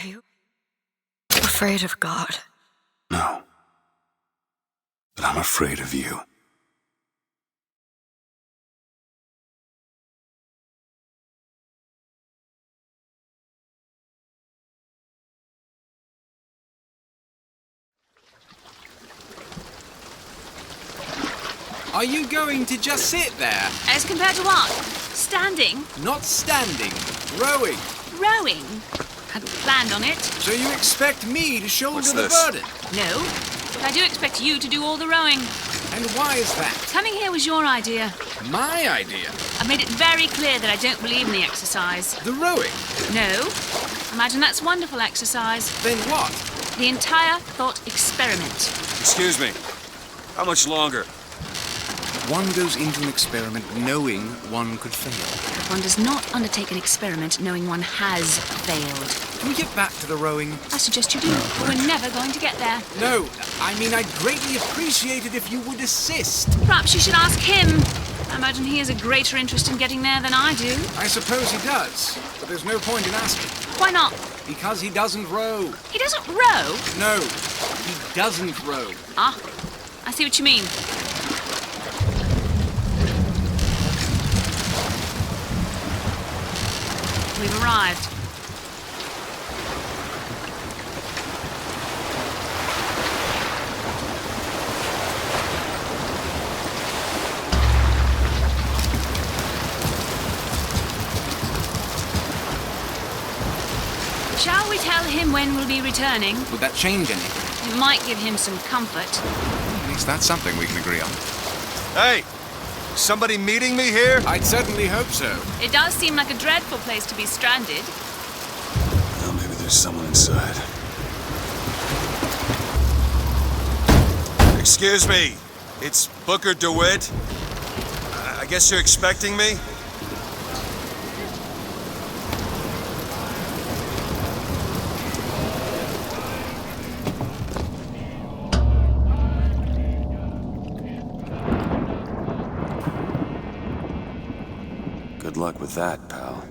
Are you afraid of God? No. But I'm afraid of you. Are you going to just sit there? As compared to what? Standing? Not standing. Rowing. Rowing? Hadn't planned on it. So you expect me to shoulder What's the this? burden? No, but I do expect you to do all the rowing. And why is that? Coming here was your idea. My idea? I've made it very clear that I don't believe in the exercise. The rowing? No. Imagine that's wonderful exercise. Then what? The entire thought experiment. Excuse me. How much longer? One goes into an experiment knowing one could fail. One does not undertake an experiment knowing one has failed. Can we get back to the rowing? I suggest you do. We're never going to get there. No, I mean I'd greatly appreciate it if you would assist. Perhaps you should ask him. I imagine he has a greater interest in getting there than I do. I suppose he does, but there's no point in asking. Why not? Because he doesn't row. He doesn't row? No, he doesn't row. Ah, I see what you mean. We've arrived. Shall we tell him when we'll be returning? Would that change anything? It might give him some comfort. At least that's something we can agree on. Hey! Somebody meeting me here? I'd certainly hope so. It does seem like a dreadful place to be stranded. Well, maybe there's someone inside. Excuse me. It's Booker DeWitt. I guess you're expecting me? Good luck with that, pal.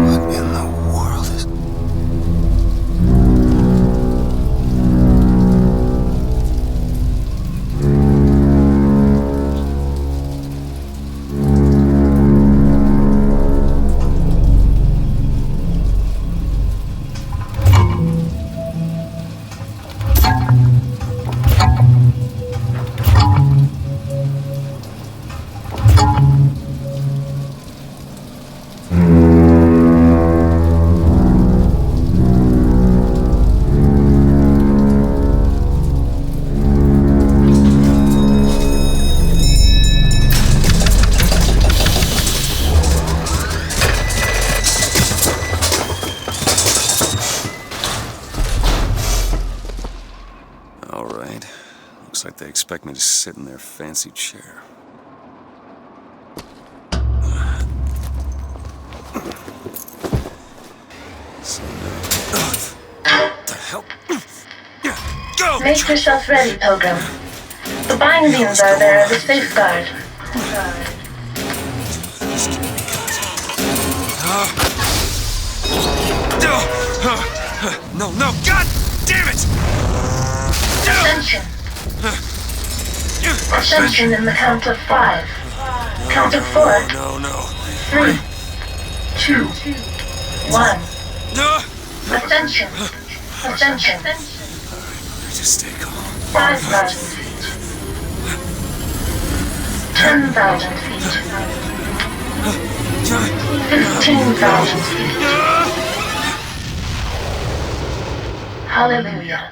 What in the world is... All right. Looks like they expect me to sit in their fancy chair. So now... What the hell? Go! Make yourself ready, Pilgrim. The bindings are there as a safeguard. No, no, God damn it! Ascension. Ascension in the count of 5. Count of 4. No. 3, 2, 1. No! Ascension. Ascension. Just stay calm. 5,000 feet. 10,000 feet. 15,000 feet. Hallelujah.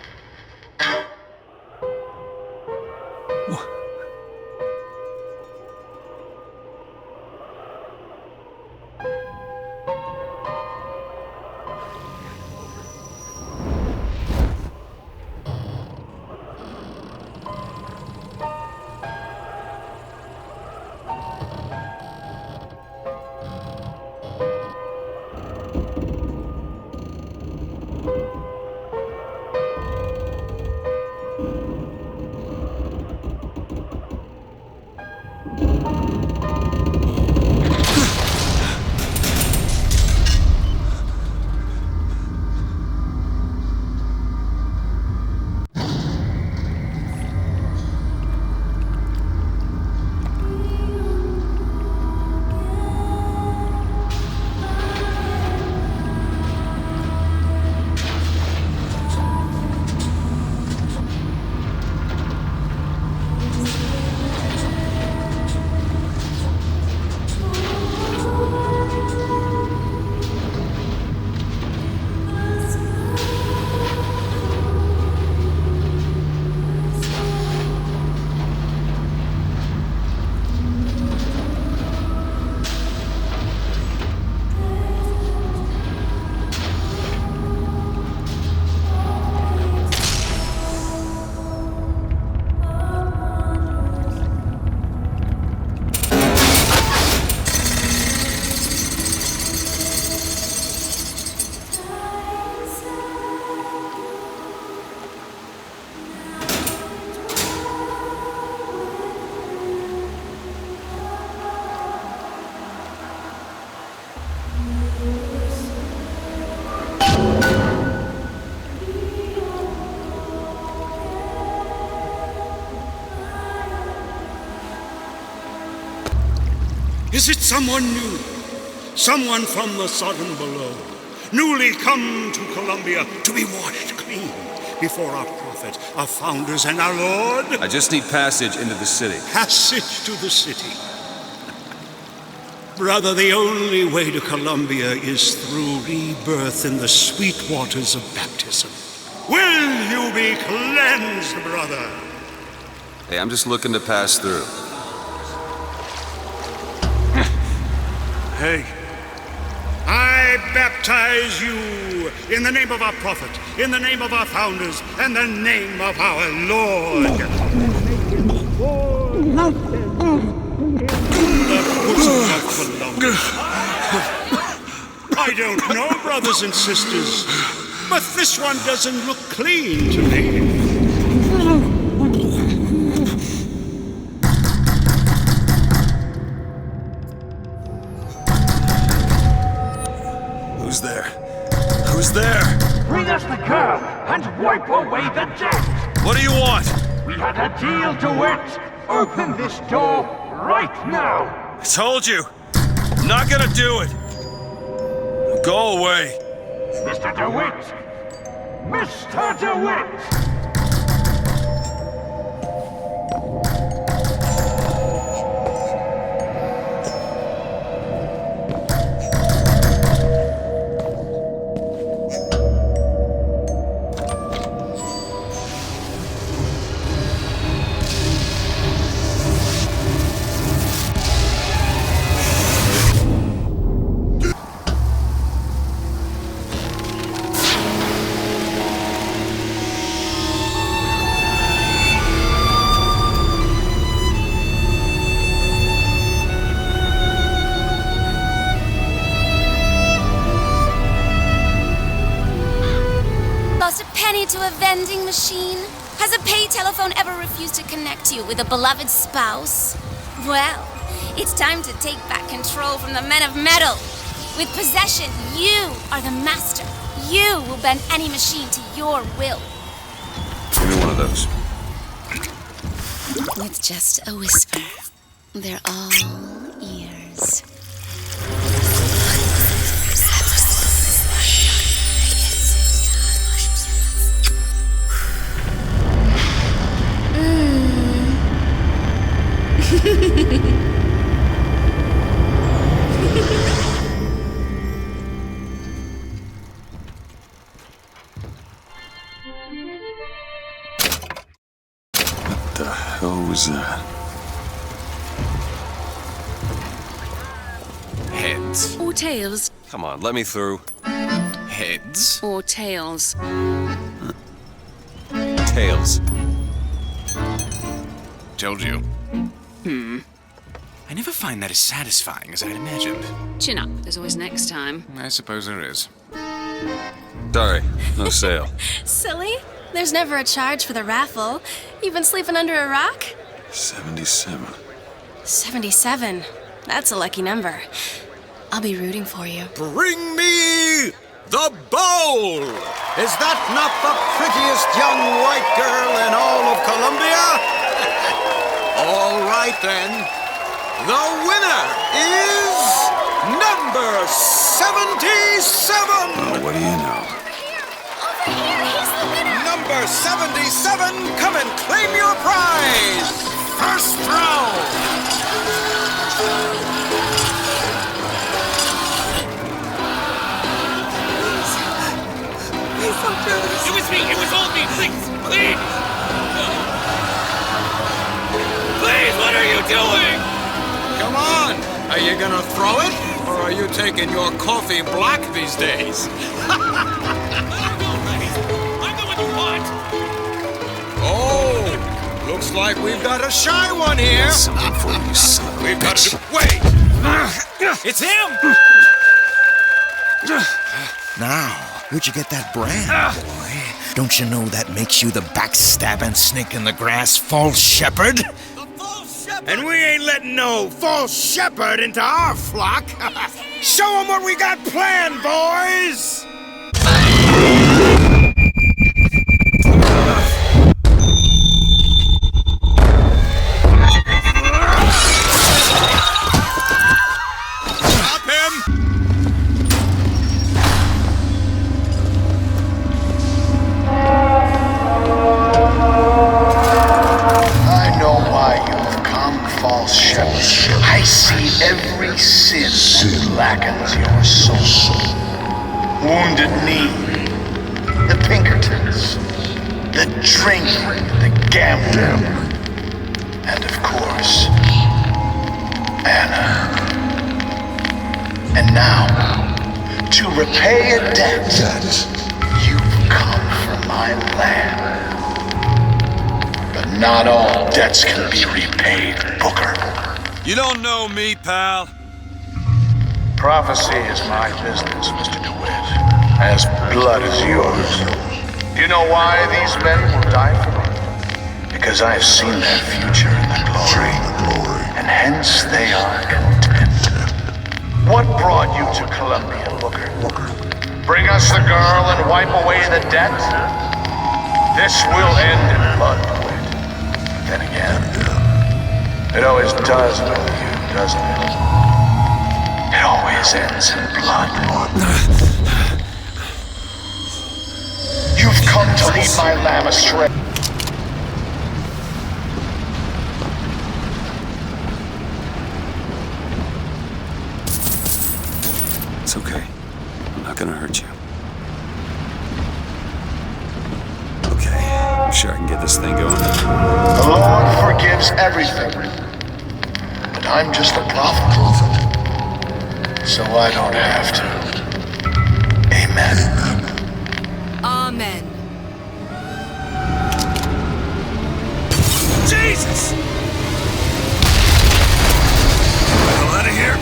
Is it someone new? Someone from the sodden below, newly come to Columbia to be washed clean before our prophet, our founders, and our Lord? I just need passage into the city. Passage to the city. Brother, the only way to Columbia is through rebirth in the sweet waters of baptism. Will you be cleansed, brother? Hey, I'm just looking to pass through. Hey. I baptize you in the name of our prophet, in the name of our founders, and the name of our Lord. The bosom of Columbia. I don't know, brothers and sisters, but this one doesn't look clean to me. Who's there? Who's there? Bring us the curb and wipe away the debt! What do you want? We had a deal, DeWitt! Open this door right now! I told you! I'm not gonna do it! Go away! Mr. DeWitt! Mr. DeWitt! To a vending machine? Has a pay telephone ever refused to connect you with a beloved spouse? Well, it's time to take back control from the men of metal. With possession, you are the master. You will bend any machine to your will. Give me one of those. With just a whisper, they're all ears. What the hell was that? Heads. Or tails. Come on, let me through. Heads. Or tails. Tails. Told you. I never find that as satisfying as I'd imagined. Chin up. There's always next time. I suppose there is. Sorry, no sale. Silly. There's never a charge for the raffle. You've been sleeping under a rock? 77. 77. That's a lucky number. I'll be rooting for you. Bring me the bowl! Is that not the prettiest young white girl in all of Columbia? All right then. The winner is number 77! Oh, what do you know? Over here, he's the winner! Number 77, come and claim your prize! First round! It was me! It was all me! Please! Please! Please, what are you doing? Come on! Are you gonna throw it? Or are you taking your coffee black these days? I'm the one you want! Oh! Looks like we've got a shy one here! Something for you, son of a We've got bitch. to... Wait! It's him! Now, where'd you get that brand, boy? Don't you know that makes you the backstabbing snake in the grass false shepherd? And we ain't letting no false shepherd into our flock. Show them what we got planned, boys! blackens your soul. Wounded Knee, the Pinkertons, the drinking, the gambling, and of course, Anna. And now, to repay a debt, you've come for my land. But not all debts can be repaid, Booker. You don't know me, pal. Prophecy is my business, Mr. DeWitt. As blood as yours. Do you know why these men will die for me? Because I have seen their future in the glory, and hence they are content. What brought you to Columbia, Booker? Bring us the girl and wipe away the debt? This will end in blood, DeWitt. Then again, it always does with you, doesn't it? It always ends in blood. You've come to lead my lamb astray. It's okay. I'm not gonna hurt you. Okay, I'm sure I can get this thing going. The Lord forgives everything. But I'm just a prophet. So I don't have to. Amen. Amen. Jesus! Get the hell out of here!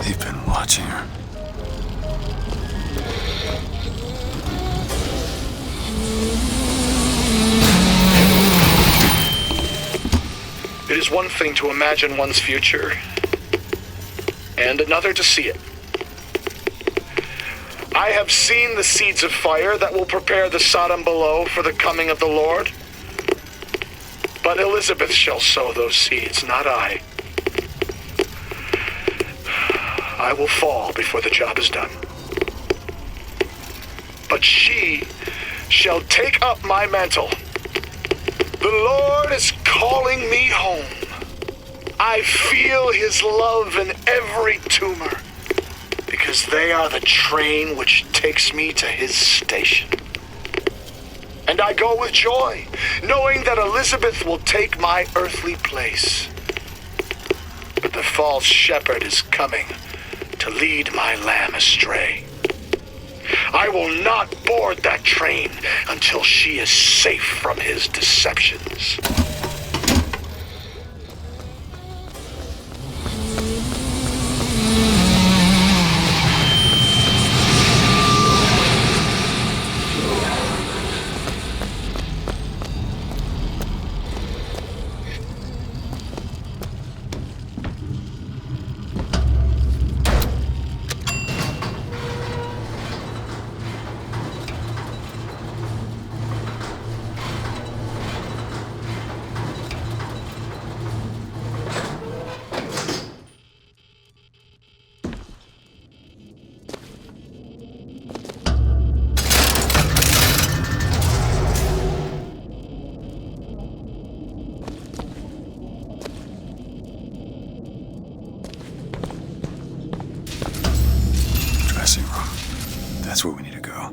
They've been watching her. It is one thing to imagine one's future, and another to see it. I have seen the seeds of fire that will prepare the Sodom below for the coming of the Lord. But Elizabeth shall sow those seeds, not I. I will fall before the job is done. But she shall take up my mantle. The Lord is calling me home. I feel his love in every tumor, because they are the train which takes me to his station. And I go with joy, knowing that Elizabeth will take my earthly place. But the false shepherd is coming to lead my lamb astray. I will not board that train until she is safe from his deceptions. That's where we need to go.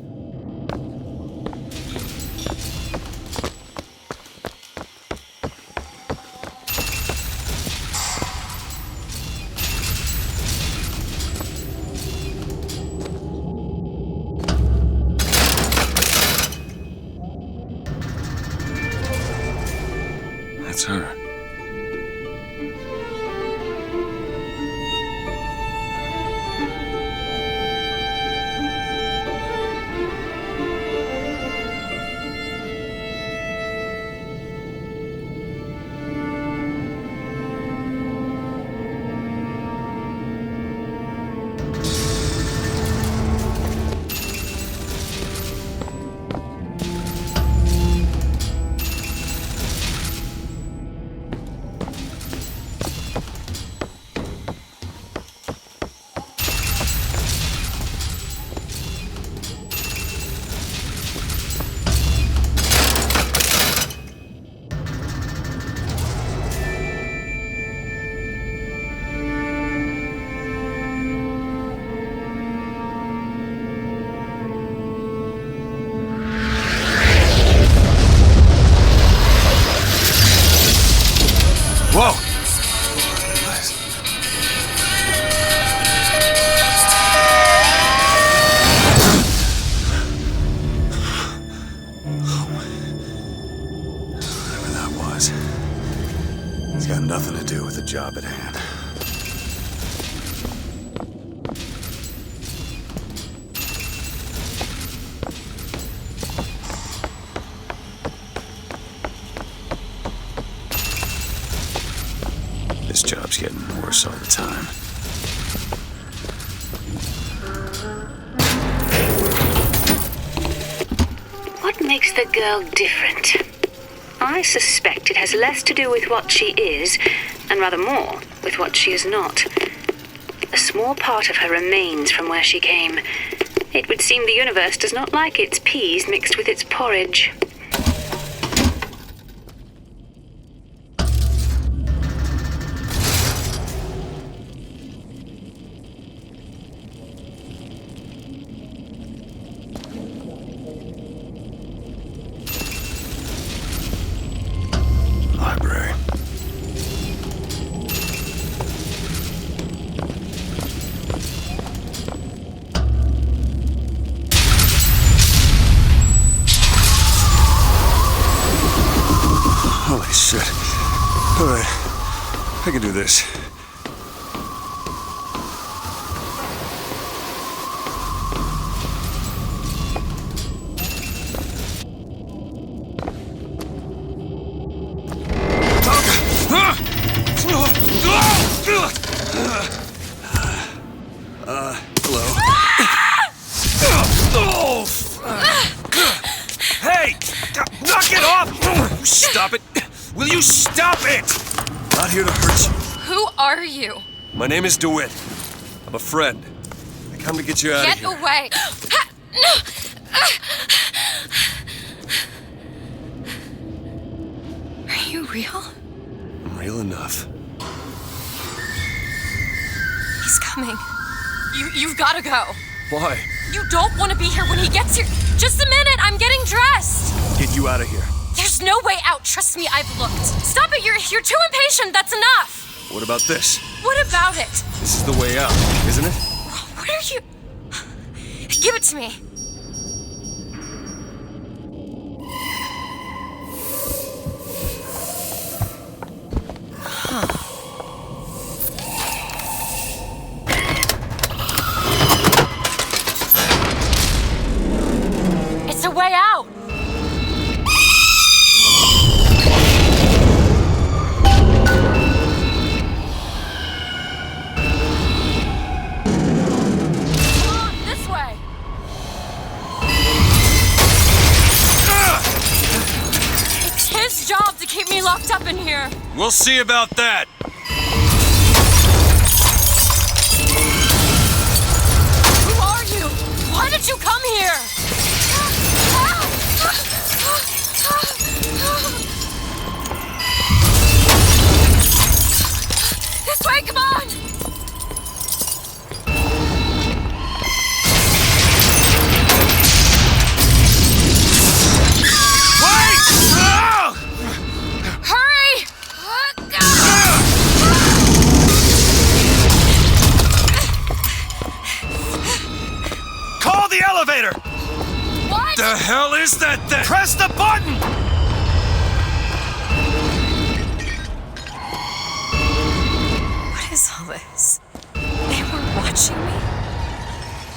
That's her. Whoa! Whatever that was, it's got nothing to do with the job at hand. This job's getting worse all the time. What makes the girl different? I suspect it has less to do with what she is, and rather more with what she is not. A small part of her remains from where she came. It would seem the universe does not like its peas mixed with its porridge. Library. Holy shit. Alright, I can do this. Hello. Hey! Knock it off! Stop it! Will you stop it? Not here to hurt you. Who are you? My name is DeWitt. I'm a friend. I come to get you out of here. Get away! Are you real? I'm real enough. He's coming. You've gotta go. Why? You don't want to be here when he gets here. Just a minute, I'm getting dressed. Get you out of here. There's no way out. Trust me, I've looked. Stop it, you're too impatient. That's enough. What about this? What about it? This is the way out, isn't it? What are you... Give it to me. It's a way out. Job to keep me locked up in here. We'll see about that. Who are you? Why did you come here? This way, come on! hell is that thing? Press the button! What is all this? They were watching me?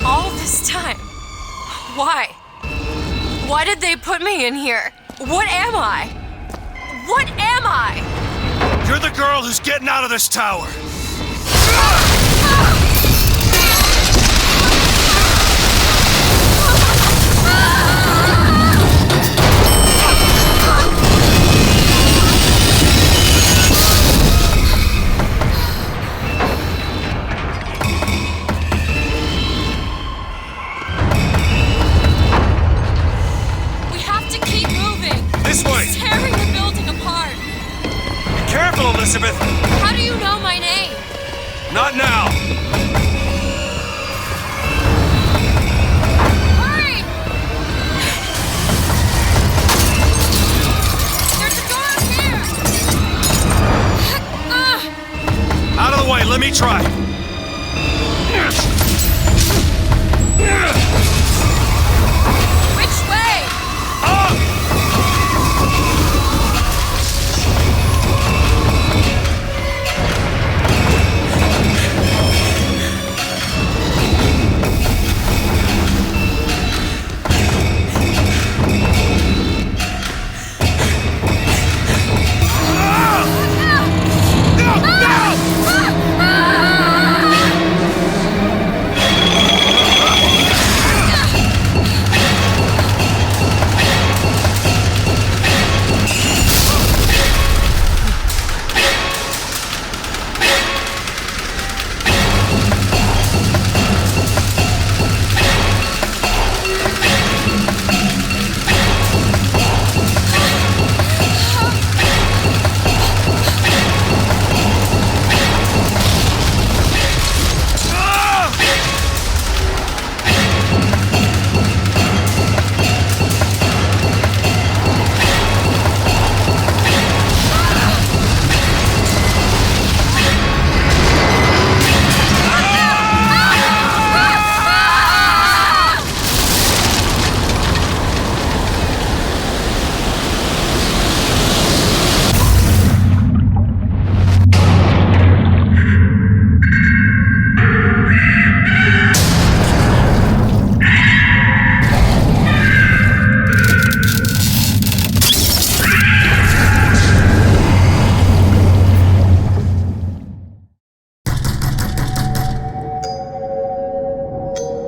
All this time? Why? Why did they put me in here? What am I? What am I? You're the girl who's getting out of this tower. This way! It's tearing the building apart! Be careful, Elizabeth! How do you know my name? Not now! Hurry! There's a door up here! Out of the way, let me try. Which way? Up!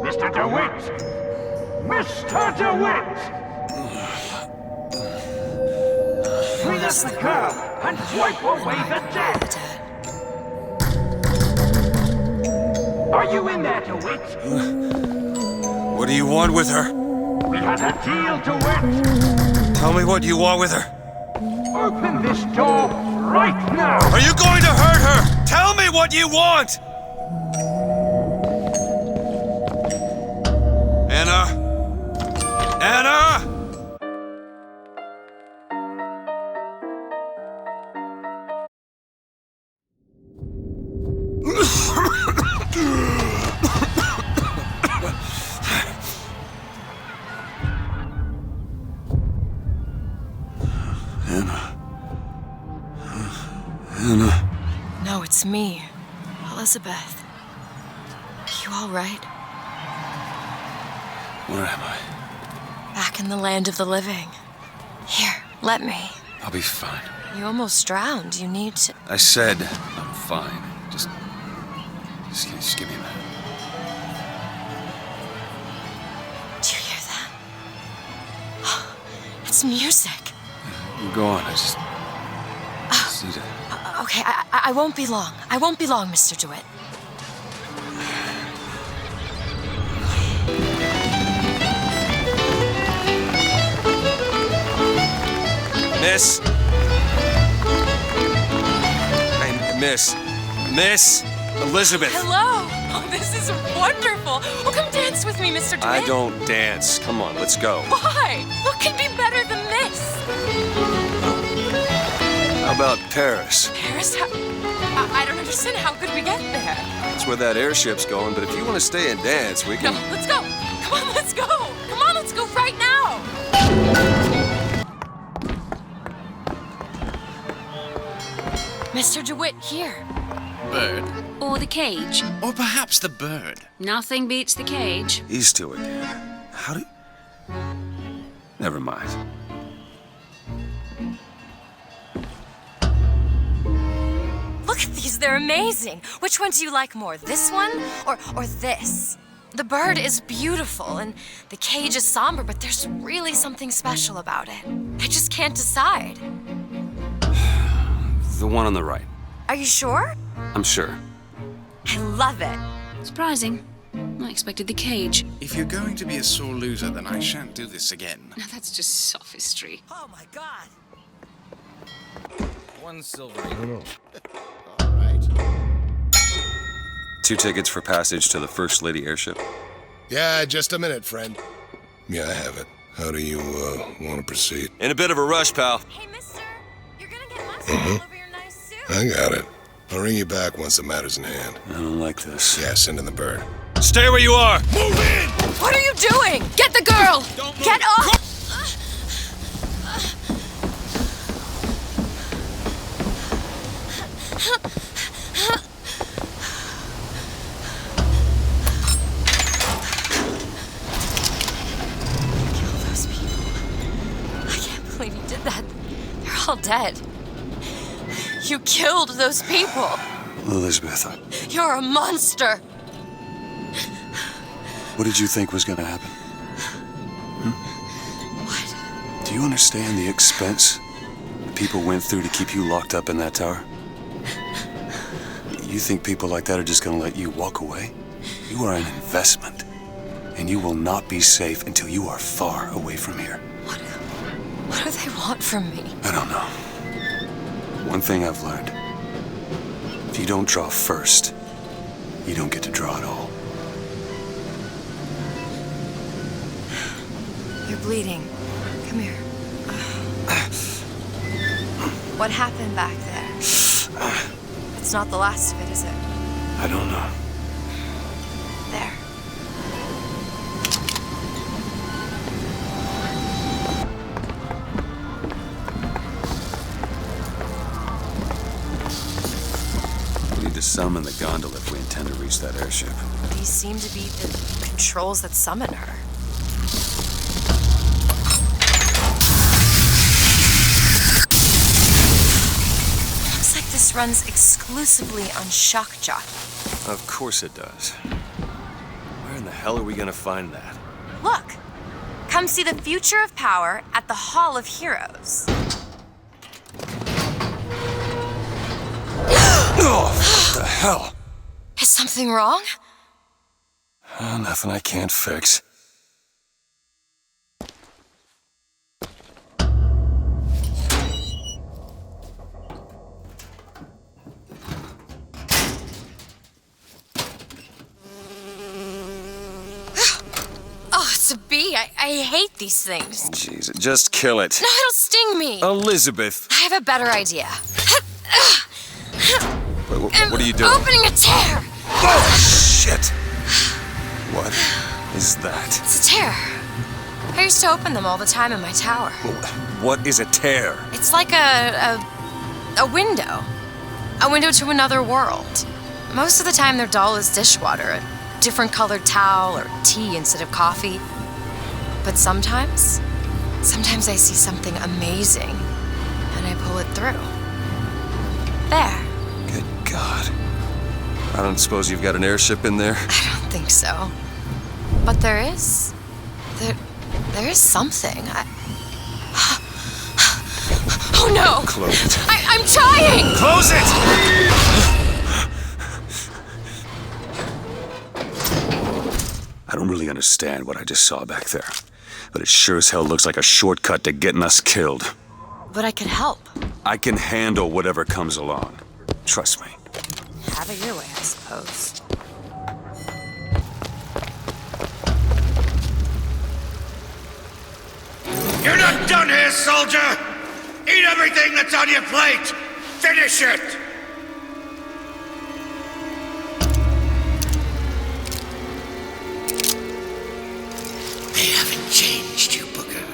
Mr. DeWitt! Mr. DeWitt! Clean up the curb and wipe away the debt! Are you in there, DeWitt? What do you want with her? We had a deal, DeWitt! Tell me what you want with her. Open this door right now! Are you going to hurt her? Tell me what you want! Anna? Anna? Anna. No, it's me, Elizabeth. You all right? Where am I? Back in the land of the living. Here, let me. I'll be fine. You almost drowned. You need to... I said I'm fine. Just give me a minute. Do you hear that? It's music. You go on. I just need to... Okay, I won't be long. I won't be long, Mr. DeWitt. Miss? Hey, Miss Elizabeth. Hello! Oh, this is wonderful. Oh, come dance with me, Mr. DeWitt. I don't dance. Come on, let's go. Why? What can be better than this? How about Paris? Paris? I don't understand. How could we get there? That's where that airship's going, but if you want to stay and dance, we can... No, let's go. Come on, let's go. Come on, let's go right now. Mr. DeWitt, here. Bird? Or the cage. Or perhaps the bird. Nothing beats the cage. These two again. How do... Never mind. Look at these, they're amazing. Which one do you like more, this one or this? The bird is beautiful and the cage is somber, but there's really something special about it. I just can't decide. The one on the right. Are you sure? I'm sure. I love it. Surprising. I expected the cage. If you're going to be a sore loser, then I shan't do this again. Now that's just sophistry. Oh my god. 1 silver. All right. 2 tickets for passage to the First Lady airship. Yeah, just a minute, friend. Yeah, I have it. How do you, want to proceed? In a bit of a rush, pal. Hey, mister. You're gonna get mustard all over your nice suit. I got it. I'll ring you back once the matter's in hand. I don't like this. Yeah, send in the bird. Stay where you are! Move in! What are you doing? Get the girl! Don't move. Get off! Kill those people. I can't believe you did that. They're all dead. You killed those people. Elizabeth, You're a monster. what did you think was gonna happen? What? Do you understand the expense people went through to keep you locked up in that tower? You think people like that are just gonna let you walk away? You are an investment, and you will not be safe until you are far away from here. What do they want from me? I don't know. One thing I've learned. If you don't draw first, you don't get to draw at all. You're bleeding. Come here. What happened back there? It's not the last of it, is it? I don't know. There. We need to summon the gondola if we intend to reach that airship. These seem to be the controls that summon her. Looks like this runs exclusively on shock jockey. Of course it does. Where in the hell are we gonna find that? Look! Come see the future of power at the Hall of Heroes. Oh, what the hell? Is something wrong? Nothing I can't fix. Oh, it's a bee. I hate these things. Jeez, just kill it. No, it'll sting me. Elizabeth. I have a better idea. What are you doing? Opening a tear. Oh, shit. What is that? It's a tear. I used to open them all the time in my tower. What is a tear? It's like a window. A window to another world. Most of the time they're dull as dishwater, a different colored towel or tea instead of coffee. But sometimes I see something amazing and I pull it through. There. Good God. I don't suppose you've got an airship in there? I don't think so. But there is. There is something. Oh no! Close it. I'm trying! Close it! I don't really understand what I just saw back there, but it sure as hell looks like a shortcut to getting us killed. But I could help. I can handle whatever comes along. Trust me. Have it your way, I suppose. You're not done here, soldier! Eat everything that's on your plate! Finish it! They haven't changed you, Booker.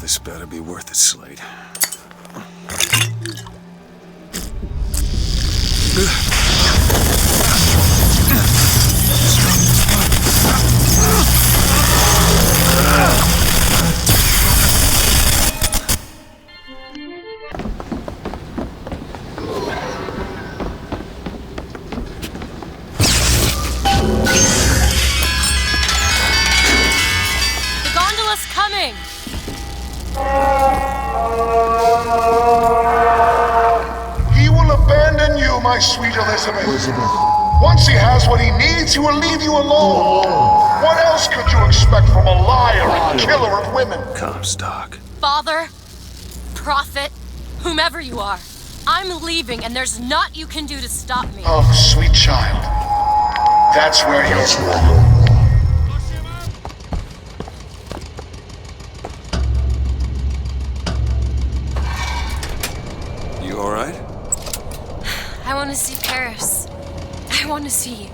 This better be worth it, Slade. The gondola's coming! He will abandon you, my sweet Elizabeth. Once he has what he needs, he will leave you alone. What else could you expect from a liar and killer of women? Comstock. Father, prophet, whomever you are, I'm leaving and there's naught you can do to stop me. Oh, sweet child. That's where you'll go. You alright? I want to see Paris. I want to see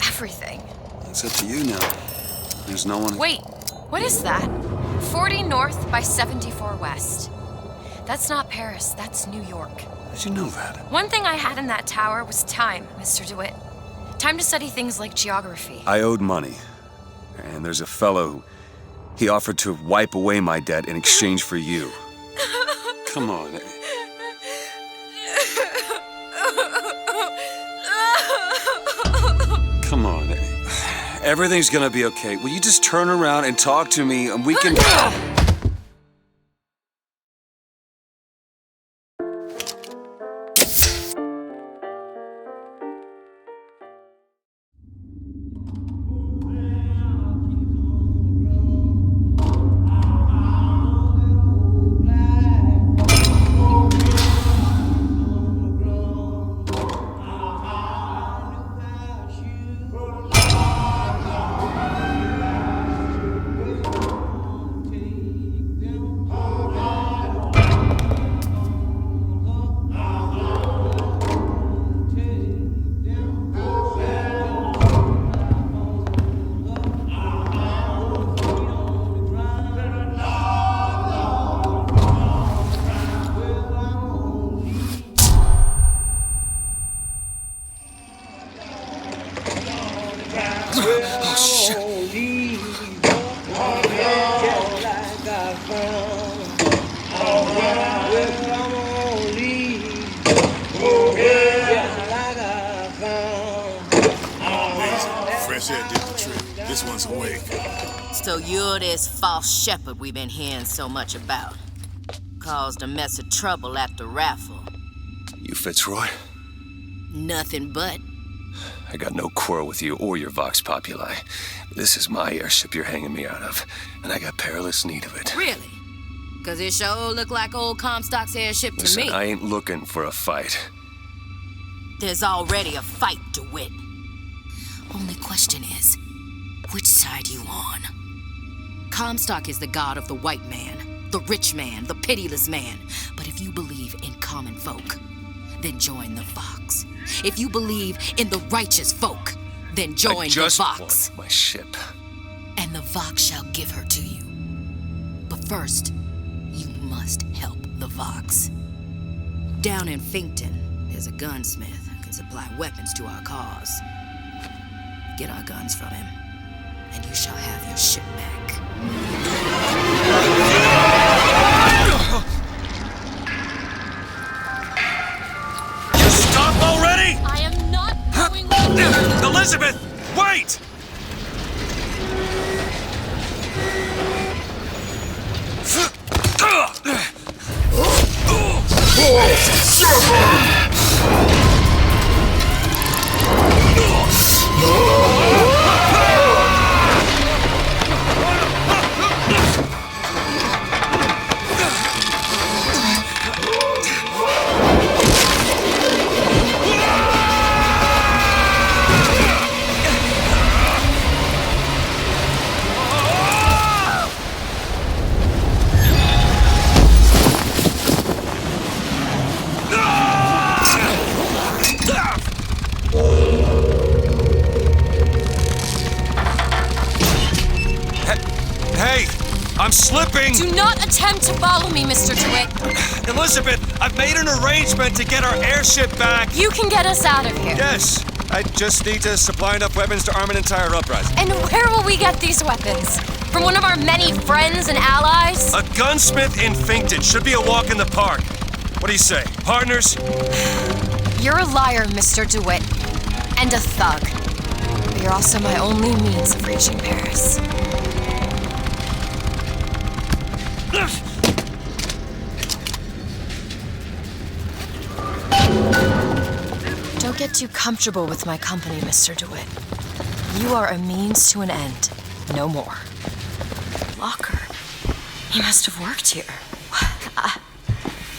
everything. It's up to you now. There's no one... Wait, what is that? 40 north by 74 west. That's not Paris, that's New York. How'd you know that? One thing I had in that tower was time, Mr. DeWitt. Time to study things like geography. I owed money. And there's a fellow who... He offered to wipe away my debt in exchange for you. Come on. Come on. Everything's gonna be okay. Will you just turn around and talk to me and we can... This one's awake. So you're this false shepherd we've been hearing so much about. Caused a mess of trouble at the raffle. You Fitzroy? Nothing but. I got no quarrel with you or your Vox Populi. This is my airship you're hanging me out of, and I got perilous need of it. Really? Cause it sure look like old Comstock's airship to Listen, me. I ain't looking for a fight. There's already a fight, DeWitt. Only question is, which side you on? Comstock is the god of the white man, the rich man, the pitiless man. But if you believe in common folk, then join the Vox. If you believe in the righteous folk, then join the Vox. Want my ship. And the Vox shall give her to you. But first, you must help the Vox. Down in Finkton, there's a gunsmith who can supply weapons to our cause. Get our guns from him, and you shall have your ship back. You stop already? I am not going Elizabeth, wait! slipping! Do not attempt to follow me, Mr. DeWitt. Elizabeth, I've made an arrangement to get our airship back. You can get us out of here. Yes, I just need to supply enough weapons to arm an entire uprising. And where will we get these weapons? From one of our many friends and allies? A gunsmith in Finkton should be a walk in the park. What do you say, partners? You're a liar, Mr. DeWitt. And a thug. But you're also my only means of reaching Paris. Don't get too comfortable with my company, Mr. DeWitt. You are a means to an end, no more. Locker. He must have worked here.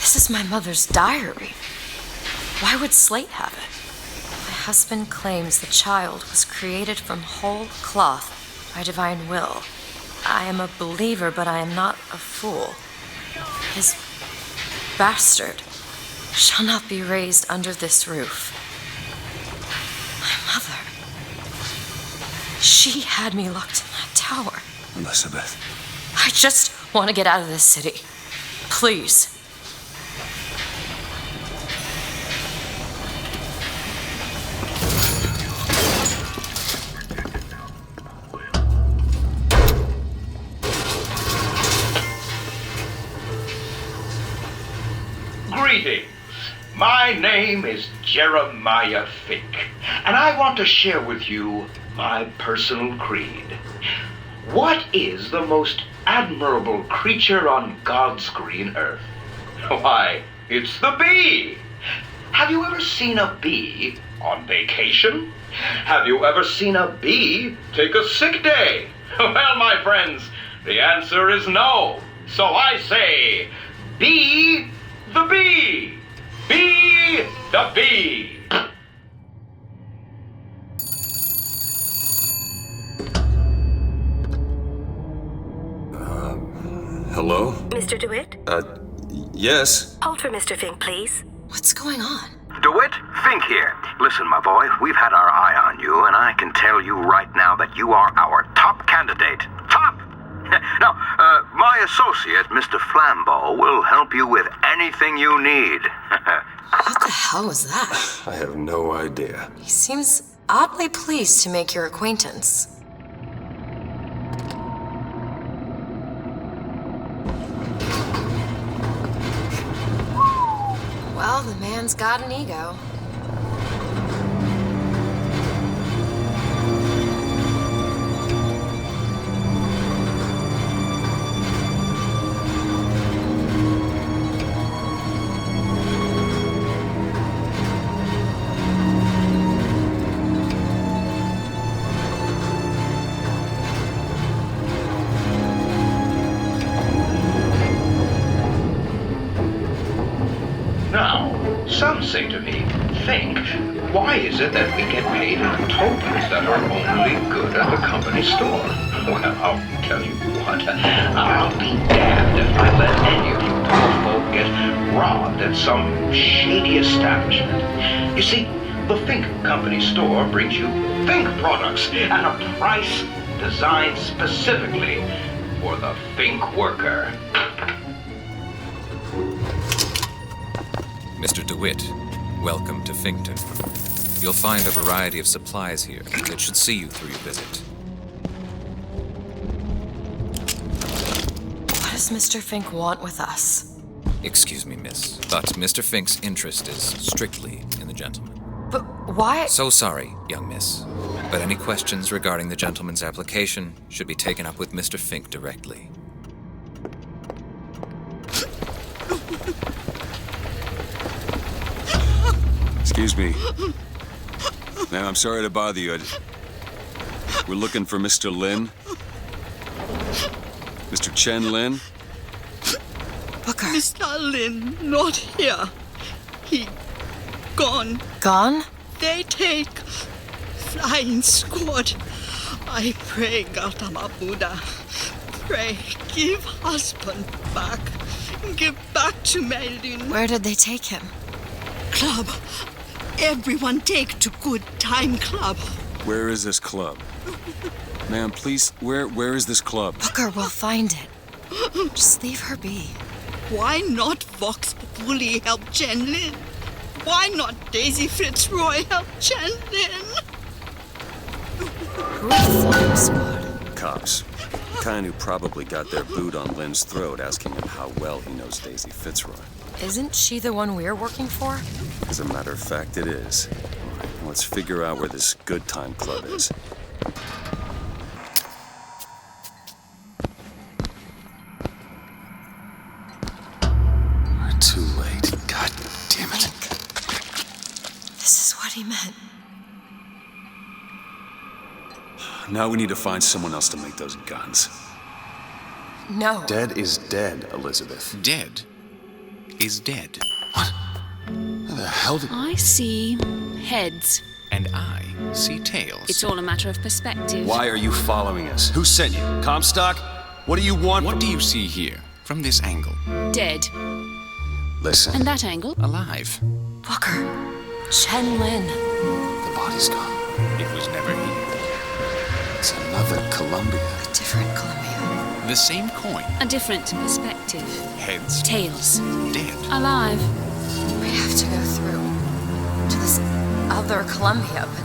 This is my mother's diary. Why would Slate have it? My husband claims the child was created from whole cloth by divine will. I am a believer, but I am not a fool. His bastard shall not be raised under this roof. My mother, she had me locked in that tower. Elizabeth. I just want to get out of this city. Please. Greetings. My name is Jeremiah Fink, and I want to share with you my personal creed. What is the most admirable creature on God's green earth? Why, it's the bee. Have you ever seen a bee on vacation? Have you ever seen a bee take a sick day? Well, my friends, the answer is no. So I say, be the bee. Be the bee. Hello? Mr. DeWitt? Yes? Hold for Mr. Fink, please. What's going on? DeWitt, Fink here. Listen, my boy, we've had our eye on you, and I can tell you right now that you are our top candidate. Top! Now, my associate, Mr. Flambeau, will help you with anything you need. What the hell was that? I have no idea. He seems oddly pleased to make your acquaintance. Well, the man's got an ego. Now, some say to me, Fink, why is it that we get paid in tokens that are only good at the company store? Well, I'll tell you what, I'll be damned if I let any of you poor folk get robbed at some shady establishment. You see, the Fink Company store brings you Fink products at a price designed specifically for the Fink worker. Mr. DeWitt, welcome to Finkton. You'll find a variety of supplies here that should see you through your visit. What does Mr. Fink want with us? Excuse me, miss, but Mr. Fink's interest is strictly in the gentleman. But why? So sorry, young miss, but any questions regarding the gentleman's application should be taken up with Mr. Fink directly. Excuse me. Ma'am, I'm sorry to bother you. We're looking for Mr. Lin. Mr. Chen Lin. Booker. Mr. Lin, not here. He gone. Gone? They take flying squad. I pray, Gautama Buddha. Pray, give husband back. Give back to Melin. Where did they take him? Club. Everyone take to good time club. Where is this club? Ma'am, please, where is this club? Booker will find it. Just leave her be. Why not Vox Populi help Chen Lin? Why not Daisy Fitzroy help Chen Lin? Who are the flying squad? Cops. The kind who probably got their boot on Lynn's throat asking him how well he knows Daisy Fitzroy. Isn't she the one we're working for? As a matter of fact, it is. All right, let's figure out where this good time club is. We're too late. God damn it. This is what he meant. Now we need to find someone else to make those guns. No. Dead is dead, Elizabeth. Dead is dead. How the hell did... I see heads. And I see tails. It's all a matter of perspective. Why are you following us? Who sent you? Comstock? What do you want? What do you see here, from this angle? Dead. Listen. And that angle? Alive. Booker. Chen Lin. The body's gone. It was never here. It's another Columbia. A different Columbia. The same coin. A different perspective. Heads. Tails. Dead. Alive. We have to go through to this other Columbia, but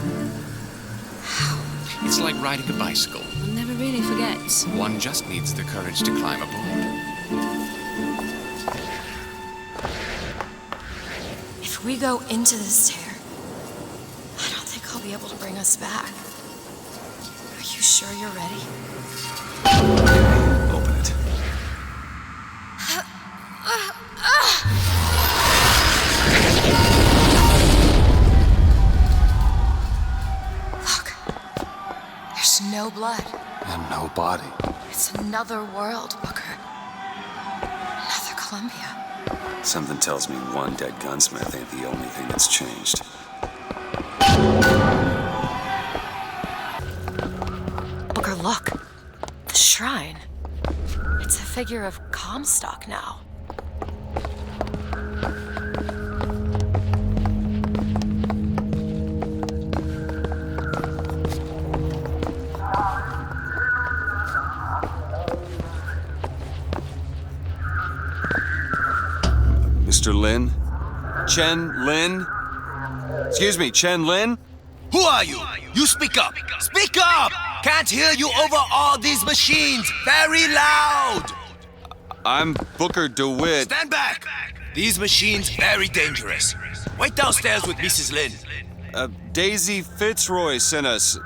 how? It's like riding a bicycle. One never really forgets. One just needs the courage to climb aboard. If we go into this tear, I don't think I'll be able to bring us back. Are you sure you're ready? Open it. Look. There's no blood. And no body. It's another world, Booker. Another Columbia. Something tells me one dead gunsmith ain't the only thing that's changed. Booker, look. The shrine. It's a figure of Comstock now. Mr. Lin? Chen Lin? Excuse me, Chen Lin? Who are you? You speak up! Speak up! Can't hear you over all these machines! Very loud! I'm Booker DeWitt. Stand back! These machines very dangerous. Wait downstairs with Mrs. Lin. Daisy Fitzroy sent us.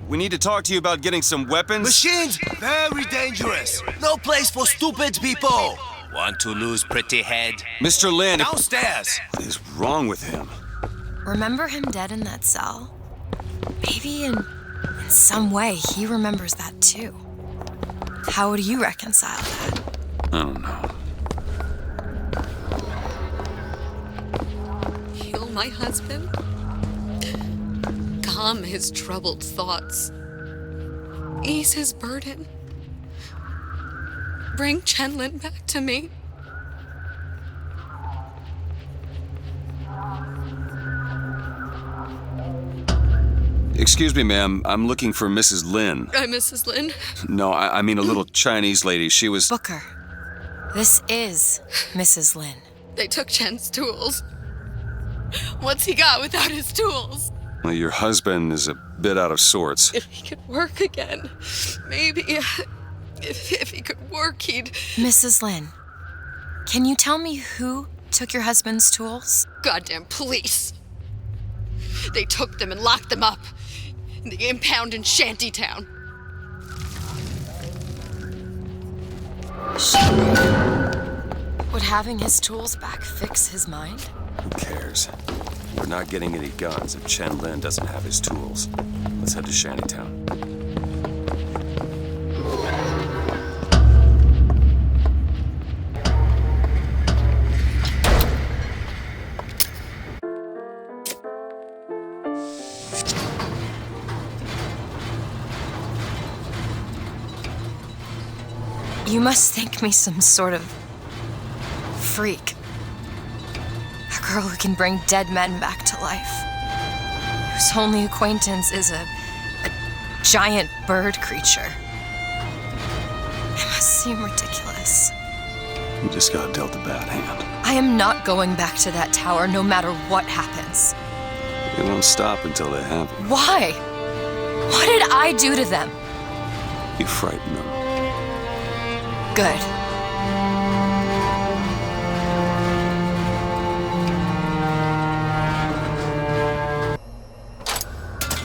We need to talk to you about getting some weapons. Machines very dangerous. No place for stupid people. Want to lose pretty head? Mr. Lin. Downstairs. What is wrong with him? Remember him dead in that cell? Maybe in some way he remembers that too. How would you reconcile that? I don't know. Heal my husband? Calm his troubled thoughts. Ease his burden. Bring Chen Lin back to me. Excuse me, ma'am. I'm looking for Mrs. Lin. I'm Mrs. Lin. No, I mean a little Chinese lady. She was... Booker, this is Mrs. Lin. They took Chen's tools. What's he got without his tools? Well, your husband is a bit out of sorts. If he could work again, maybe... If he could work, he'd... Mrs. Lin, can you tell me who took your husband's tools? Goddamn police. They took them and locked them up in the impound in Shantytown. Would having his tools back fix his mind? Who cares? We're not getting any guns if Chen Lin doesn't have his tools. Let's head to Shantytown. You must think me some sort of freak. A girl who can bring dead men back to life. Whose only acquaintance is a giant bird creature. It must seem ridiculous. You just got dealt a bad hand. I am not going back to that tower no matter what happens. They won't stop until they have you. Why? What did I do to them? You frighten them. Good.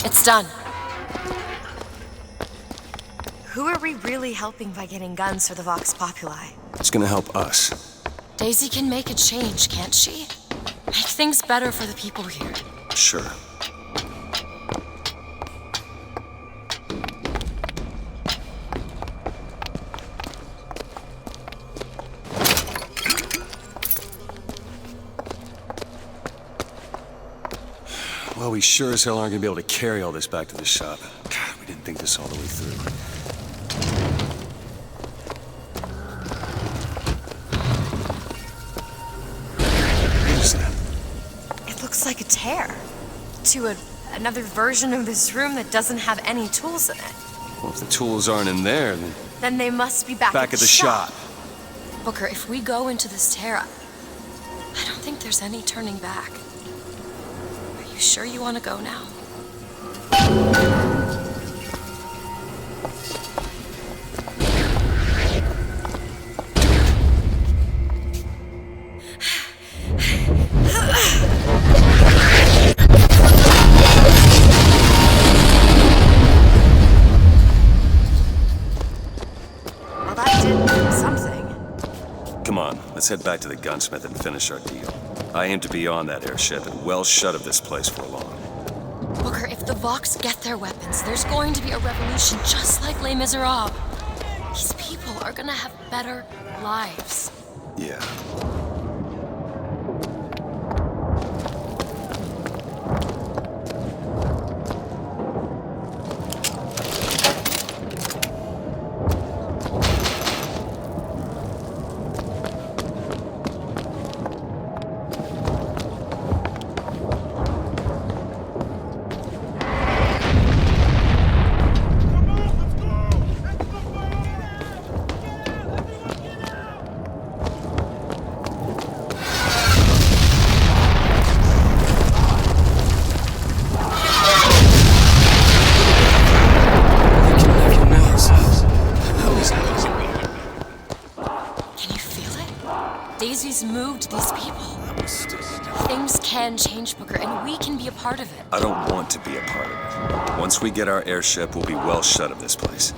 It's done. Who are we really helping by getting guns for the Vox Populi? It's gonna help us. Daisy can make a change, can't she? Make things better for the people here. Sure. Well, we sure as hell aren't gonna be able to carry all this back to the shop. God, we didn't think this all the way through. What is that? It looks like a tear to another version of this room that doesn't have any tools in it. Well, if the tools aren't in there, Then they must be back at the shop. Booker, if we go into this tear, I don't think there's any turning back. Are you sure you want to go now? Well, that did something. Come on, let's head back to the gunsmith and finish our deal. I aim to be on that airship and well shut of this place for long. Booker, if the Vox get their weapons, there's going to be a revolution just like Les Miserables. These people are gonna have better lives. Yeah. Daisy's moved these people. Things can change, Booker, and we can be a part of it. I don't want to be a part of it. Once we get our airship, we'll be well shut of this place.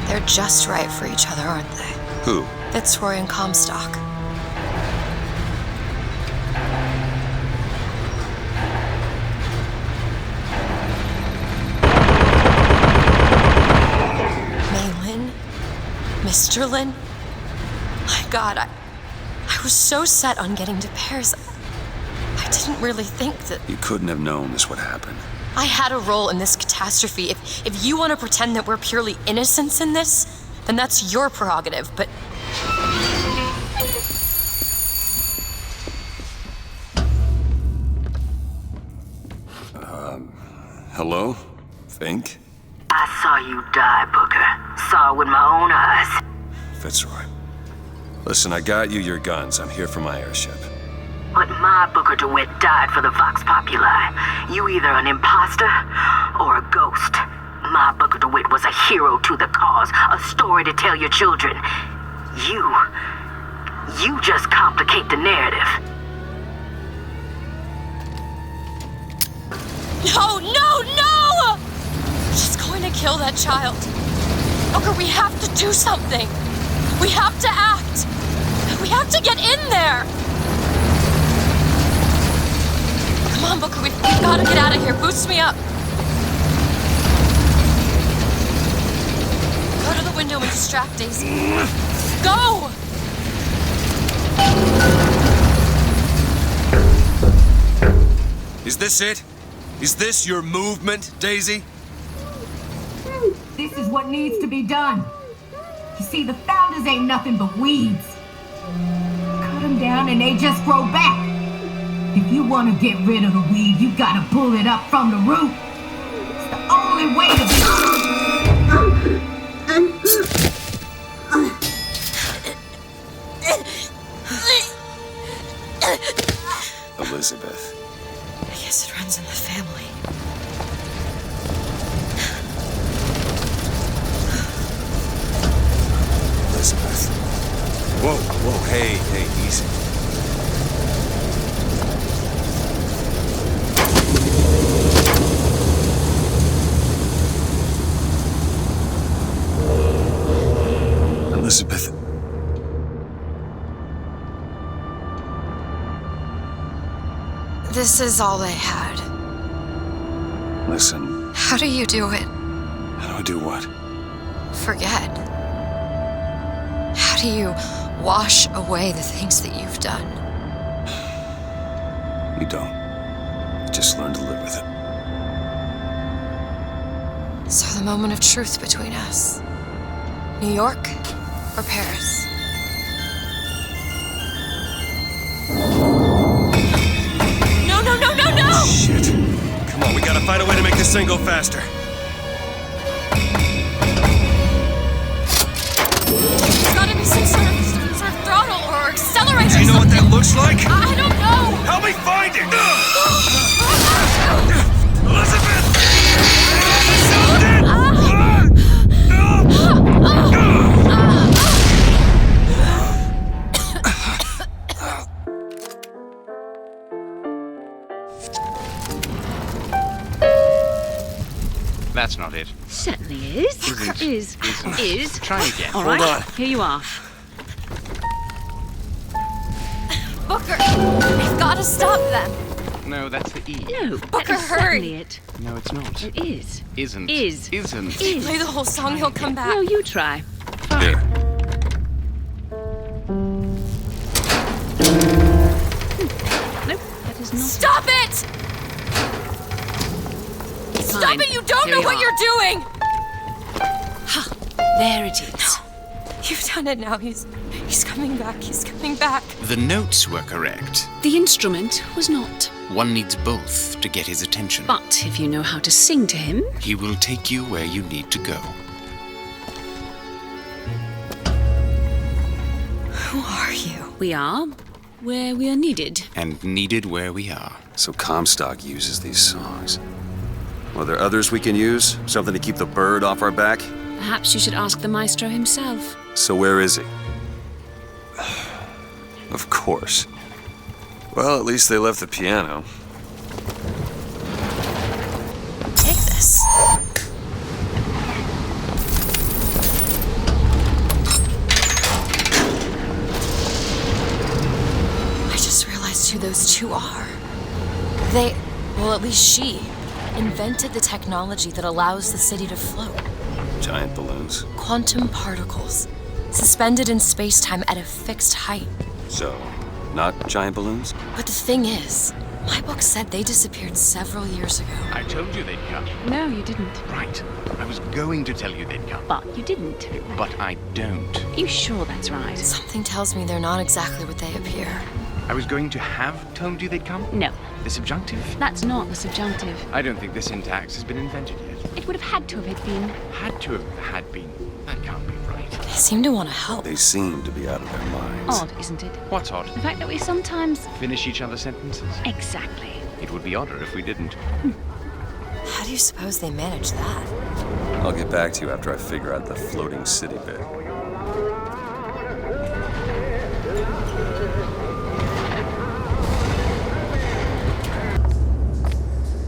They're just right for each other, aren't they? Who? Fitzroy and Comstock. Maylin? Mr. Lin? My God, I was so set on getting to Paris. I didn't really think that... You couldn't have known this would happen. I had a role in this catastrophe. If you want to pretend that we're purely innocents in this, then that's your prerogative, but... Hello? Fink? I saw you die, Booker. Saw it with my own eyes. Fitzroy. Listen, I got you your guns. I'm here for my airship. But my Booker DeWitt died for the Vox Populi. You either an imposter or a ghost. My Booker DeWitt was a hero to the cause, a story to tell your children. You just complicate the narrative. No, no, no! She's going to kill that child. Booker, we have to do something. We have to act. We have to get in there. Come on, Booker, we've got to get out of here. Boost me up. Go to the window and distract Daisy. Go! Is this it? Is this your movement, Daisy? This is what needs to be done. You see, the founders ain't nothing but weeds. Cut them down and they just grow back. If you want to get rid of the weed, you gotta pull it up from the root. It's the only way to Elizabeth. I guess it runs in the family. Elizabeth. Whoa, hey, easy. Elizabeth. This is all they had. Listen. How do you do it? How do I do what? Forget. How do you wash away the things that you've done? You don't. You just learn to live with it. So the moment of truth between us. New York or Paris? No! Shit. Come on, we gotta find a way to make this thing go faster. There's gotta be some sort of throttle or accelerator. Do you know what that looks like? I don't know. Help me find it! Elizabeth! That's not it. Certainly is. Is. Try again. All right. Hold on. Here you are. Booker, we've got to stop them. No, that's the E. No, Booker, that is hurry. certainly it. No, it's not. It is. Isn't. Is. Isn't. Is. Play the whole song, he'll come back. No, you try. There. Nope, that is not. Stop it! Stop Fine. it! You don't Here know we what are. you're doing! Ha! There it is. You've done it now. He's coming back. He's coming back. The notes were correct. The instrument was not. One needs both to get his attention. But if you know how to sing to him, He will take you where you need to go. Who are you? we are where we are needed. And needed where we are. So Comstock uses these songs. Are there others we can use? Something to keep the bird off our back? Perhaps you should ask the maestro himself. So where is he? Of course. Well, at least they left the piano. Take this. I just realized who those two are. They, well, at least she, invented the technology that allows the city to float. Giant balloons. Quantum particles, suspended in space-time at a fixed height. So, not giant balloons? But the thing is, my book said they disappeared several years ago. I told you they'd come. No, you didn't. Right. I was going to tell you they'd come. But you didn't. But I don't. Are you sure that's right? Something tells me they're not exactly what they appear. I was going to have told you they'd come? No. The subjunctive? That's not the subjunctive. I don't think the syntax has been invented yet. It would have had to have been. Had to have had been. That can't be right. They seem to want to help. They seem to be out of their minds. Odd, isn't it? What's odd? The fact that we sometimes... Finish each other's sentences? Exactly. It would be odder if we didn't. How do you suppose they manage that? I'll get back to you after I figure out the floating city bit.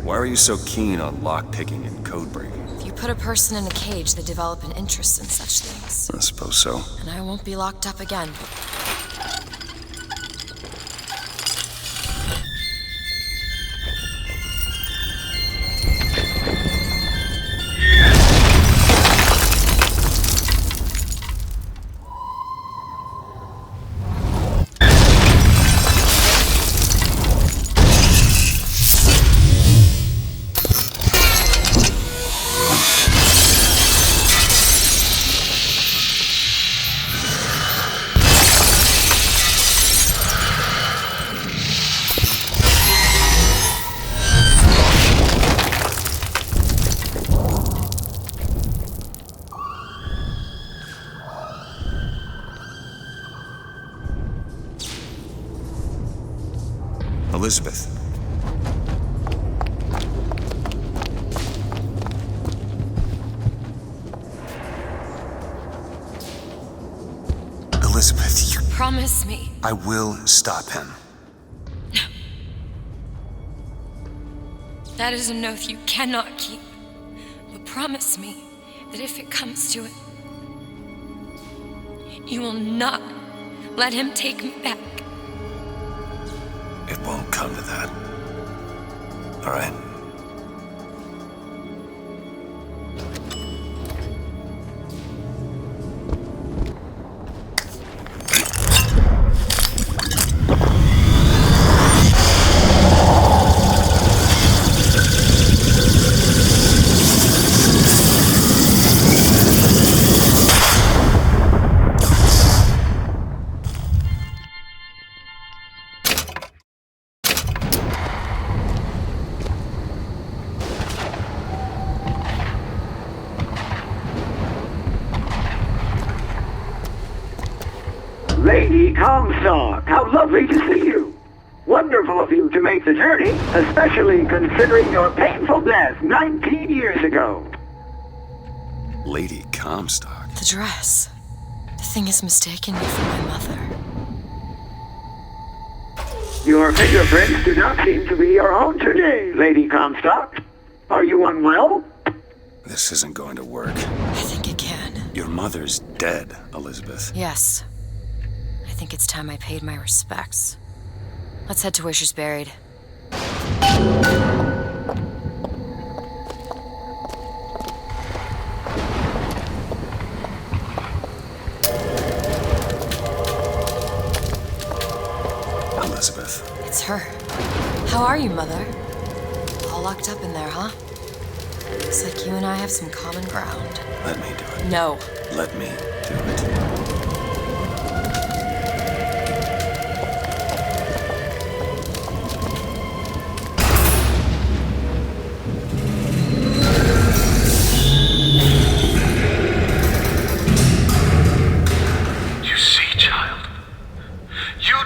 Why are you so keen on lockpicking and code breaking? If you put a person in a cage, they develop an interest in such things. I suppose so. And I won't be locked up again. Elizabeth. Elizabeth, you... Promise me. I will stop him. That is an oath you cannot keep. But promise me that if it comes to it, you will not let him take me back. It won't come to that. All right? Lady Comstock, how lovely to see you. Wonderful of you to make the journey, especially considering your painful death 19 years ago. Lady Comstock? The dress. The thing has mistaken me for my mother. Your fingerprints do not seem to be your own today, Lady Comstock. Are you unwell? This isn't going to work. I think it can. Your mother's dead, Elizabeth. Yes. I think it's time I paid my respects. Let's head to where she's buried. Elizabeth. It's her. How are you, Mother? All locked up in there, huh? Looks like you and I have some common ground. Let me do it. No. Let me do it.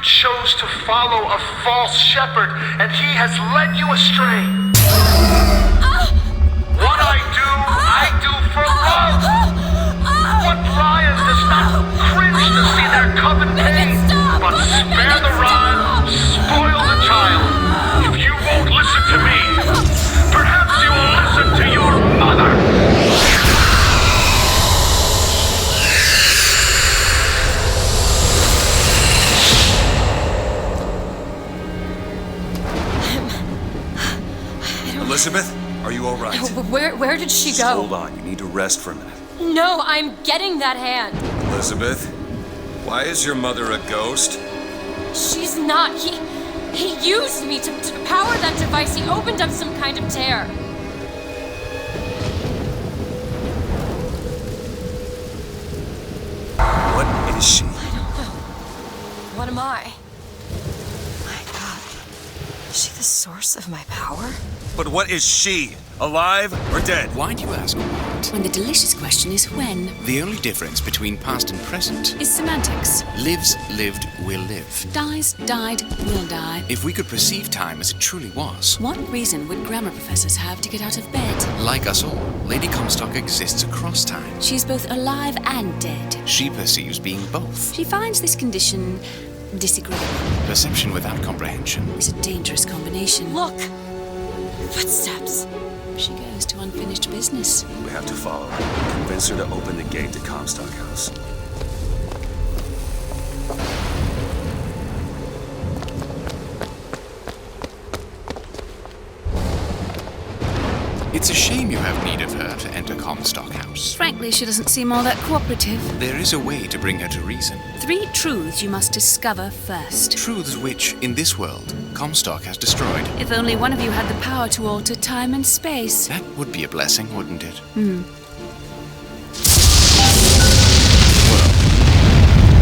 Chose to follow a false shepherd, and he has led you astray. What I do for love. What Brian does not cringe to see their coven pain, but spare the rod, spoil the child. If you won't listen to me, perhaps you will listen to your mother. Elizabeth, are you all right? Where did she Just go? hold on. You need to rest for a minute. No, I'm getting that hand. Elizabeth, why is your mother a ghost? She's not. He used me to power that device. He opened up some kind of tear. What is she? I don't know. What am I? My God. Is she the source of my power? But what is she? Alive or dead? Why do you ask what? When the delicious question is when. The only difference between past and present Is semantics. lives, lived, will live. Dies, died, will die. If we could perceive time as it truly was, What reason would grammar professors have to get out of bed? like us all, Lady Comstock exists across time. She's both alive and dead. She perceives being both. She finds this condition disagreeable. Perception without comprehension. It's a dangerous combination. Look! Footsteps. she goes to unfinished business. We have to follow her. Convince her to open the gate to Comstock House. It's a shame you have need of her to enter Comstock House. Frankly, she doesn't seem all that cooperative. There is a way to bring her to reason. 3 truths you must discover first. Truths which, in this world, Comstock has destroyed. If only one of you had the power to alter time and space. That would be a blessing, wouldn't it?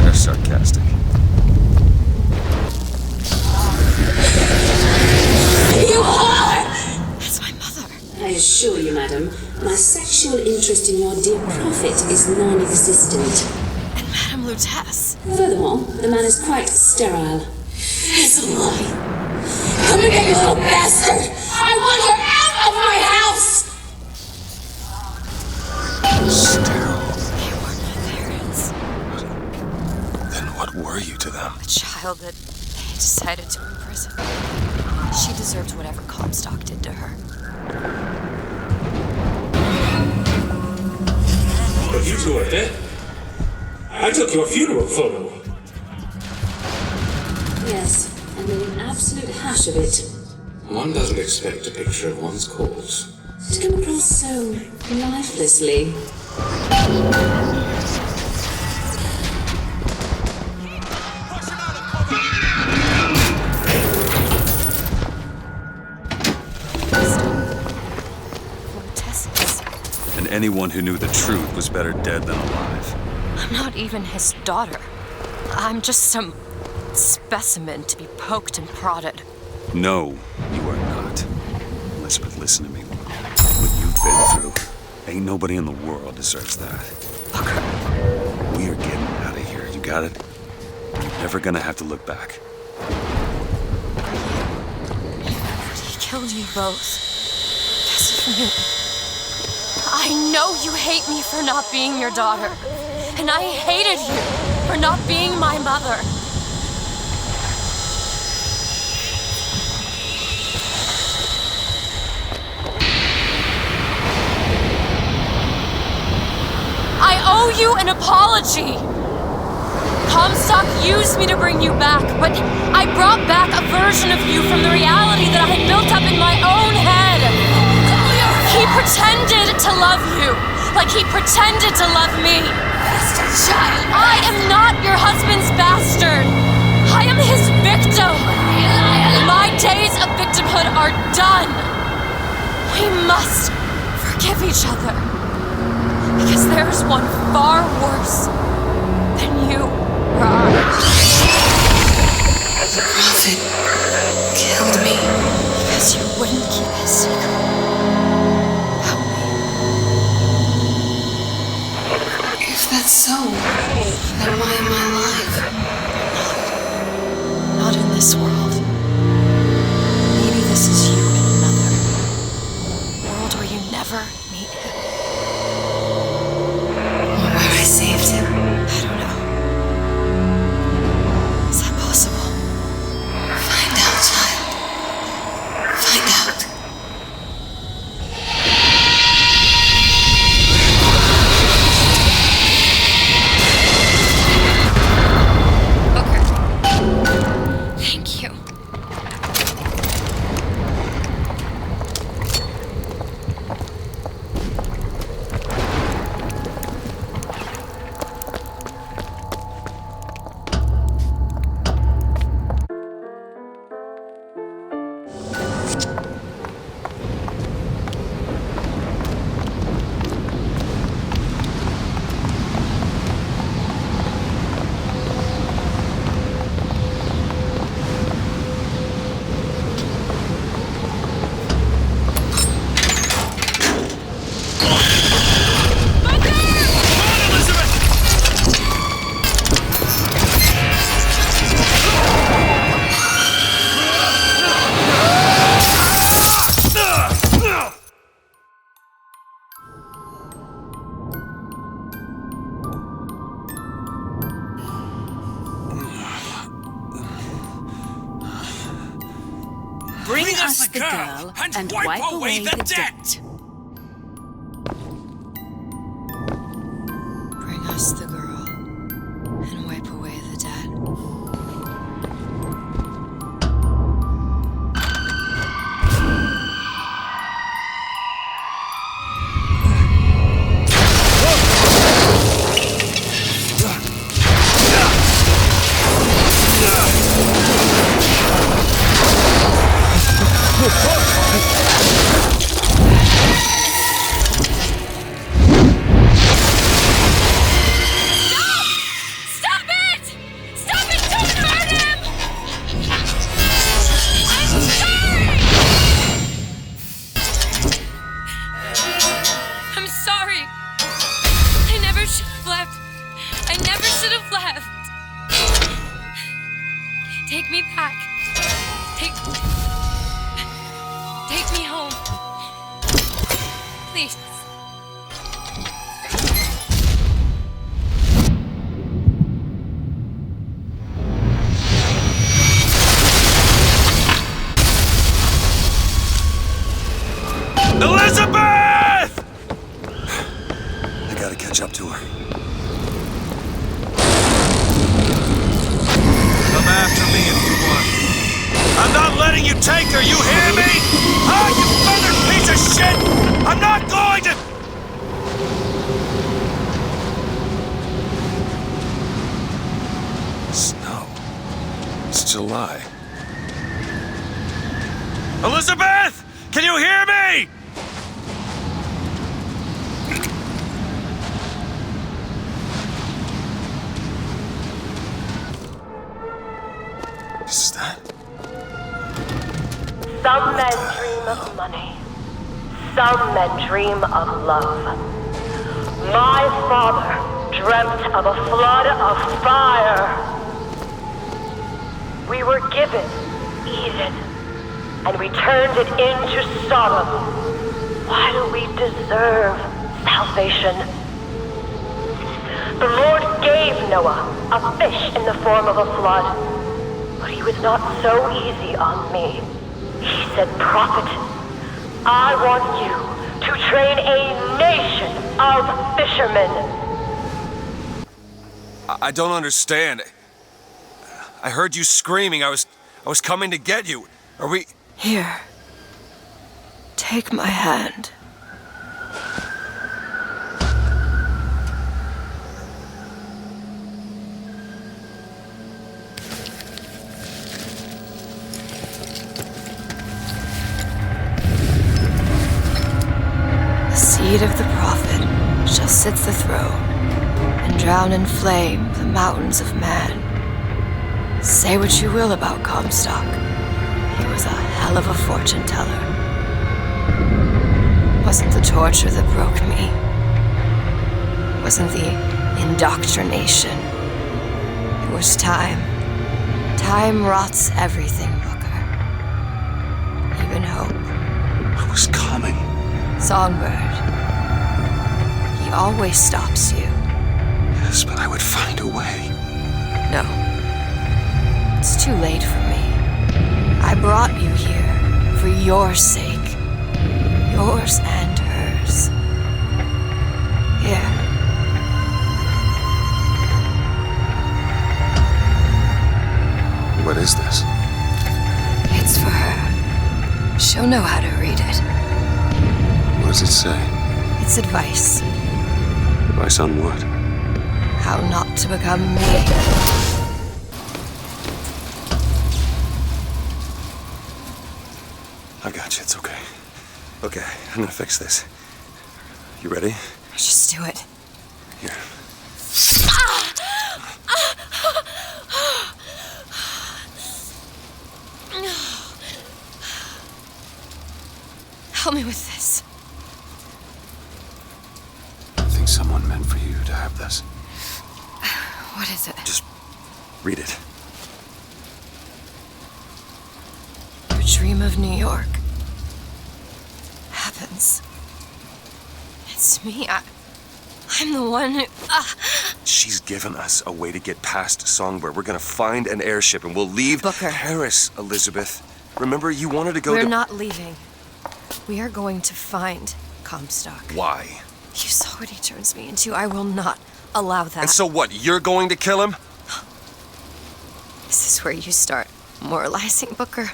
They're sarcastic. You are! That's my mother. I assure you, madam, my sexual interest in your dear prophet is non-existent. And Madame Lutece. Furthermore, the man is quite sterile. It's a lie. Come and get you little bastard! I want her out of my house! Sterile. They weren't my parents. Then what were you to them? A child that they decided to imprison. She deserved whatever Comstock did to her. But you two are dead. I took your funeral photo. Yes, and made an absolute hash of it. One doesn't expect a picture of one's corpse To come across so lifelessly. And anyone who knew the truth was better dead than alive. I'm not even his daughter. I'm just some specimen to be poked and prodded. No, you are not. Elizabeth, listen to me. What you've been through, ain't nobody in the world deserves that. Booker, we are getting out of here. You got it? You're never gonna have to look back. He killed you both. Because of me. I know you hate me for not being your daughter. And I hated you for not being my mother. I owe you an apology. Comstock used me to bring you back, but I brought back a version of you from the reality that I had built up in my own head. He pretended to love you, like he pretended to love me. Child, I am not your husband's bastard. I am his victim. My days of victimhood are done. We must forgive each other. Because there's one far worse than you, Ron. The prophet killed me. Because you wouldn't keep his secret. If that's so, then why am I alive? Not in this world. Maybe this is you in another world where you never meet him. Or where I saved him. I don't know. Is that possible? Find out, child. Find out. Thank you. Bring us the girl and wipe away the debt. lost the girl and wipe away the dead. Take me back. Take me home. Please. Elizabeth! I gotta catch up to her. Come after me if you want. I'm not letting you take her, you hear me? Ah, you feathered piece of shit! I'm not going to... Snow. It's July. Elizabeth! Can you hear me? Is that? Some men dream of money. Some men dream of love. My father dreamt of a flood of fire. We were given Eden, and we turned it into Sodom. Why do we deserve salvation? The Lord gave Noah a fish in the form of a flood. But he was not so easy on me. He said, "Prophet, I want you to train a nation of fishermen." I don't understand. I heard you screaming. I was coming to get you. Are we... Here. Take my hand. The seed of the prophet shall sit the throne and drown in flame the mountains of man. Say what you will about Comstock. He was a hell of a fortune teller. Wasn't the torture that broke me. Wasn't the indoctrination. It was time. Time rots everything, Booker. Even hope. I was coming. Songbird. He always stops you. Yes, but I would find a way. No. It's too late for me. I brought you here for your sake. Yours and hers. Here. What is this? It's for her. She'll know how to read it. What does it say? It's advice. Advice on what? How not to become me. I got you, it's okay. Okay, I'm gonna fix this. You ready? Just do it. Here. Help me with this. I think someone meant for you to have this. What is it? Just read it. Your dream of New York happens. It's me. I'm the one who... She's given us a way to get past Songbird. We're gonna find an airship and we'll leave Booker. Paris, Elizabeth. Remember, you wanted to go We're to... not leaving. We are going to find Comstock. Why? You saw what he turns me into. I will not allow that. And so what, you're going to kill him? This is where you start moralizing, Booker.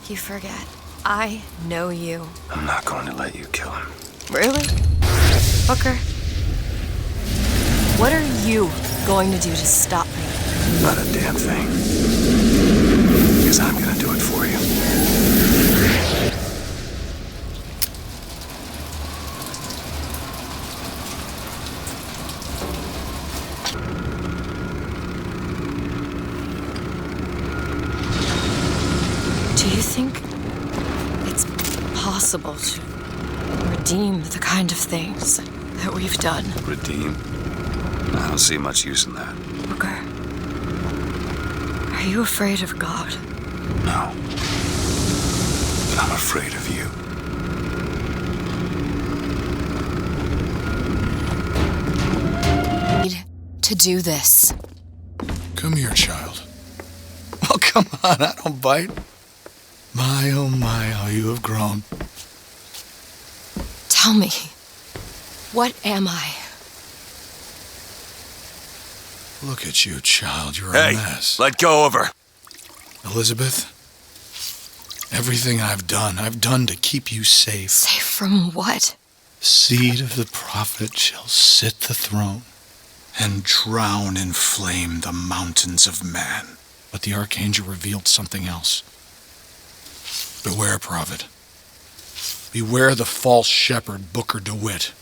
You forget. I know you. I'm not going to let you kill him. Really? Booker? What are you going to do to stop me? Not a damn thing. Because I'm gonna do it for you. Do you think it's possible to redeem the kind of things that we've done? Redeem? I don't see much use in that. Booker, are you afraid of God? No. But I'm afraid of you. Need to do this. Come here, child. Oh, come on, I don't bite. My, oh my, how you have grown. Tell me, what am I? Look at you, child. You're Hey, a mess. let go of her. Elizabeth, everything I've done to keep you safe. Safe from what? Seed of the prophet shall sit the throne and drown in flame the mountains of man. But the archangel revealed something else. Beware, prophet. Beware the false shepherd, Booker DeWitt,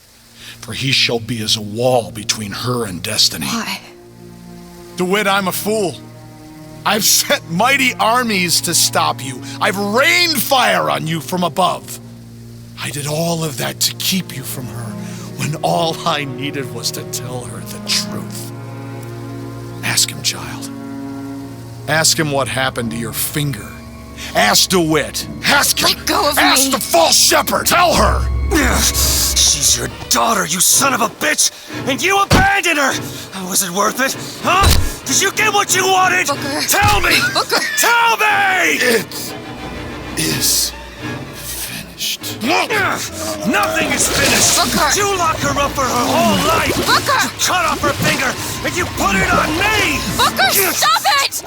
for he shall be as a wall between her and destiny. Why? DeWitt, I'm a fool. I've sent mighty armies to stop you. I've rained fire on you from above. I did all of that to keep you from her, when all I needed was to tell her the truth. Ask him, child. Ask him what happened to your finger. Ask DeWitt. Ask him. Let go of me. Ask the false shepherd. Tell her. She's your daughter, you son of a bitch! And you abandoned her! Was it worth it? Huh? Did you get what you wanted? Booker. Tell me! Booker. Tell me! It is finished. Nothing is finished! Booker. You locked her up for her whole life! Booker. You cut off her finger, and you put it on me! Booker, stop it!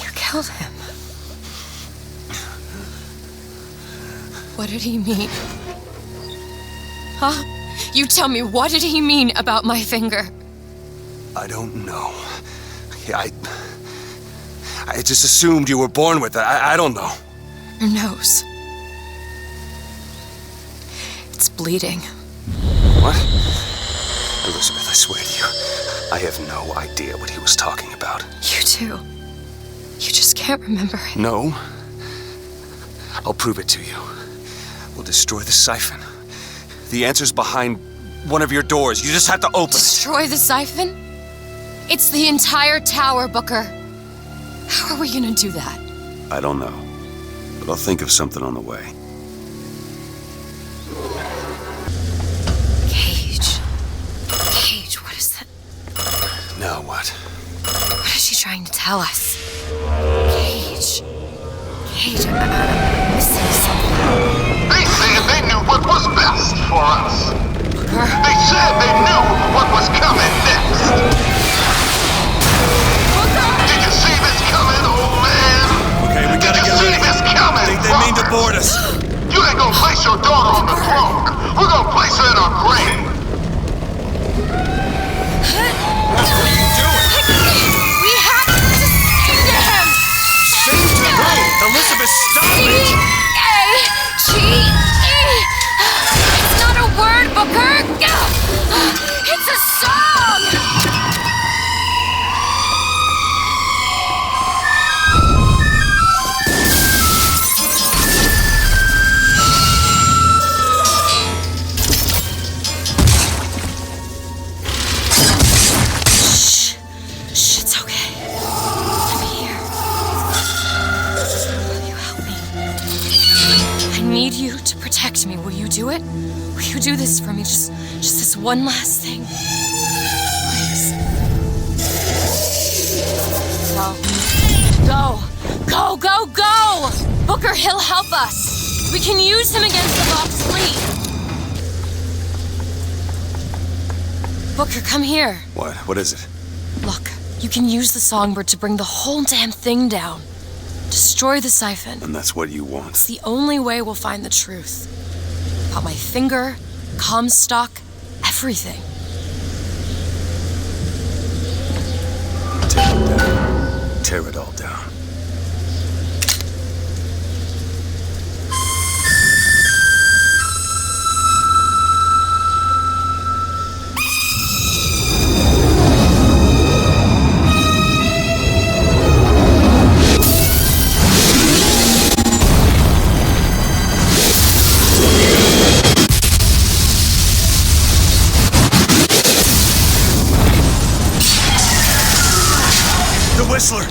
You killed him. What did he mean? Huh? You tell me, what did he mean about my finger? I don't know. I just assumed you were born with it. I don't know. Your nose. It's bleeding. What? Elizabeth, I swear to you, I have no idea what he was talking about. You too. You just can't remember it. No. I'll prove it to you. We'll destroy the siphon. The answer's behind one of your doors. You just have to open it. Destroy the siphon? It's the entire tower, Booker. How are we gonna do that? I don't know. But I'll think of something on the way. Cage, what is that? Now what? What is she trying to tell us? Cage, I'm missing something. They said they knew what was best for us. Booker? They said they knew what was coming next. Booker! Did you see this coming, old man? Okay, we gotta get ready. Did you see this coming, I think they mean to board us. You ain't gonna place your daughter on the throne. We're gonna place her in our grave. What are you doing? We have to sing to him! Sing to who? Elizabeth, stop it! C-A-G-E! It's not a word, Booker! It's a song! Shh, it's okay. I'm here. Will you help me? I need you to protect me. Will you do it? Will you do this for me? Just this one last thing. Please. Go. Booker, he'll help us. We can use him against the Vox fleet. Booker, come here. What? What is it? Look, you can use the songbird to bring the whole damn thing down. Destroy the siphon. And that's what you want? It's the only way we'll find the truth. About my finger, Comstock, everything. Tear it down. Tear it all down. Whistler!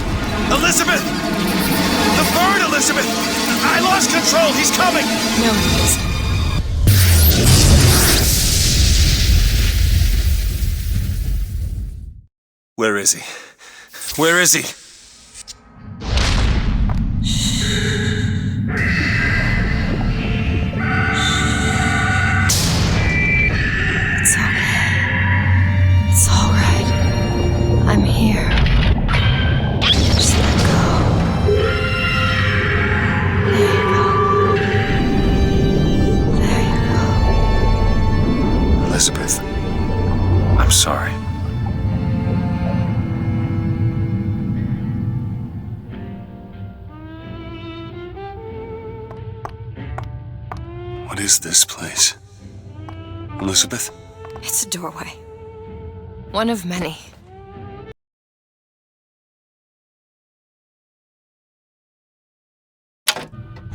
Elizabeth! The bird, Elizabeth! I lost control! He's coming! No, he isn't. Where is he? Where is he? It's okay. It's all right. I'm here. Just let go. There you go. There you go. Elizabeth, I'm sorry. What is this place? Elizabeth? It's a doorway. One of many.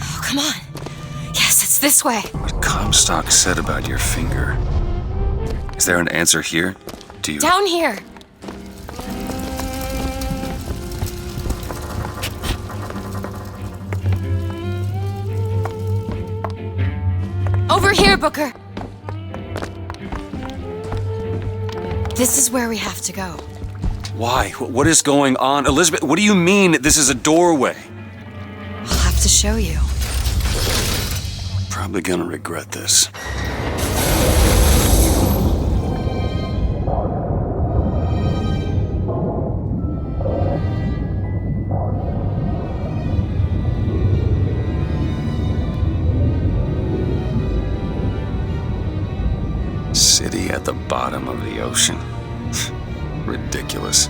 Oh, come on. Yes, it's this way. What Comstock said about your finger. Is there an answer here? Do you... Down here. Over here, Booker. This is where we have to go. Why? What is going on? Elizabeth, what do you mean this is a doorway? I'll have to show you. Probably gonna regret this. City at the bottom of the ocean. Ridiculous.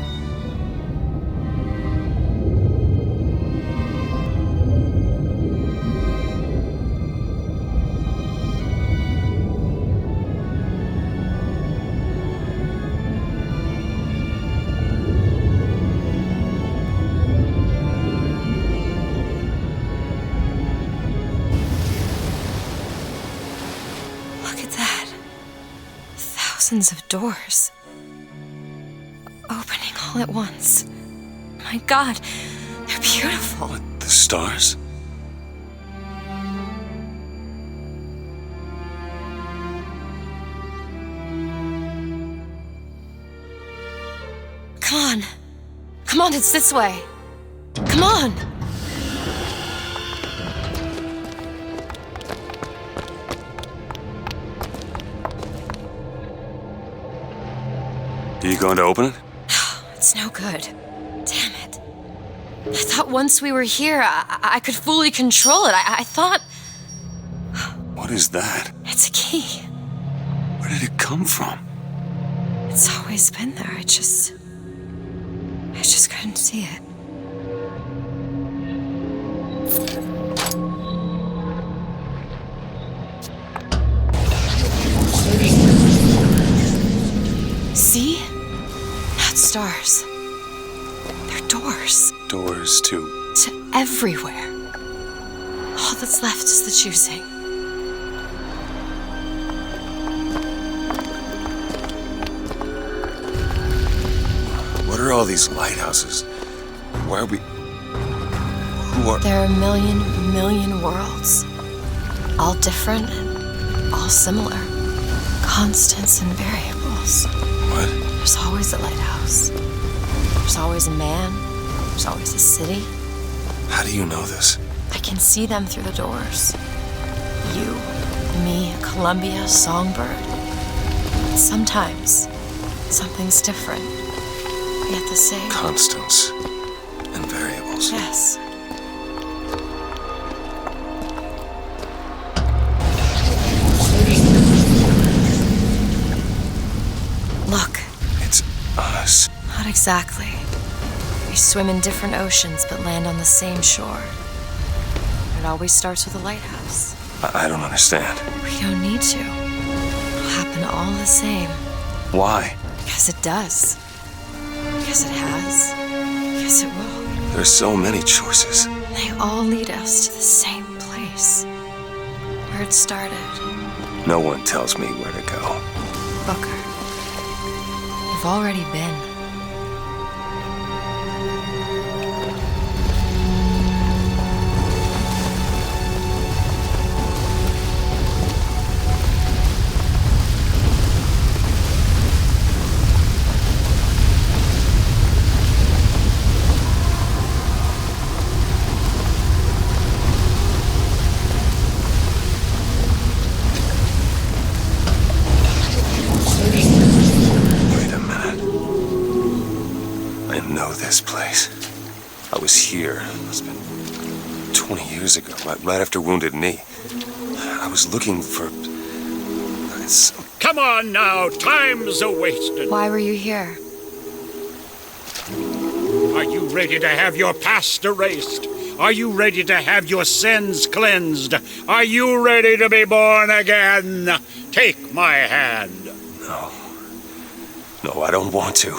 Look at that. Thousands of doors. Opening all at once. My God, they're beautiful. What, the stars? Come on. Come on, it's this way. Come on. Are you going to open it? It's no good. Damn it. I thought once we were here, I could fully control it. I thought... What is that? It's a key. Where did it come from? It's always been there. I just couldn't see it. See? Not stars. They're doors. Doors to... To everywhere. All that's left is the choosing. What are all these lighthouses? Why are we... Who are... There are a million worlds. All different and all similar. Constants and variables. What? There's always a lighthouse. There's always a man. There's always a city. How do you know this? I can see them through the doors. You, me, Columbia, Songbird. Sometimes Something's different, yet the same. Constants and variables. Yes. Look. It's us. Not exactly. We swim in different oceans but land on the same shore. It always starts with a lighthouse. I don't understand. We don't need to. It'll happen all the same. Why? Because it does. Because it has. Because it will. There's so many choices. They all lead us to the same place. Where it started. No one tells me where to go. Booker. You've already been. This place. I was here. It must have been 20 years ago, right after Wounded Knee. I was looking for... Come on now, time's a-wasted. Why were you here? Are you ready to have your past erased? Are you ready to have your sins cleansed? Are you ready to be born again? Take my hand. No. No, I don't want to.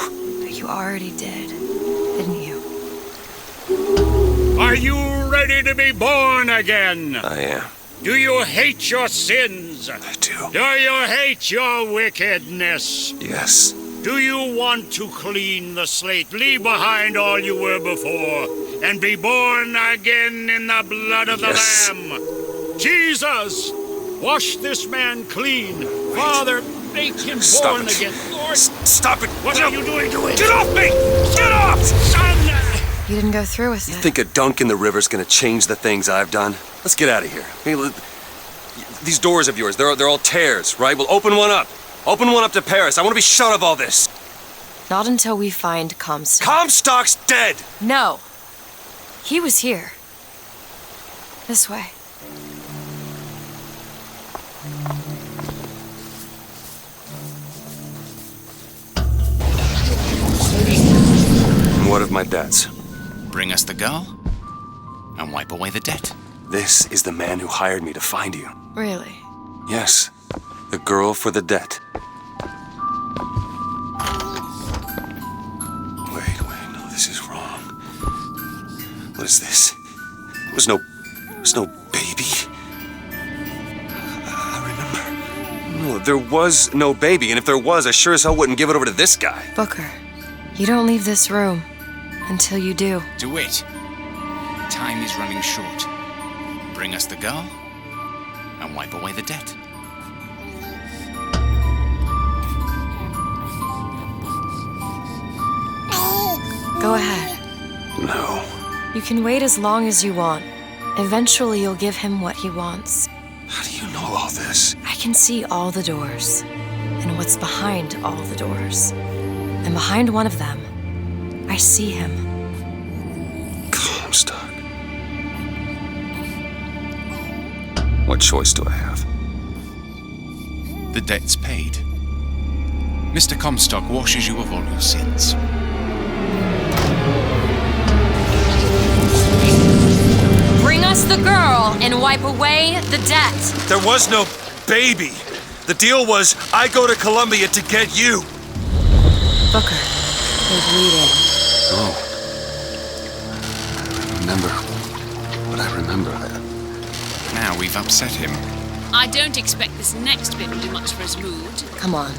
But you already did. Didn't you? Are you ready to be born again? I am. Do you hate your sins? I do. Do you hate your wickedness? Yes. Do you want to clean the slate, leave behind all you were before, and be born again in the blood of the Lamb? Jesus, wash this man clean. Wait. Father, make him born again. Lord, stop it. What are you doing to it? Get off me! Get off! Son! You didn't go through with it. You think a dunk in the river's gonna change the things I've done? Let's get out of here. Hey, these doors of yours, they're all tears, right? Well, open one up. Open one up to Paris. I want to be shut of all this. Not until we find Comstock. Comstock's dead! No. He was here. This way. What of my debts? Bring us the girl, and wipe away the debt. This is the man who hired me to find you. Really? Yes. The girl for the debt. Wait, no, this is wrong. What is this? There's no baby. I remember. No, there was no baby, and if there was, I sure as hell wouldn't give it over to this guy. Booker, you don't leave this room until you do. DeWitt, time is running short. Bring us the girl, and wipe away the debt. Go ahead. No. You can wait as long as you want. Eventually, you'll give him what he wants. How do you know all this? I can see all the doors, and what's behind all the doors. And behind one of them, I see him. Comstock. What choice do I have? The debt's paid. Mr. Comstock washes you of all your sins. Bring us the girl and wipe away the debt. There was no baby. The deal was I go to Columbia to get you. Booker, you're bleeding. Oh. I remember. But I remember. Now we've upset him. I don't expect this next bit will do much for his mood. Come on.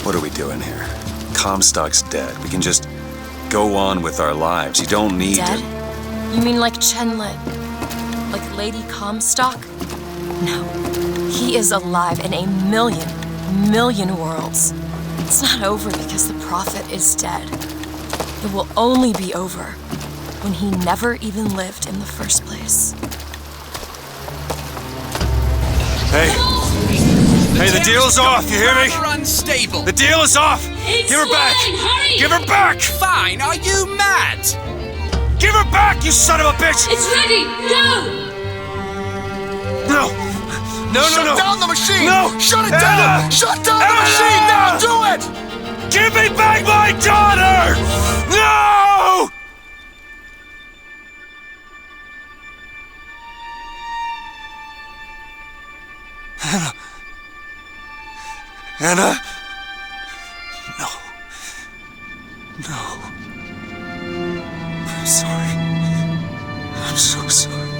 What are we doing here? Comstock's dead. We can just go on with our lives. You don't need Dead? to... You mean like Chenlin? Like Lady Comstock? No. He is alive in a million worlds. It's not over because the Prophet is dead. It will only be over when he never even lived in the first place. Hey! Hey, the deal's off, you hear me? Rather unstable. The deal is off! Give her back! Hurry! Give her back! Fine, are you mad? Give her back, you son of a bitch! It's ready! Go! No! No, no, no! Shut down the machine! No! Shut it Anna! down! Shut down the machine! Now do it! Give me back my daughter! No! Anna. Anna? No. No. I'm sorry. I'm so sorry.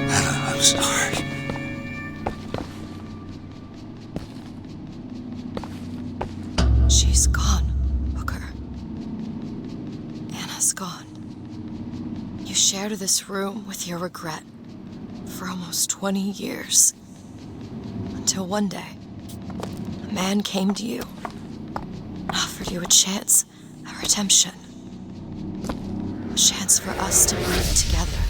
Anna, I'm sorry. She's gone, Booker. Anna's gone. You shared this room with your regret for almost 20 years. Until one day, a man came to you and offered you a chance at redemption. A chance for us to breathe together.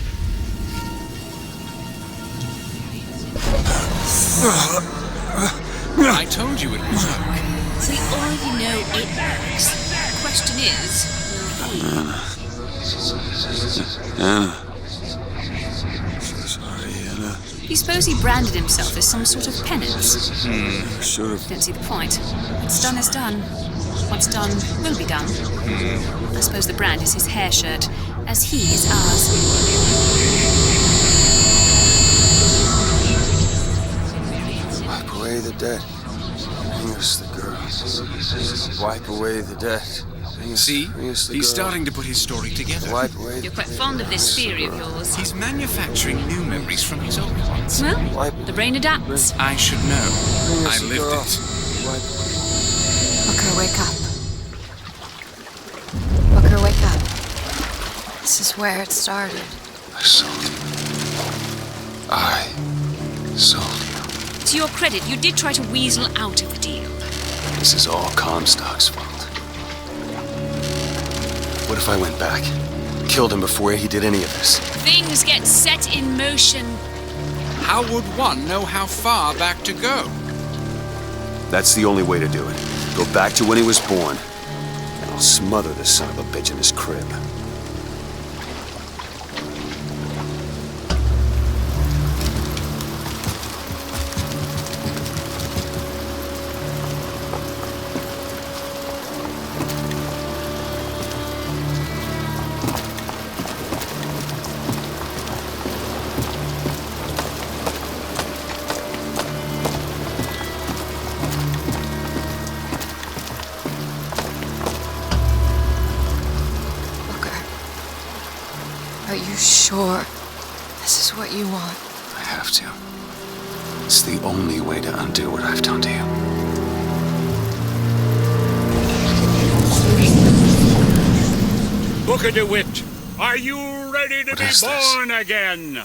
I told you it would work. We already know it works. The question is, will he? Anna. Do you suppose he branded himself as some sort of penance? Should have. Don't see the point. What's done is done. What's done will be done. I suppose the brand is his hair shirt, as he is ours. Wipe away the dead. Bring us the girl. Wipe away the dead. See, he's starting to put his story together. Wipe away. You're quite fond of this theory of yours. He's manufacturing new memories from his old ones. Well, the brain adapts. I should know. I lived it. Booker, wake up. Booker, wake up. This is where it started. I sold you. I sold you. To your credit, you did try to weasel out of the deal. This is all Comstock's fault. What if I went back? Killed him before he did any of this? Things get set in motion. How would one know how far back to go? That's the only way to do it. Go back to when he was born, and I'll smother this son of a bitch in his crib. Are you sure this is what you want? I have to. It's the only way to undo what I've done to you. Booker DeWitt, are you ready to be born again?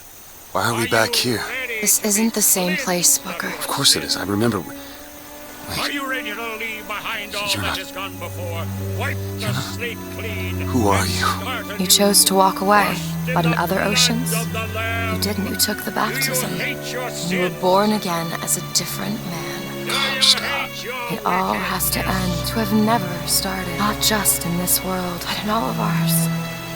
Why are we back here? This isn't the same place, Booker. Of course it is. I remember. Are you ready to leave behind all You're that not- has gone before? Wipe the slate clean. Who are you? You chose to walk away, but in other oceans, you didn't. You took the baptism. You were born again as a different man. Comstock. It all has to end, to have never started. Not just in this world, but in all of ours.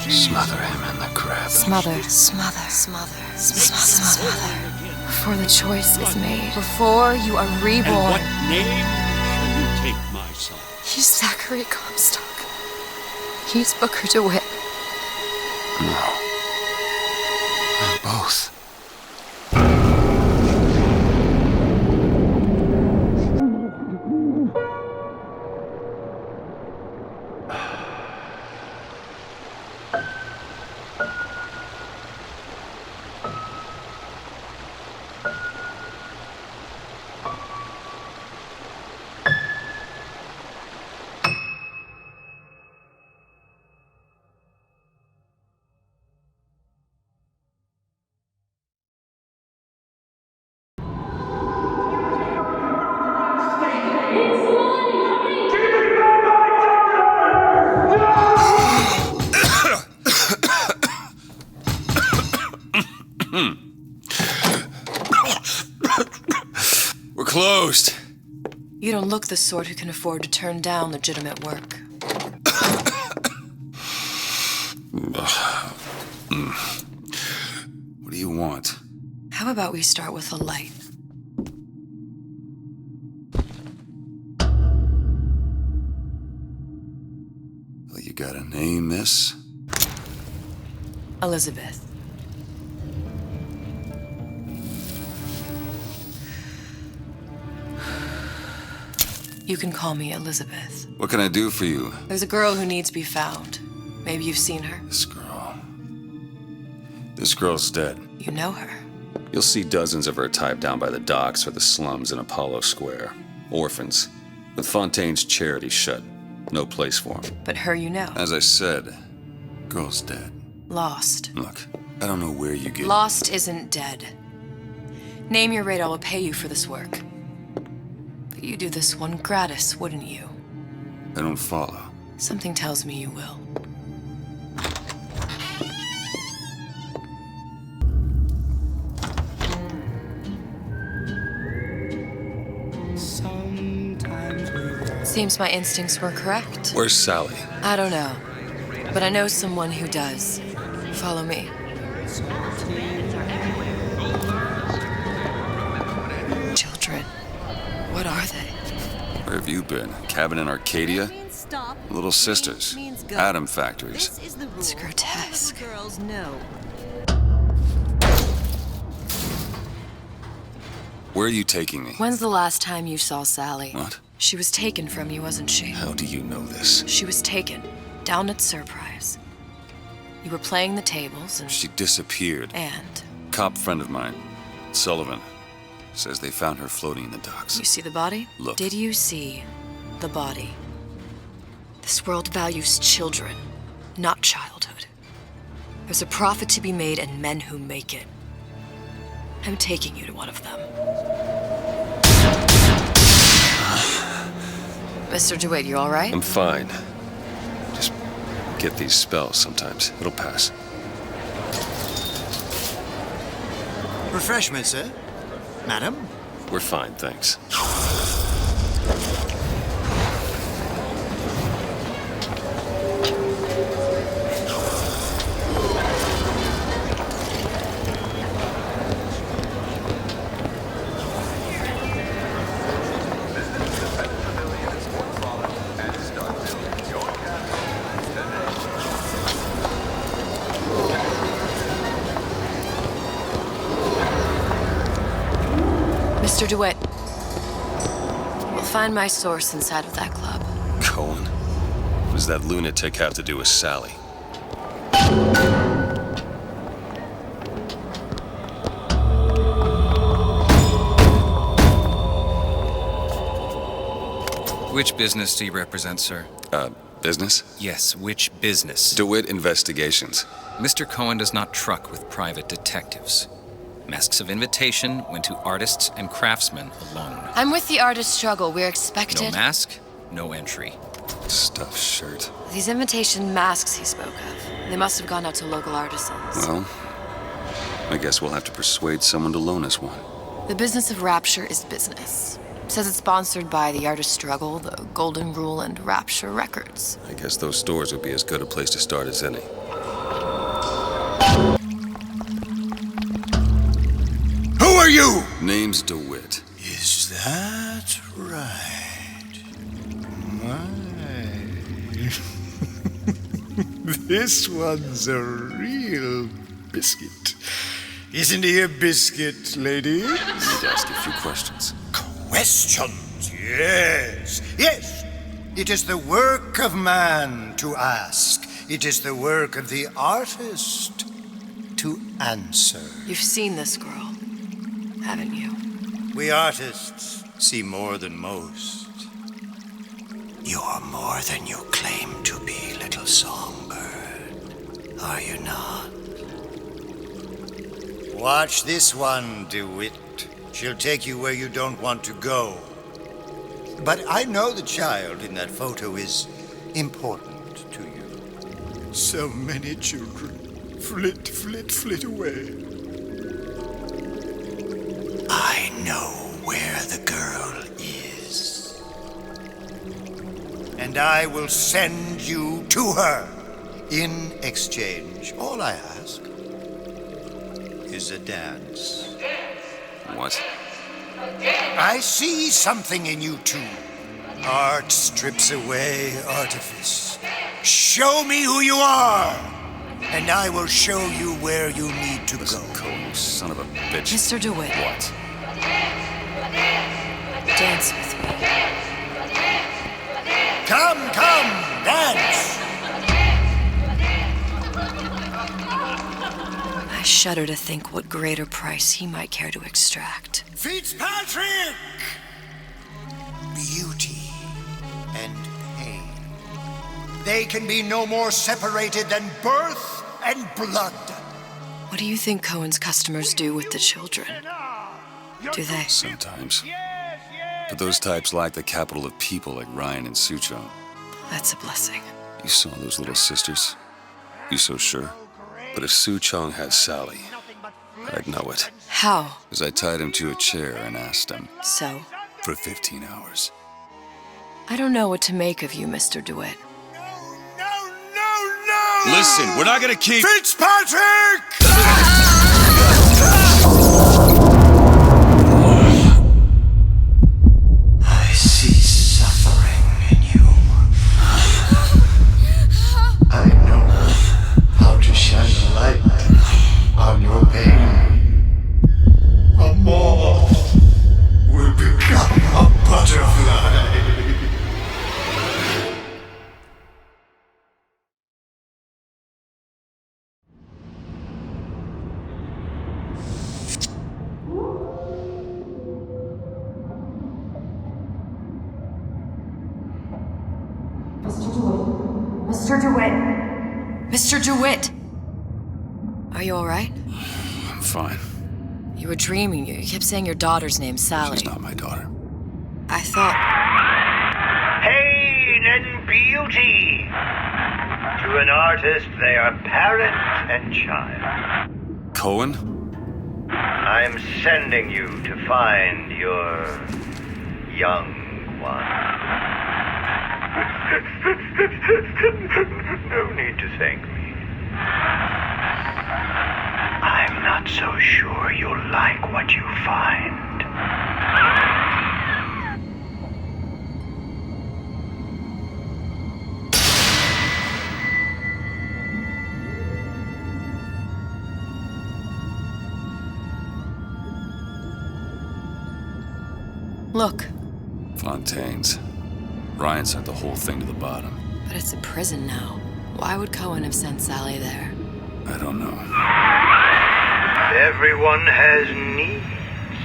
Smother him in the crib. Smother, smother, smother, smother, smother. Before the choice is made. Before you are reborn. And what name shall you take, my son? He's Zachary Comstock. He's Booker DeWitt. No. They're both. closed. You don't look the sort who can afford to turn down legitimate work. What do you want? How about we start with a light? Well, you got a name, miss? Elizabeth. You can call me Elizabeth. What can I do for you? There's a girl who needs to be found. Maybe you've seen her. This girl's dead. You know her. You'll see dozens of her type down by the docks or the slums in Apollo Square. Orphans. With Fontaine's charity shut. No place for them. But her you know. As I said, girl's dead. Lost. Look, I don't know where you get... Lost isn't dead. Name your rate, I will pay you for this work. But you'd do this one gratis, wouldn't you? I don't follow. Something tells me you will. Seems my instincts were correct. Where's Sally? I don't know, but I know someone who does. Follow me. Children. What are they? Where have you been? Cabin in Arcadia? Little sisters. Atom factories. It's grotesque. Girls know. Where are you taking me? When's the last time you saw Sally? What? She was taken from you, wasn't she? How do you know this? She was taken. Down at Surprise. You were playing the tables and... She disappeared. And? Cop friend of mine, Sullivan, says they found her floating in the docks. You see the body? Look. Did you see the body? This world values children, not childhood. There's a profit to be made and men who make it. I'm taking you to one of them. Mr. DeWitt, you all right? I'm fine. Just get these spells sometimes. It'll pass. Refreshment, sir? Madam? We're fine, thanks. Mr. DeWitt, we'll find my source inside of that club. Cohen? What does that lunatic have to do with Sally? Which business do you represent, sir? Business? Yes, which business? DeWitt Investigations. Mr. Cohen does not truck with private detectives. Masks of invitation went to artists and craftsmen alone. I'm with the artist struggle. We're expected... No mask, no entry. Stuffed shirt. These invitation masks he spoke of, they must have gone out to local artisans. Well, I guess we'll have to persuade someone to loan us one. The business of Rapture is business. Says it's sponsored by the Artist Struggle, the Golden Rule, and Rapture Records. I guess those stores would be as good a place to start as any. Who are you? Name's DeWitt. Is that right? My. This one's a real biscuit. Isn't he a biscuit, ladies? I need to ask you a few questions. Questions, yes. Yes, it is the work of man to ask. It is the work of the artist to answer. You've seen this girl, haven't you? We artists see more than most. You're more than you claim to be, little songbird. Are you not? Watch this one, DeWitt. She'll take you where you don't want to go. But I know the child in that photo is important to you. So many children flit, flit, flit away. I know where the girl and I will send you to her. In exchange, all I ask is a dance. What? I see something in you two. Art strips away artifice. Show me who you are, and I will show you where you need to go. Cohen, son of a bitch. Mr. DeWitt. What? Dance with me. Come, dance! I shudder to think what greater price he might care to extract. Fitzpatrick! Beauty and pain. They can be no more separated than birth and blood. What do you think Cohen's customers do with the children? Do they? Sometimes. But those types lack the capital of people like Ryan and Suchong. That's a blessing. You saw those little sisters? You so sure? But if Suchong has Sally, I'd know it. How? Because I tied him to a chair and asked him. So? For 15 hours. I don't know what to make of you, Mr. DeWitt. No! Listen, we're not gonna keep... Fitzpatrick! I see suffering in you. I know how to shine a light on your pain. A moth will become a butterfly. Mr. DeWitt! Mr. DeWitt! Are you all right? I'm fine. You were dreaming. You kept saying your daughter's name, Sally. She's not my daughter. I thought... Pain and beauty! To an artist, they are parent and child. Cohen? I'm sending you to find your young one. No need to thank me. I'm not so sure you'll like what you find. Look. Fontaine's. Ryan sent the whole thing to the bottom. But it's a prison now. Why would Cohen have sent Sally there? I don't know. Everyone has needs.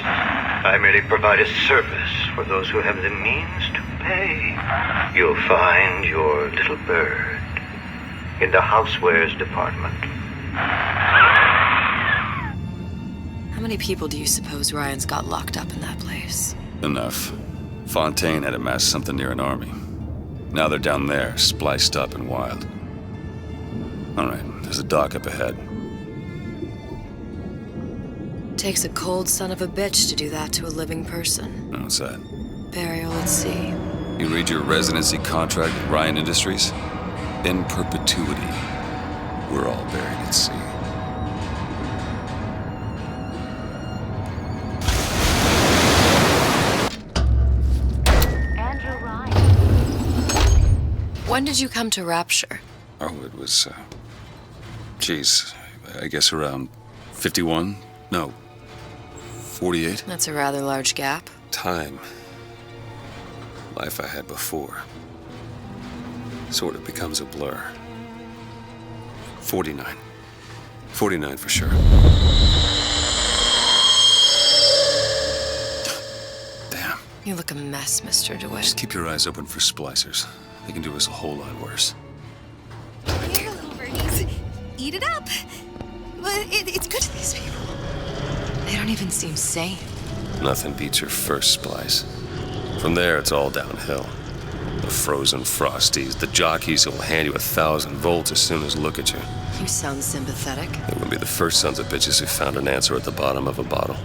I merely provide a service for those who have the means to pay. You'll find your little bird in the housewares department. How many people do you suppose Ryan's got locked up in that place? Enough. Fontaine had amassed something near an army. Now they're down there, spliced up and wild. All right, there's a dock up ahead. Takes a cold son of a bitch to do that to a living person. What's that? Burial at sea. You read your residency contract at Ryan Industries? In perpetuity, we're all buried at sea. When did you come to Rapture? Oh, it was, geez, I guess around 51? No, 48? That's a rather large gap. Time. Life I had before. Sort of becomes a blur. 49. 49 for sure. Damn. You look a mess, Mr. DeWitt. Just keep your eyes open for splicers. They can do us a whole lot worse. Here, little birdies. Eat it up. Well, it's good to these people. They don't even seem sane. Nothing beats your first splice. From there, it's all downhill. The frozen frosties, the jockeys who will hand you 1,000 volts as soon as look at you. You sound sympathetic. They wouldn't be the first sons of bitches who found an answer at the bottom of a bottle.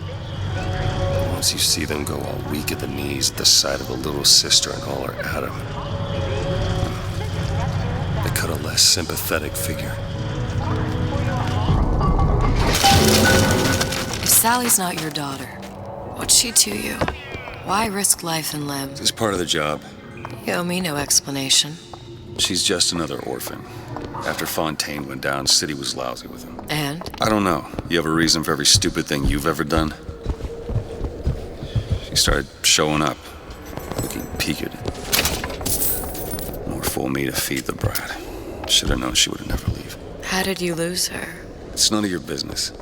Once you see them go all weak at the knees at the sight of the little sister and all her Adam, cut a less sympathetic figure. If Sally's not your daughter, what's she to you? Why risk life and limb? It's part of the job. You owe me no explanation. She's just another orphan. After Fontaine went down, City was lousy with him. And? I don't know. You have a reason for every stupid thing you've ever done? She started showing up, looking peaked. More fool me to feed the brat. Should have known she would never leave. How did you lose her? It's none of your business.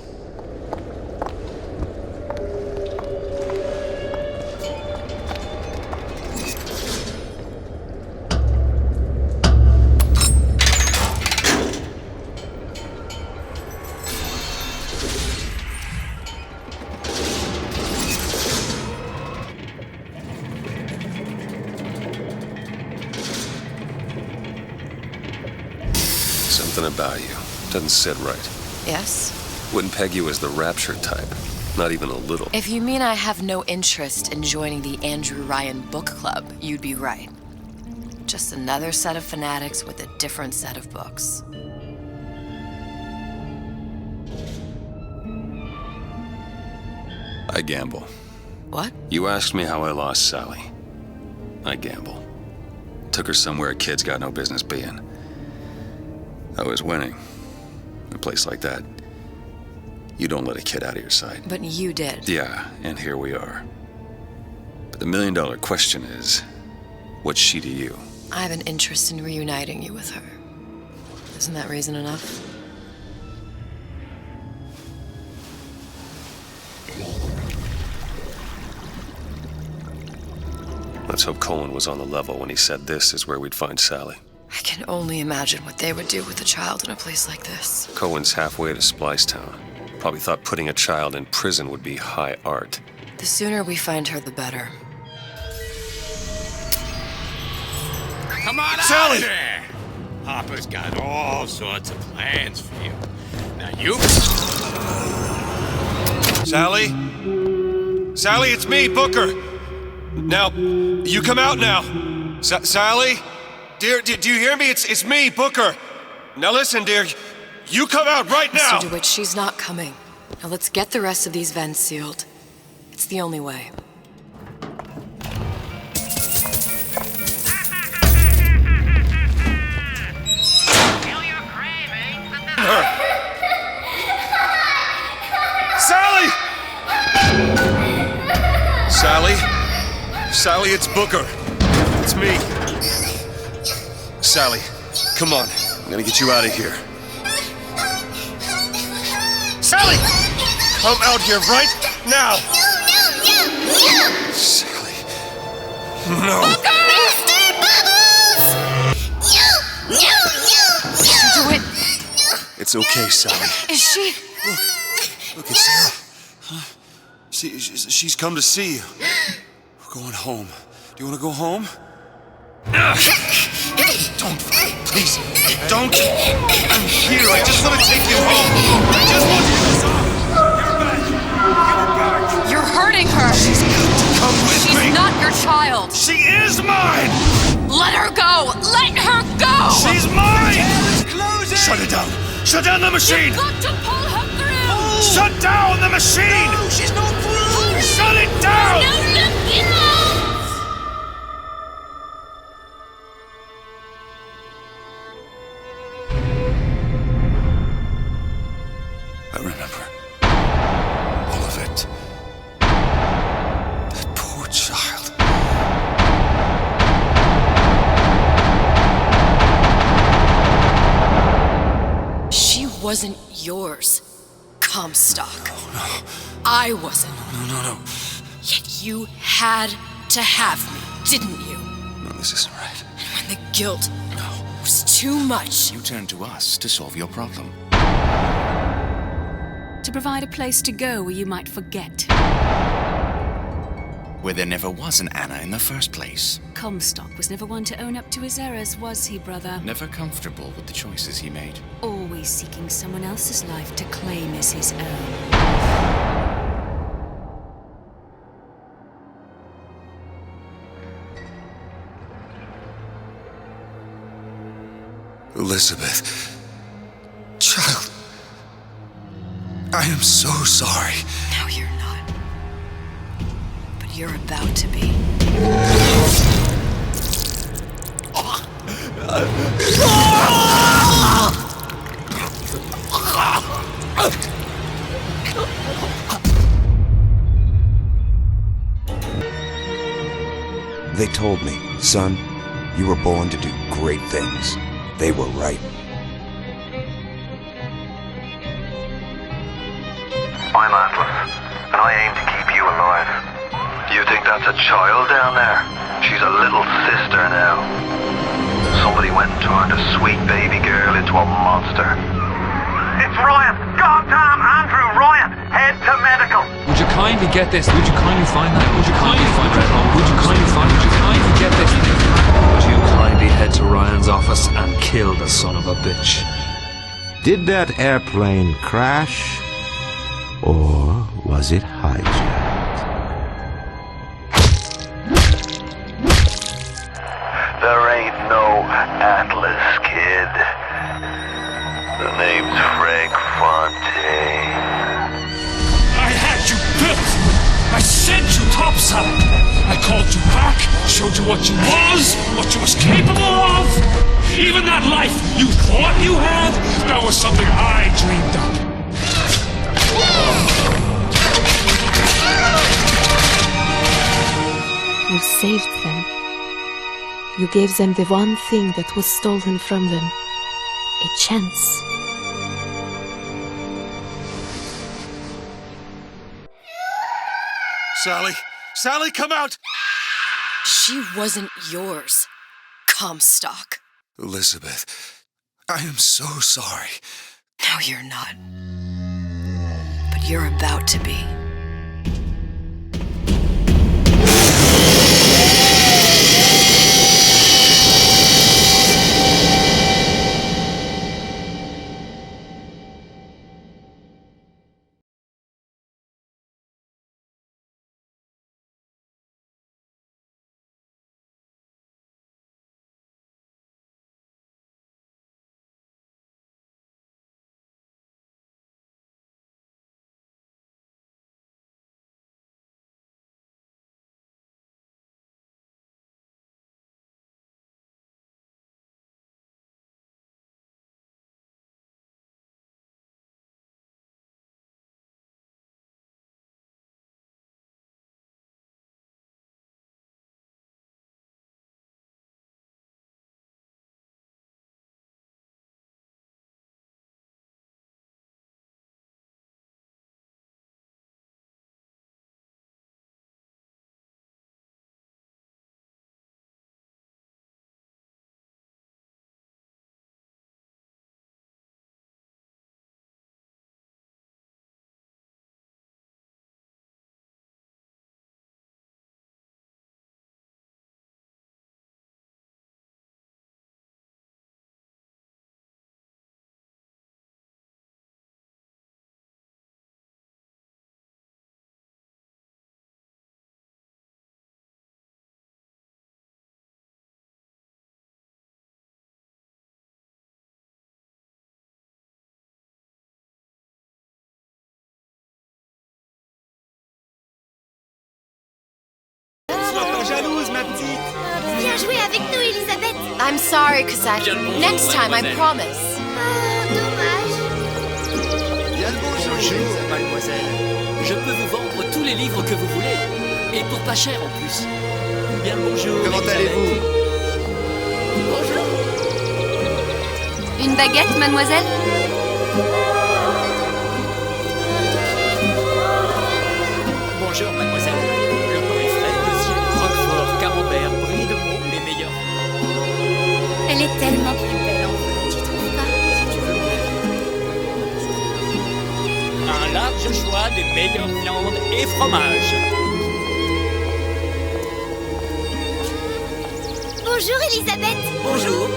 Something about you doesn't sit right. Yes? Wouldn't peg you as the rapture type. Not even a little. If you mean I have no interest in joining the Andrew Ryan book club, you'd be right. Just another set of fanatics with a different set of books. I gamble. What? You asked me how I lost Sally. I gamble. Took her somewhere kids got no business being. I was winning. In a place like that, you don't let a kid out of your sight. But you did. Yeah, and here we are. But the million-dollar question is, what's she to you? I have an interest in reuniting you with her. Isn't that reason enough? Let's hope Cohen was on the level when he said this is where we'd find Sally. I can only imagine what they would do with a child in a place like this. Cohen's halfway to Splicetown. Probably thought putting a child in prison would be high art. The sooner we find her, the better. Come on Sally! out of there! Hopper's got all sorts of plans for you. Now you... Sally? Sally, it's me, Booker. Now, you come out now. Sally? Dear, do you hear me? It's me, Booker. Now listen, dear. You come out right now! Mr. DeWitt, she's not coming. Now let's get the rest of these vents sealed. It's the only way. Sally! Sally? Sally, it's Booker. It's me. Sally, come on. I'm gonna get you out of here. Sally! Come out here right now! Sally. No. Mr. Bubbles! Mr. DeWitt! It's okay, Sally. Is she? Look, it's Sarah. Huh? She's come to see you. We're going home. Do you want to go home? Don't, please, don't. I'm here. I just want to take you home. I just want you to stop. You're back. You're back. You're hurting her. She's got to come with me. She's not your child. She is mine. Let her go. Let her go. She's mine. Shut it down. Shut down the machine. You've got to pull her through. Shut down the machine. No, she's not through. Shut it down. No. I remember all of it. That poor child. She wasn't yours, Comstock. No. I wasn't. No. Yet you had to have me, didn't you? No, this isn't right. And when the guilt was too much, You turned to us to solve your problem. To provide a place to go where you might forget. Where there never was an Anna in the first place. Comstock was never one to own up to his errors, was he, brother? Never comfortable with the choices he made. Always seeking someone else's life to claim as his own. Who Elizabeth. Child. I am so sorry. No, you're not. But you're about to be. They told me, son, you were born to do great things. They were right. I'm Atlas, and I aim to keep you alive. You think that's a child down there? She's a little sister now. Somebody went and turned a sweet baby girl into a monster. It's Ryan! Goddamn Andrew Ryan! Head to medical! Would you kindly get this? Would you kindly find that? Would you kindly find that? Would you kindly find? Would you kindly get this? Would you kindly head to Ryan's office and kill the son of a bitch? Did that airplane crash? Or was it hijacked? There ain't no Atlas, kid. The name's Frank Fontaine. I had you built! I sent you topside! I called you back, showed you what you was capable of! Even that life you thought you had, that was something I dreamed up. You saved them. You gave them the one thing that was stolen from them. A chance. Sally! Sally, come out! She wasn't yours, Comstock. Elizabeth, I am so sorry. No, you're not. But you're about to be. Jalouse, ma petite. Viens jouer avec nous, Elisabeth. I'm sorry, Cassandra. Next time, I promise. Dommage. Bien le bonjour, mademoiselle. Je peux vous vendre tous les livres que vous voulez. Et pour pas cher en plus. Bien le bonjour. Comment allez-vous? Bonjour. Une baguette, mademoiselle? Bonjour, mademoiselle. Le pain est frais, monsieur. Roquefort, camembert, brie de Meaux, les meilleurs. Elle est tellement plus belle en vrai, tu trouves pas? Si tu veux, un large choix des meilleures viandes et fromages. Bonjour, Elisabeth. Bonjour.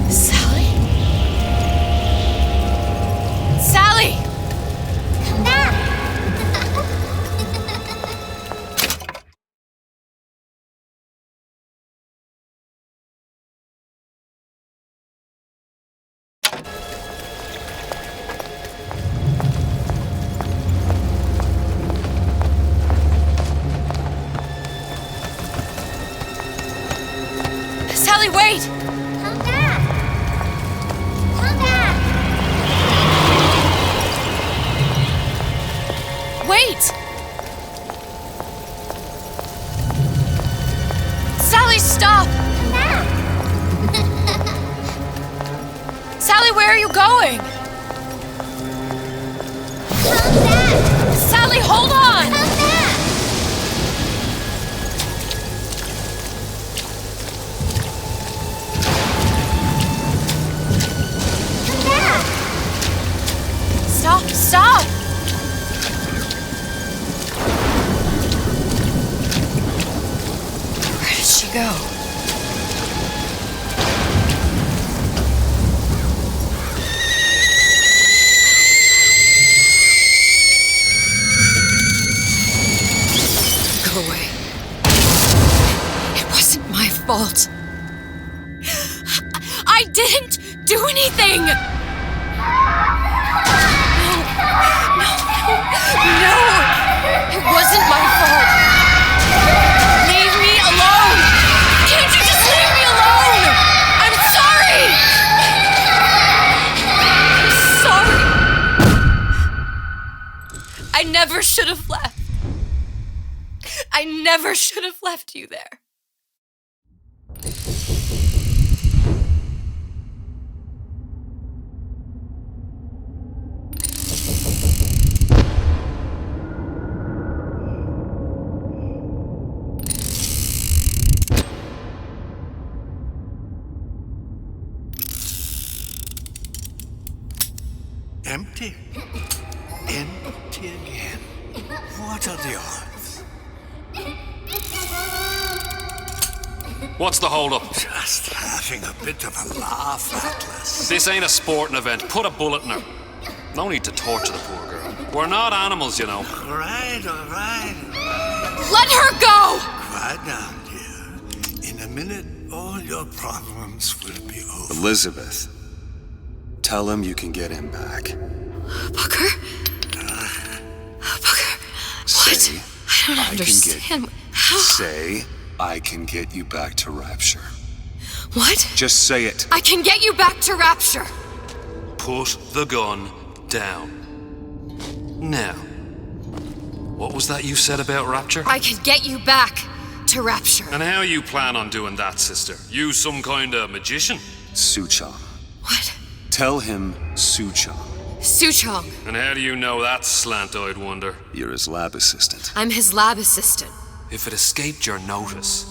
Sally? Sally! Come back! Sally, wait! Come back! Come back! Wait! Sally, stop! Come back! Sally, where are you going? Come back! Sally, hold on! Come back! Come back! Stop, stop! Where did she go? Go away. It wasn't my fault. I didn't do anything! No! It wasn't my fault! Leave me alone! Can't you just leave me alone? I'm sorry! I'm sorry! I never should have left. I never should have left you there. Empty? Empty again. What are the odds? What's the hold-up? Just having a bit of a laugh, Atlas. This ain't a sporting event. Put a bullet in her. No need to torture the poor girl. We're not animals, you know. All right. Let her go! Quiet down, dear. In a minute, all your problems will be over. Elizabeth, tell him you can get him back. Booker? Booker, what? Say, I don't understand. How? Say, I can get you back to Rapture. What? Just say it. I can get you back to Rapture. Put the gun down. Now, what was that you said about Rapture? I can get you back to Rapture. And how you plan on doing that, sister? You some kind of magician? Suchong. What? Tell him Suchong. Suchong. And how do you know that, slant-eyed wonder? You're his lab assistant. I'm his lab assistant. If it escaped your notice,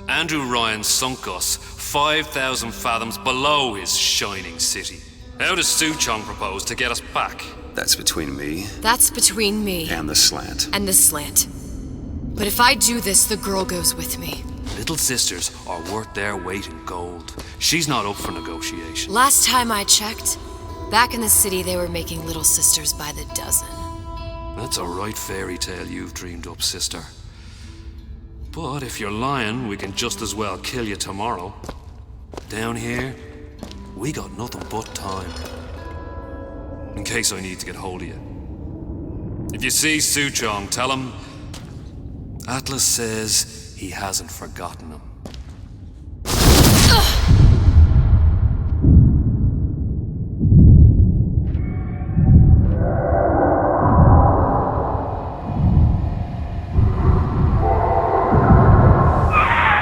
Andrew Ryan sunk us 5,000 fathoms below his shining city. How does Suchong propose to get us back? That's between me. That's between me. And the slant. And the slant. But if I do this, the girl goes with me. Little sisters are worth their weight in gold. She's not up for negotiation. Last time I checked, back in the city they were making little sisters by the dozen. That's a right fairy tale you've dreamed up, sister. But if you're lying, we can just as well kill you tomorrow. Down here, we got nothing but time. In case I need to get hold of you. If you see Suchong, tell him Atlas says he hasn't forgotten him.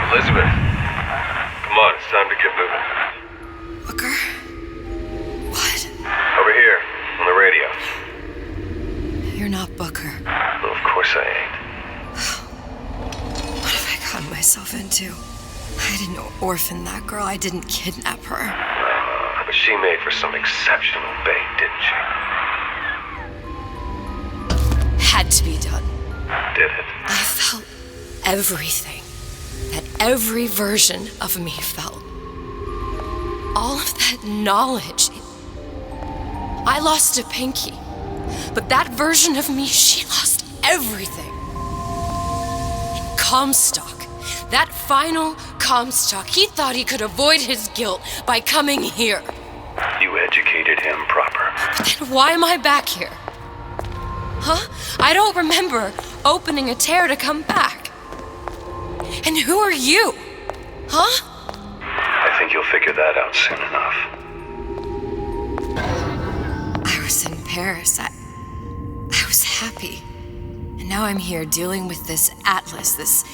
Elizabeth, come on, it's time to get moving. Booker? What? Over here, on the radio. You're not Booker. Well, of course I ain't. What have I gotten myself into? I didn't orphan that girl. I didn't kidnap her. made for some exceptional bait, didn't she? Had to be done. Did it? I felt everything that every version of me felt. All of that knowledge. I lost a pinky, but that version of me, she lost everything. And Comstock, that final Comstock, he thought he could avoid his guilt by coming here. You educated him proper. But then why am I back here? Huh? I don't remember opening a tear to come back. And who are you? Huh? I think you'll figure that out soon enough. I was in Paris. I was happy. And now I'm here dealing with this Atlas, this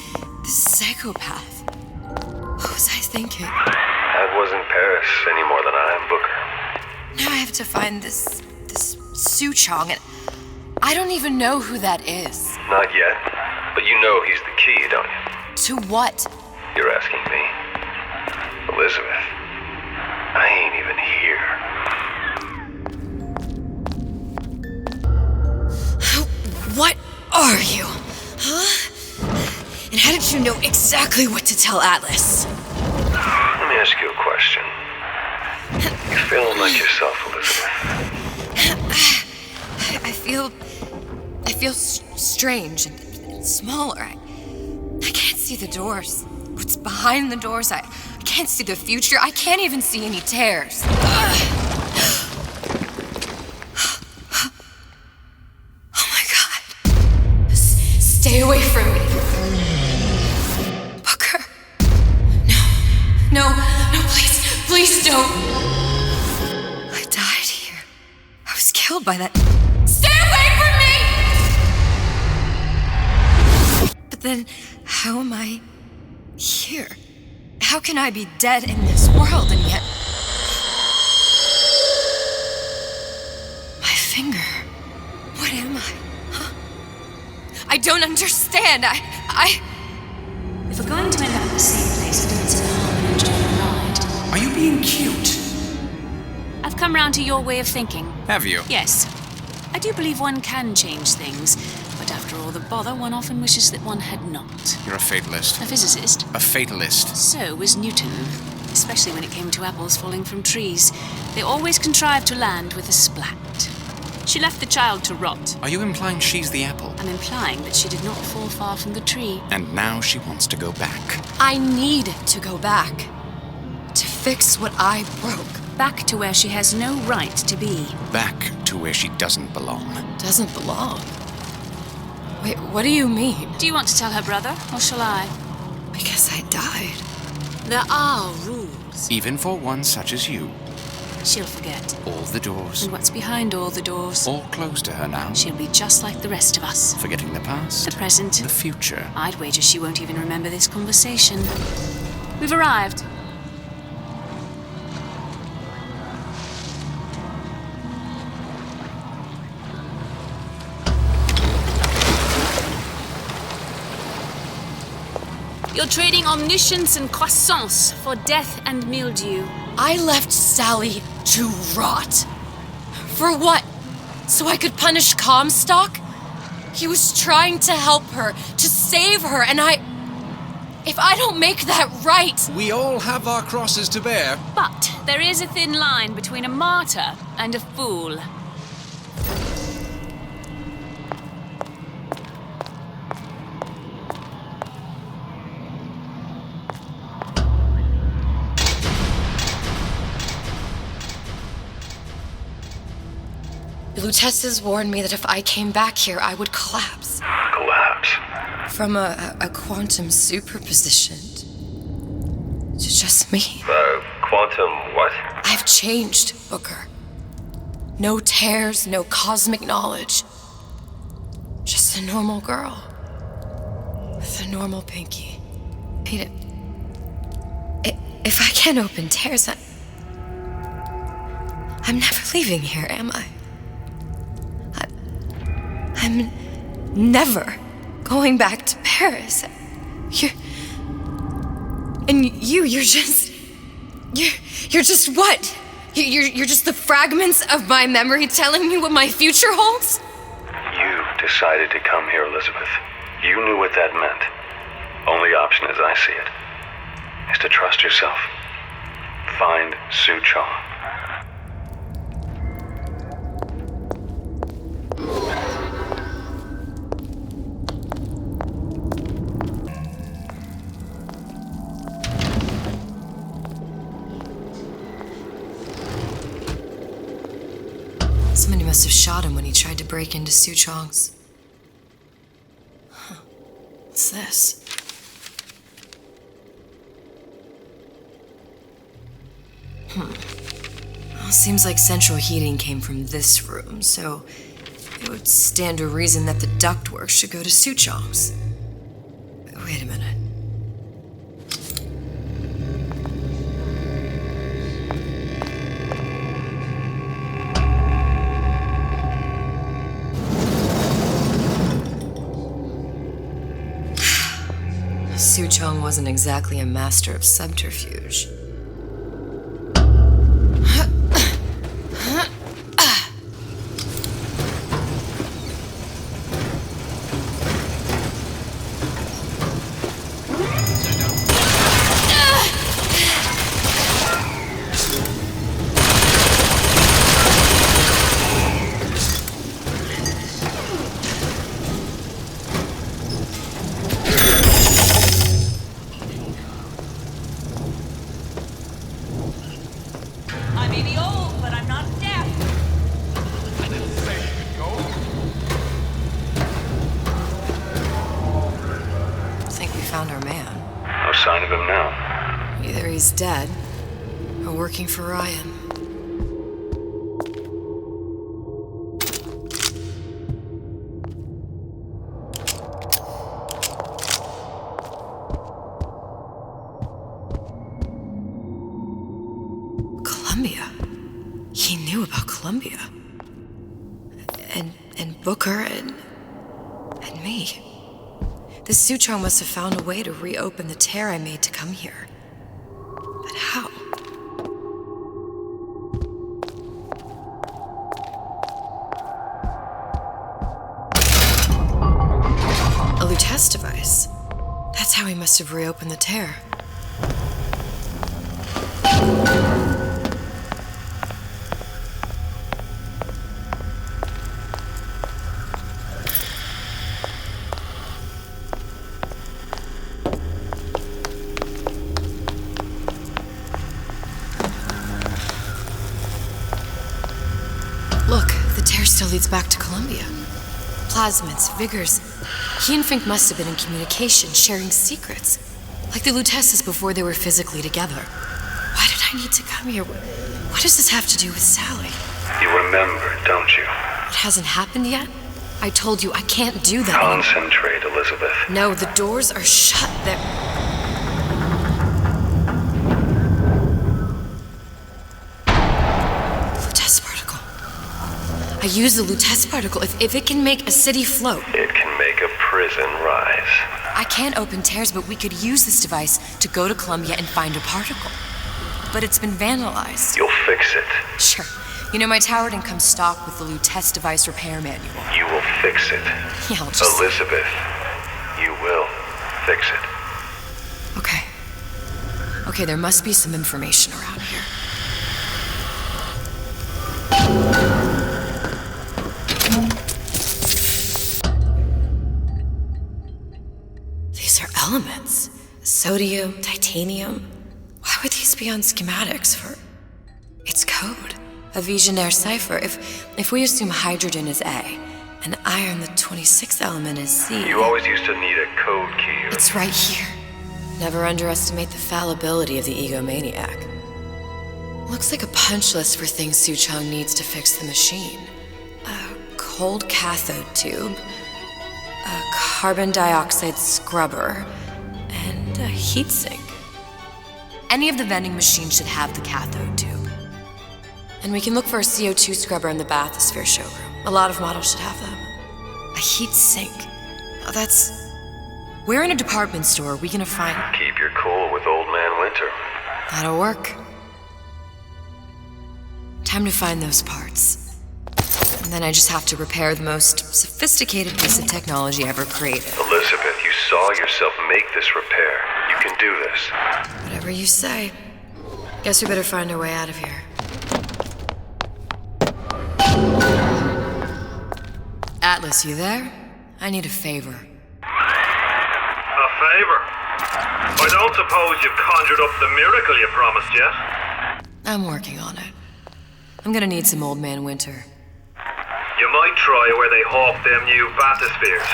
psychopath. What was I thinking? I wasn't Paris any more than I am Booker. Now I have to find this Suchong, and I don't even know who that is. Not yet, but you know he's the key, don't you? To what? You're asking me. Elizabeth, I ain't even here. What are you? Huh? And how did you know exactly what to tell Atlas? Let me ask you a question. You feeling like yourself, Elizabeth? I feel strange and smaller. I can't see the doors. What's behind the doors? I can't see the future. I can't even see any tears. Oh my God. Stay away from me. Booker. No, please don't. I died here. I was killed by that. Stay away from me! But then, how am I here? How can I be dead in this world and yet... My finger. What am I? Huh? I don't understand. If we're going to end up in the same place, then it's in harm and enjoy ride. Are you being cute? I've come round to your way of thinking. Have you? Yes. I do believe one can change things, but after all the bother, one often wishes that one had not. You're a fatalist. A physicist. A fatalist. So was Newton, especially when it came to apples falling from trees. They always contrived to land with a splat. She left the child to rot. Are you implying she's the apple? I'm implying that she did not fall far from the tree. And now she wants to go back. I need to go back. To fix what I broke. Back to where she has no right to be. Back to where she doesn't belong. Doesn't belong? Wait, what do you mean? Do you want to tell her brother, or shall I? Because I died. There are rules. Even for one such as you. She'll forget. All the doors. And what's behind all the doors? All closed to her now. She'll be just like the rest of us. Forgetting the past. The present. The future. I'd wager she won't even remember this conversation. We've arrived. You're trading omniscience and croissance for death and mildew. I left Sally to rot. For what? So I could punish Comstock? He was trying to help her, to save her, and if I don't make that right... We all have our crosses to bear. But there is a thin line between a martyr and a fool. Lutesses warned me that if I came back here, I would collapse. Collapse? From a quantum superposition to just me. Quantum what? I've changed, Booker. No tears, no cosmic knowledge. Just a normal girl. With a normal pinky. Peter, if I can't open tears, I'm never leaving here, am I? I'm never going back to Paris. You're just what? You're just the fragments of my memory telling me what my future holds? You decided to come here, Elizabeth. You knew what that meant. Only option, as I see it, is to trust yourself. Find Suchong. Somebody must have shot him when he tried to break into Suchong's. Huh. What's this? Well, seems like central heating came from this room, so it would stand to reason that the ductwork should go to Suchong's. Wait a minute. Suchong wasn't exactly a master of subterfuge. Dead, or working for Ryan. Columbia. He knew about Columbia. And Booker and me. This Suchong must have found a way to reopen the tear I made to come here. But how? A Lutece device. That's how he must have reopened the tear. Still leads back to Columbia. Plasmids, Vigors. He and Fink must have been in communication, sharing secrets. Like the Luteces before they were physically together. Why did I need to come here? What does this have to do with Sally? You remember, don't you? It hasn't happened yet? I told you I can't do that. Concentrate, Elizabeth. No, the doors are shut. They're... I use the Lutece particle. If it can make a city float... It can make a prison rise. I can't open tears, but we could use this device to go to Columbia and find a particle. But it's been vandalized. You'll fix it. Sure. You know, my tower didn't come stocked with the Lutece device repair manual. You will fix it. Yeah, I'll just... Elizabeth, you will fix it. Okay. Okay, there must be some information around here. These are elements. Sodium, titanium. Why would these be on schematics for... It's code. A Visionaire cipher. If we assume hydrogen is A, and iron, the 26th element, is Z... You always used to need a code key. It's right here. Never underestimate the fallibility of the egomaniac. Looks like a punch list for things Suchong needs to fix the machine. A cold cathode tube, a carbon dioxide scrubber, and a heatsink. Any of the vending machines should have the cathode tube. And we can look for a CO2 scrubber in the bathysphere showroom. A lot of models should have them. A heatsink. Oh, that's... Where in a department store are we gonna find... Keep your cool with Old Man Winter. That'll work. Time to find those parts. And then I just have to repair the most sophisticated piece of technology ever created. Elizabeth, you saw yourself make this repair. You can do this. Whatever you say. Guess we better find our way out of here. Atlas, you there? I need a favor. A favor? I don't suppose you've conjured up the miracle you promised yet? I'm working on it. I'm gonna need some Old Man Winter. You might try where they hawk them new batospheres.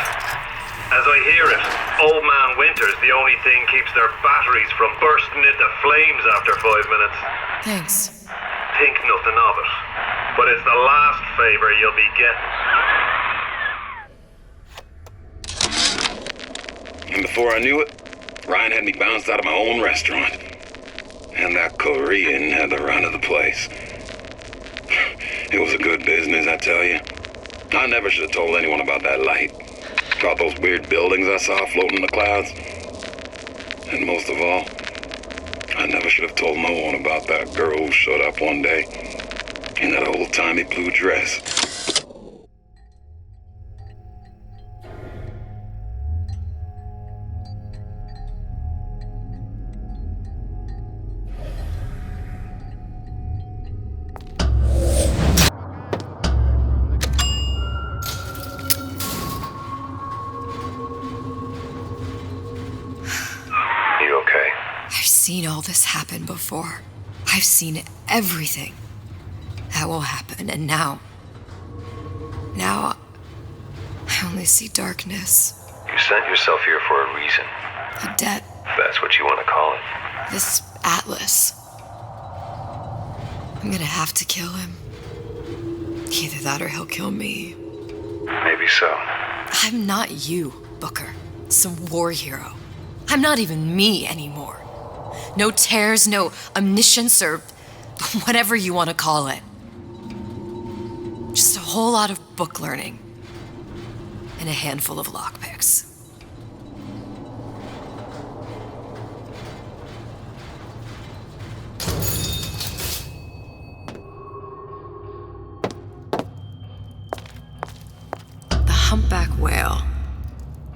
As I hear it, Old Man Winter's the only thing keeps their batteries from bursting into flames after 5 minutes. Thanks. Think nothing of it. But it's the last favor you'll be getting. And before I knew it, Ryan had me bounced out of my own restaurant. And that Korean had the run of the place. It was a good business, I tell you. I never should have told anyone about that light. About those weird buildings I saw floating in the clouds. And most of all, I never should have told no one about that girl who showed up one day in that old-timey blue dress. I've seen all this happen before. I've seen everything that will happen, and now I only see darkness. You sent yourself here for a reason. A debt. If that's what you want to call it. This Atlas. I'm gonna have to kill him. Either that or he'll kill me. Maybe so. I'm not you, Booker. Some war hero. I'm not even me anymore. No tears, no omniscience, or whatever you want to call it. Just a whole lot of book learning. And a handful of lockpicks. The humpback whale.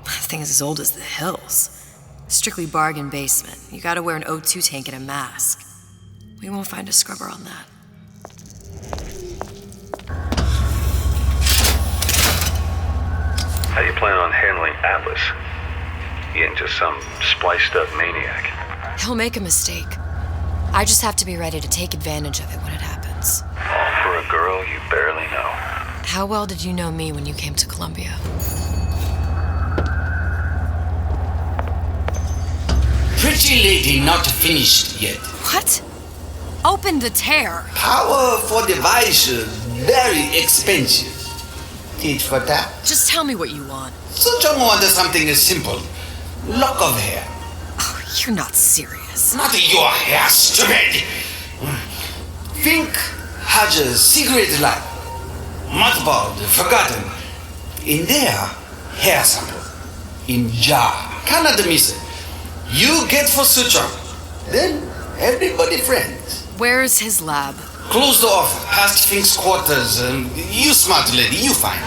That thing is as old as the hills. Strictly bargain basement. You gotta wear an O2 tank and a mask. We won't find a scrubber on that. How do you plan on handling Atlas? He ain't just some spliced up maniac. He'll make a mistake. I just have to be ready to take advantage of it when it happens. All for a girl you barely know. How well did you know me when you came to Columbia? Pretty lady not finished yet. What? Open the tear. Power for device very expensive. Need for that? Just tell me what you want. Suchong wants something simple. Lock of hair. Oh, you're not serious. Not your hair, stupid. Think has a secret lab. Mothballed, forgotten. In there, hair sample. In jar. Cannot miss it. You get for Suchong. Then everybody friends. Where's his lab? Closed off, past Fink's quarters. You smart lady, you find.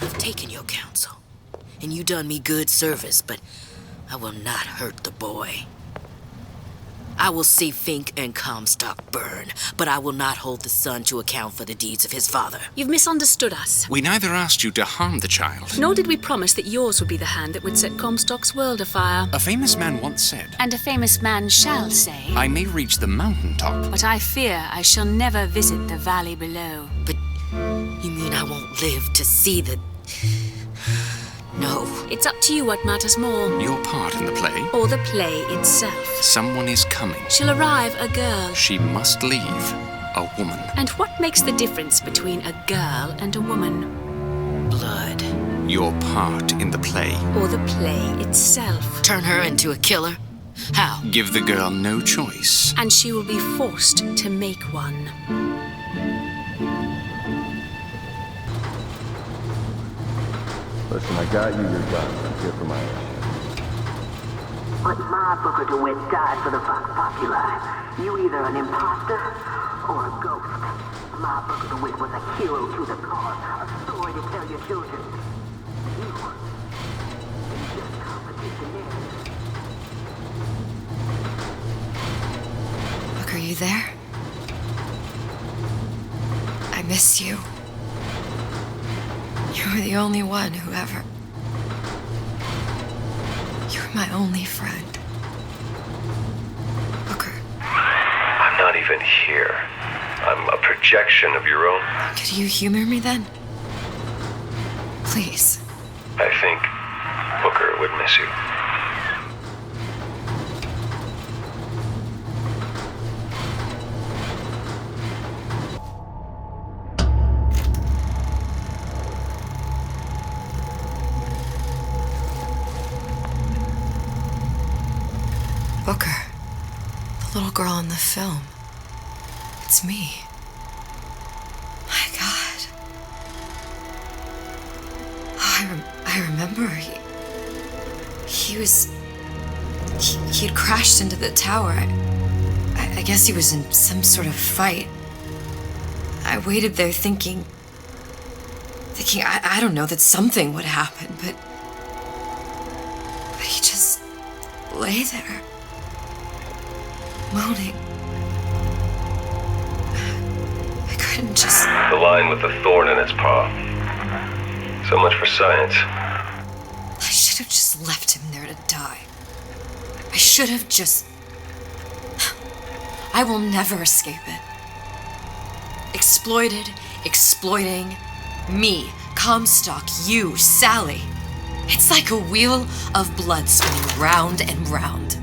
I've taken your counsel, and you done me good service, but I will not hurt the boy. I will see Fink and Comstock burn, but I will not hold the son to account for the deeds of his father. You've misunderstood us. We neither asked you to harm the child. Nor did we promise that yours would be the hand that would set Comstock's world afire. A famous man once said, And a famous man shall say, I may reach the mountaintop, but I fear I shall never visit the valley below. But you mean I won't live to see the... No. It's up to you what matters more. Your part in the play? Or the play itself. Someone is coming. She'll arrive a girl. She must leave a woman. And what makes the difference between a girl and a woman? Blood. Your part in the play. Or the play itself. Turn her into a killer? How? Give the girl no choice. And she will be forced to make one. Listen, I got you your gun. I'm here for my mission. But my Booker DeWitt died for the Vox Populi. You either an imposter or a ghost. My Booker DeWitt was a hero to the cause, a story to tell your children. You just competition there. Look, are you there? I miss you. You were the only one who ever... You were my only friend. Booker. I'm not even here. I'm a projection of your own. Could you humor me then? Please. I think Booker would miss you. Booker. The little girl in the film. It's me. My God. Oh, I remember. He had crashed into the tower. I guess he was in some sort of fight. I waited there thinking I don't know, that something would happen, but he just lay there, moaning. I couldn't just... The line with the thorn in its paw. So much for science. I should have just left him there to die. I should have just... I will never escape it. Exploited, exploiting, me, Comstock, you, Sally. It's like a wheel of blood spinning round and round.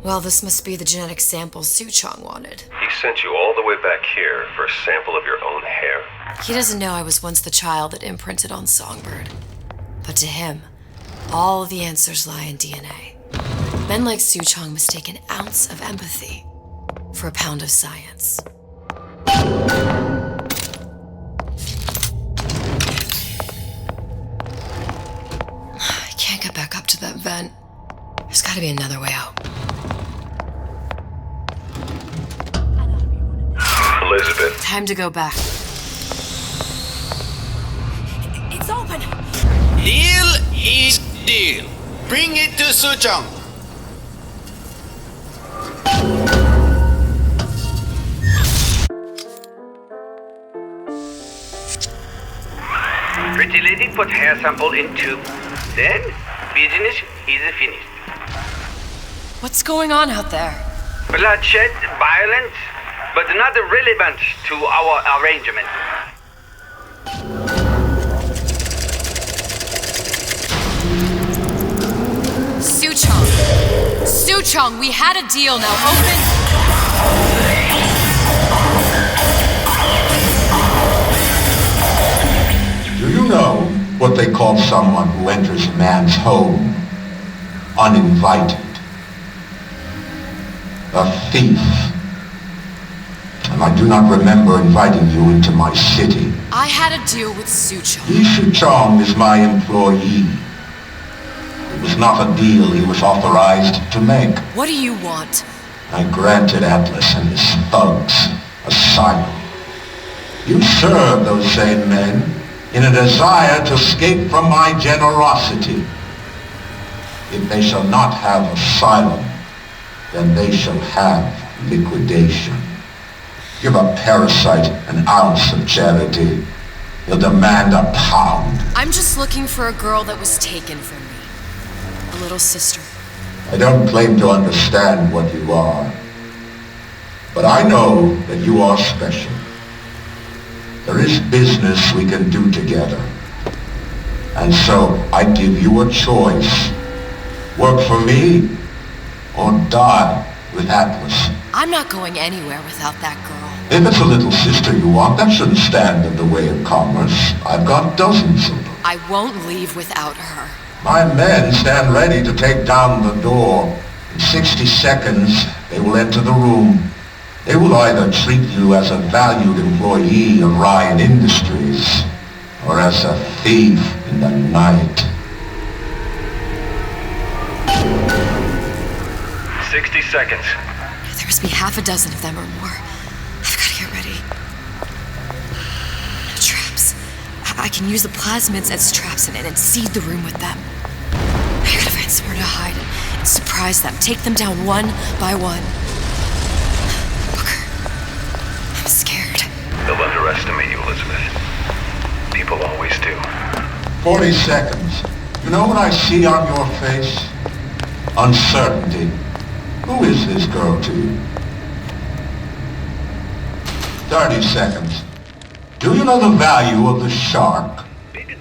Well, this must be the genetic sample Suchong wanted. He sent you all the way back here for a sample of your own hair? He doesn't know I was once the child that imprinted on Songbird. But to him, all the answers lie in DNA. Men like Suchong mistake an ounce of empathy for a pound of science. I can't get back up to that vent. There's gotta be another way out. Elizabeth. Time to go back. It's open! Deal is deal. Bring it to Suchong. Pretty lady put hair sample in tube. Then, business is finished. What's going on out there? Bloodshed, violence, but not relevant to our arrangement. Suchong! Suchong, we had a deal, now open... Do you know what they call someone who enters a man's home uninvited? A thief. And I do not remember inviting you into my city. I had a deal with Suchong. Yi Suchong is my employee. It was not a deal he was authorized to make. What do you want? I granted Atlas and his thugs asylum. You serve those same men in a desire to escape from my generosity. If they shall not have asylum, then they shall have liquidation. Give a parasite an ounce of charity, he'll demand a pound. I'm just looking for a girl that was taken from me. A little sister. I don't claim to understand what you are, but I know that you are special. There is business we can do together. And so I give you a choice. Work for me or die with Atlas. I'm not going anywhere without that girl. If it's a little sister you want, that shouldn't stand in the way of commerce. I've got dozens of them. I won't leave without her. My men stand ready to take down the door. In 60 seconds, they will enter the room. They will either treat you as a valued employee of Ryan Industries, or as a thief in the night. 60 seconds. There must be half a dozen of them or more. I've got to get ready. No traps. I can use the plasmids as traps and seed the room with them. I gotta find somewhere to hide and surprise them. Take them down one by one. Booker, I'm scared. They'll underestimate you, Elizabeth. People always do. 40 seconds. You know what I see on your face? Uncertainty. Who is this girl to you? 30 seconds. Do you know the value of the shark?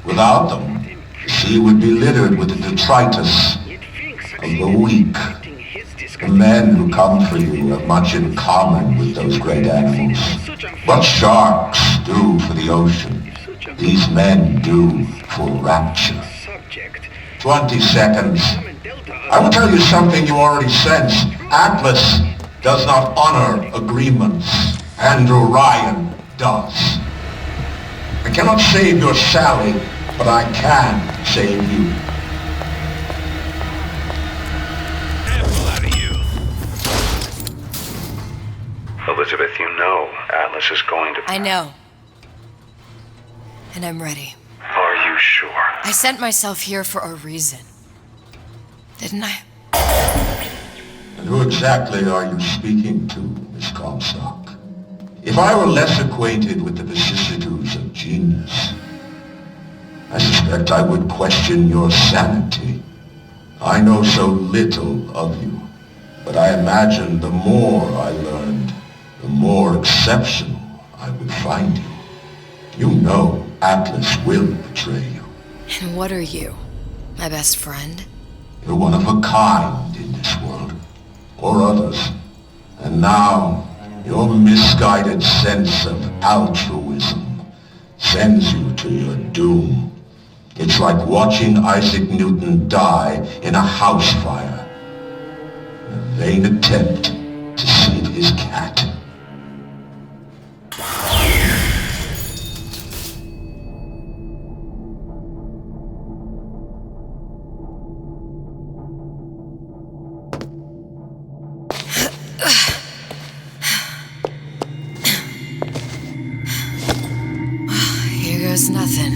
Without them, the sea would be littered with the detritus of the weak. The men who come for you have much in common with those great animals. What sharks do for the ocean, these men do for rapture. 20 seconds. I will tell you something you already sense. Atlas does not honor agreements. Andrew Ryan does. I cannot save your Sally, but I can save you. Elizabeth, you know Atlas is going to... I know. And I'm ready. Are you sure? I sent myself here for a reason. Didn't I? And who exactly are you speaking to, Miss Comstock? If I were less acquainted with the vicissitudes of genius, I suspect I would question your sanity. I know so little of you, but I imagine the more I learned, the more exceptional I would find you. You know Atlas will betray you. And what are you? My best friend? You're one of a kind in this world, or others. And now, your misguided sense of altruism sends you to your doom. It's like watching Isaac Newton die in a house fire, in a vain attempt to save his cat. Nothing.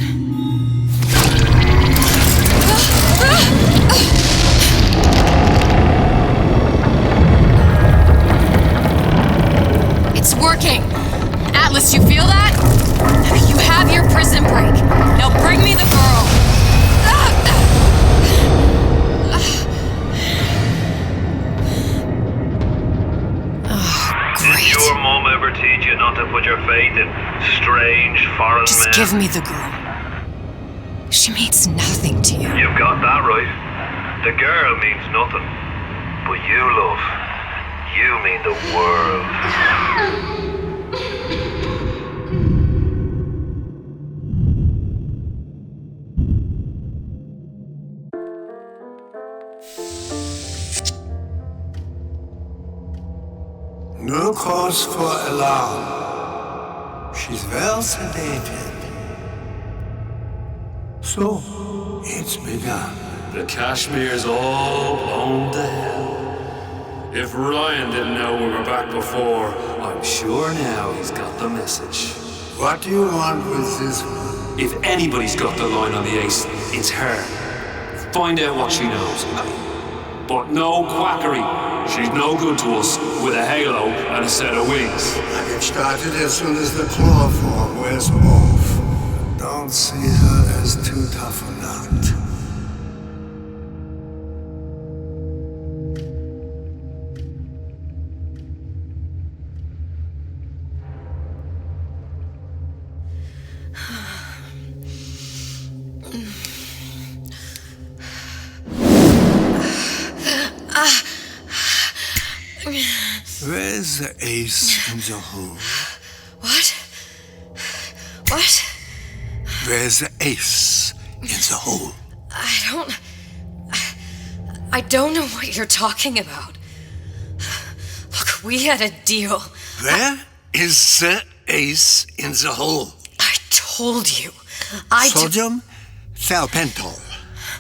It's working! Atlas, you feel that? You have your prison break. Now bring me the girl. Did your mom ever teach you not to put your faith in strange foreign Just men? give me the girl. She means nothing to you. You've got that right. The girl means nothing. But you, love, you mean the world. No cause for alarm. She's well sedated. So, it's begun. The Kashmir's all blown to hell. If Ryan didn't know we were back before, I'm sure now he's got the message. What do you want with this one? If anybody's got the line on the ace, it's her. Find out what she knows. But no quackery. She's no good to us with a halo and a set of wings. I get started as soon as the claw form wears off. Don't see her as too tough a nut. Where's the ace in the hole? What? What? Where's the ace in the hole? I don't know what you're talking about. We had a deal. Where is the ace in the hole? I told you. Sodium thiopental.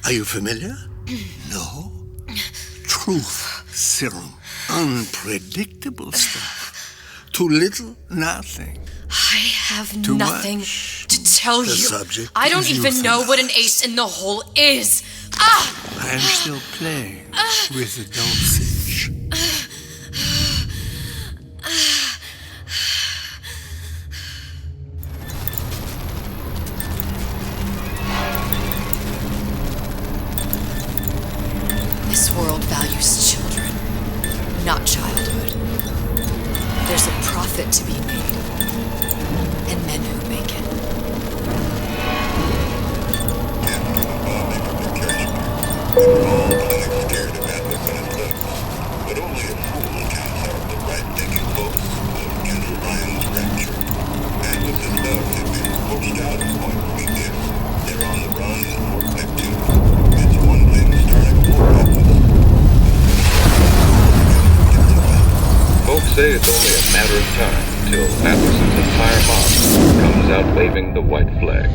Are you familiar? No? Truth serum. Unpredictable stuff. Too little, nothing. I have Too nothing much. to tell The you. subject I don't is even know what an ace in the hole is. Ah! I am still playing with the dosage. This world values children, not childhood. There's a profit to be made, and men who make it. Folks say it's only a matter of time till Atlas's entire mob comes out waving the white flag.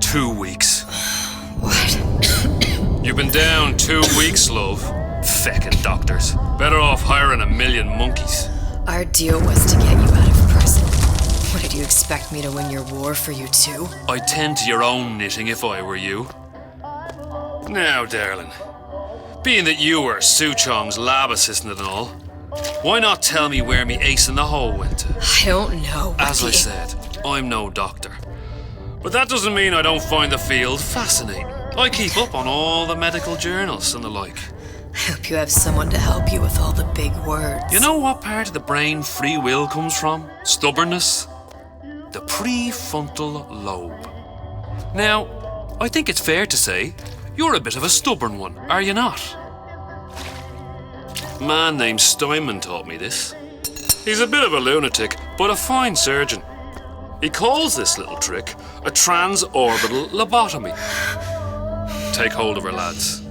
2 weeks. What? You've been down 2 weeks, love. Feckin' doctors. Better off hiring 1,000,000 monkeys. Our deal was to get you out of prison. What, did you expect me to win your war for you too? I'd tend to your own knitting if I were you. Now, darling, being that you were Su Chong's lab assistant and all, why not tell me where me ace in the hole went to? I don't know. As I said, I'm no doctor. But that doesn't mean I don't find the field fascinating. I keep up on all the medical journals and the like. I hope you have someone to help you with all the big words. You know what part of the brain free will comes from? Stubbornness? The prefrontal lobe. Now, I think it's fair to say you're a bit of a stubborn one, are you not? A man named Steinman taught me this. He's a bit of a lunatic, but a fine surgeon. He calls this little trick a transorbital lobotomy. Take hold of her, lads.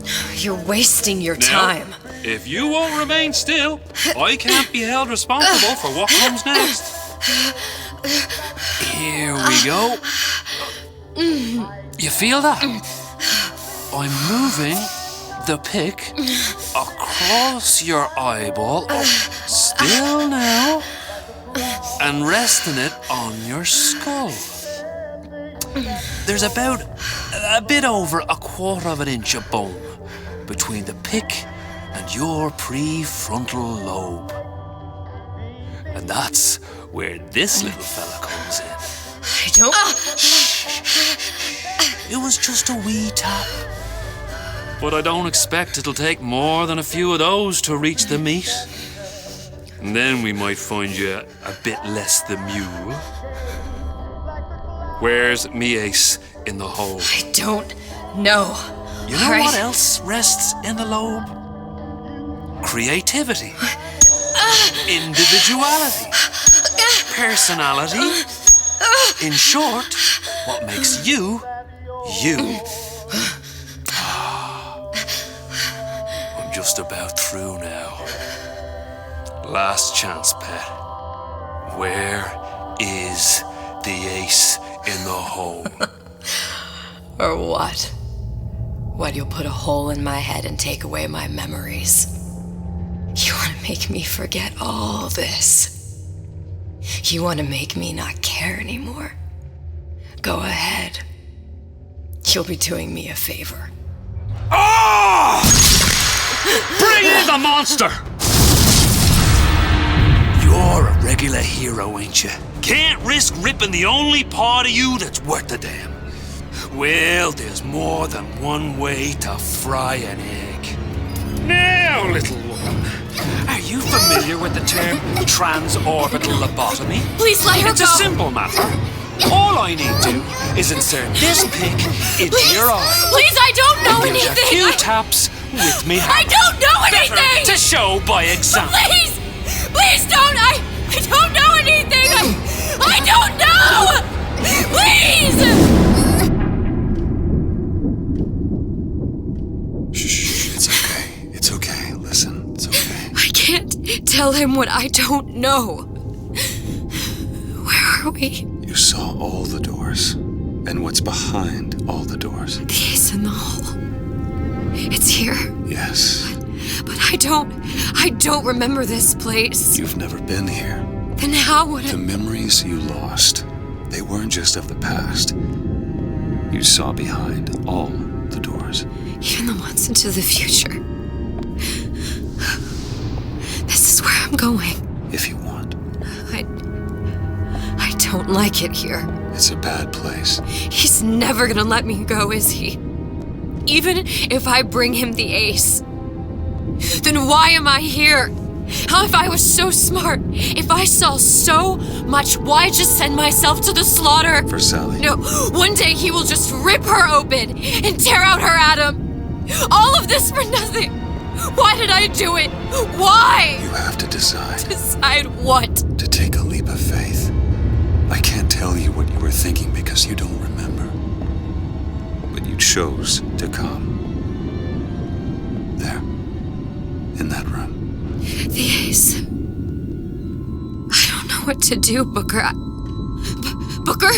You're wasting your Now, time. if you won't remain still, I can't be held responsible for what comes next. Here we go. You feel that? I'm moving the pick across your eyeball, still now, and resting it on your skull. There's about a bit over a quarter of an inch of bone between the pick and your prefrontal lobe. And that's where this little fella comes in. I don't... It was just a wee tap. But I don't expect it'll take more than a few of those to reach the meat. And then we might find you a bit less the mule. Where's me ace in the hole? I don't know. You know what else rests in the lobe? Creativity. Individuality. Personality. In short, what makes you, you. I'm just about through now. Last chance, pet. Where is the ace in the hole? Or what? What, you'll put a hole in my head and take away my memories? You want to make me forget all this? You want to make me not care anymore? Go ahead. You'll be doing me a favor. Ah! Bring in the monster! You're a regular hero, ain't you? Can't risk ripping the only part of you that's worth a damn. Well, there's more than one way to fry an egg. Now, little woman, are you familiar with the term transorbital lobotomy? Please let her It's go. a simple matter. All I need to is insert this pick into your eye. Please, I don't know Give anything. a few taps with me I hand. don't know Better anything. to show by example. Please, please don't. I don't know anything. I don't know. Please. Shh, it's okay. can't tell him what I don't know. Where are we? You saw all the doors. And what's behind all the doors? The ace in the hole. It's here. Yes. But I don't remember this place. You've never been here. Then how would The memories you lost, they weren't just of the past. You saw behind all the doors. Even the ones into the future. This is where I'm going. If you want. I don't like it here. It's a bad place. He's never gonna let me go, is he? Even if I bring him the ace. Then why am I here? How if I was so smart? If I saw so much, why just send myself to the slaughter? For Sally. No, one day he will just rip her open and tear out her atom. All of this for nothing. Why did I do it? Why? You have to decide. Decide what? To take a leap of faith. I can't tell you what you were thinking because you don't remember. But you chose to come. There. In that room. The ace. I don't know what to do, Booker. Booker?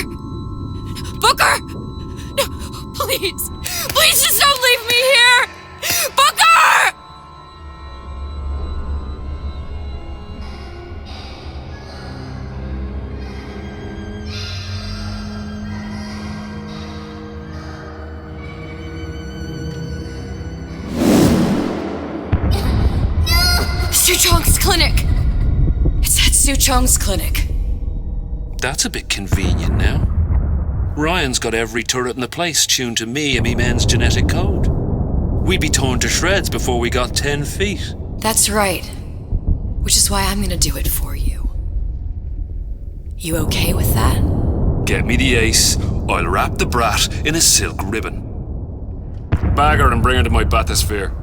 Booker! No, please. Please just don't leave me here! Booker! Suchong's clinic! It's at Suchong's clinic. That's a bit convenient now. Ryan's got every turret in the place tuned to me and me men's genetic code. We'd be torn to shreds before we got 10 feet. That's right. Which is why I'm gonna do it for you. You okay with that? Get me the ace, I'll wrap the brat in a silk ribbon. Bag her and bring her to my bathysphere.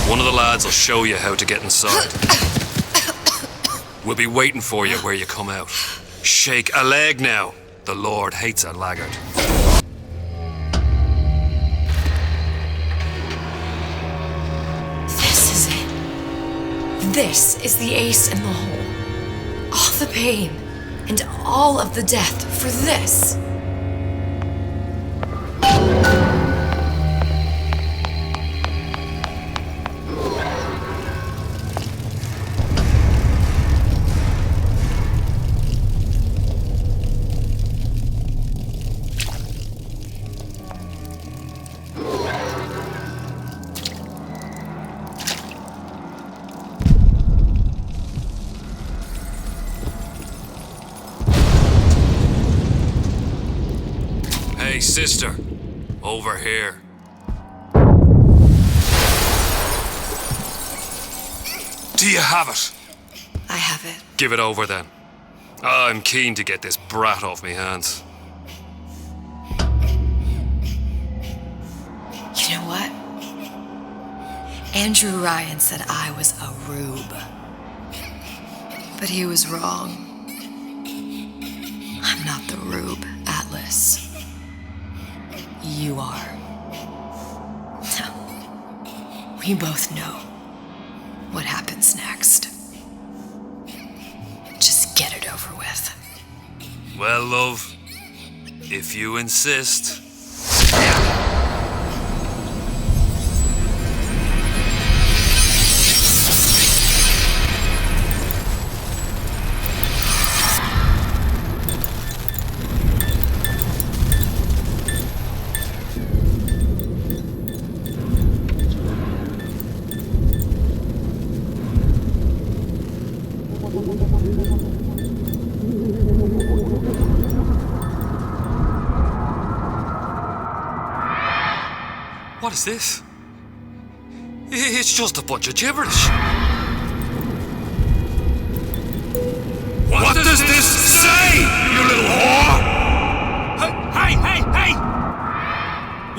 One of the lads will show you how to get inside. We'll be waiting for you where you come out. Shake a leg now. The Lord hates a laggard. This is it. This is the ace in the hole. All the pain and all of the death for this. Hey, sister. Over here. Do you have it? I have it. Give it over then. I'm keen to get this brat off me hands. You know what? Andrew Ryan said I was a rube. But he was wrong. I'm not the rube, Atlas. You are. We both know what happens next. Just get it over with. Well, love, if you insist. What is this? It's just a bunch of gibberish. What does this say, you little whore? Hey!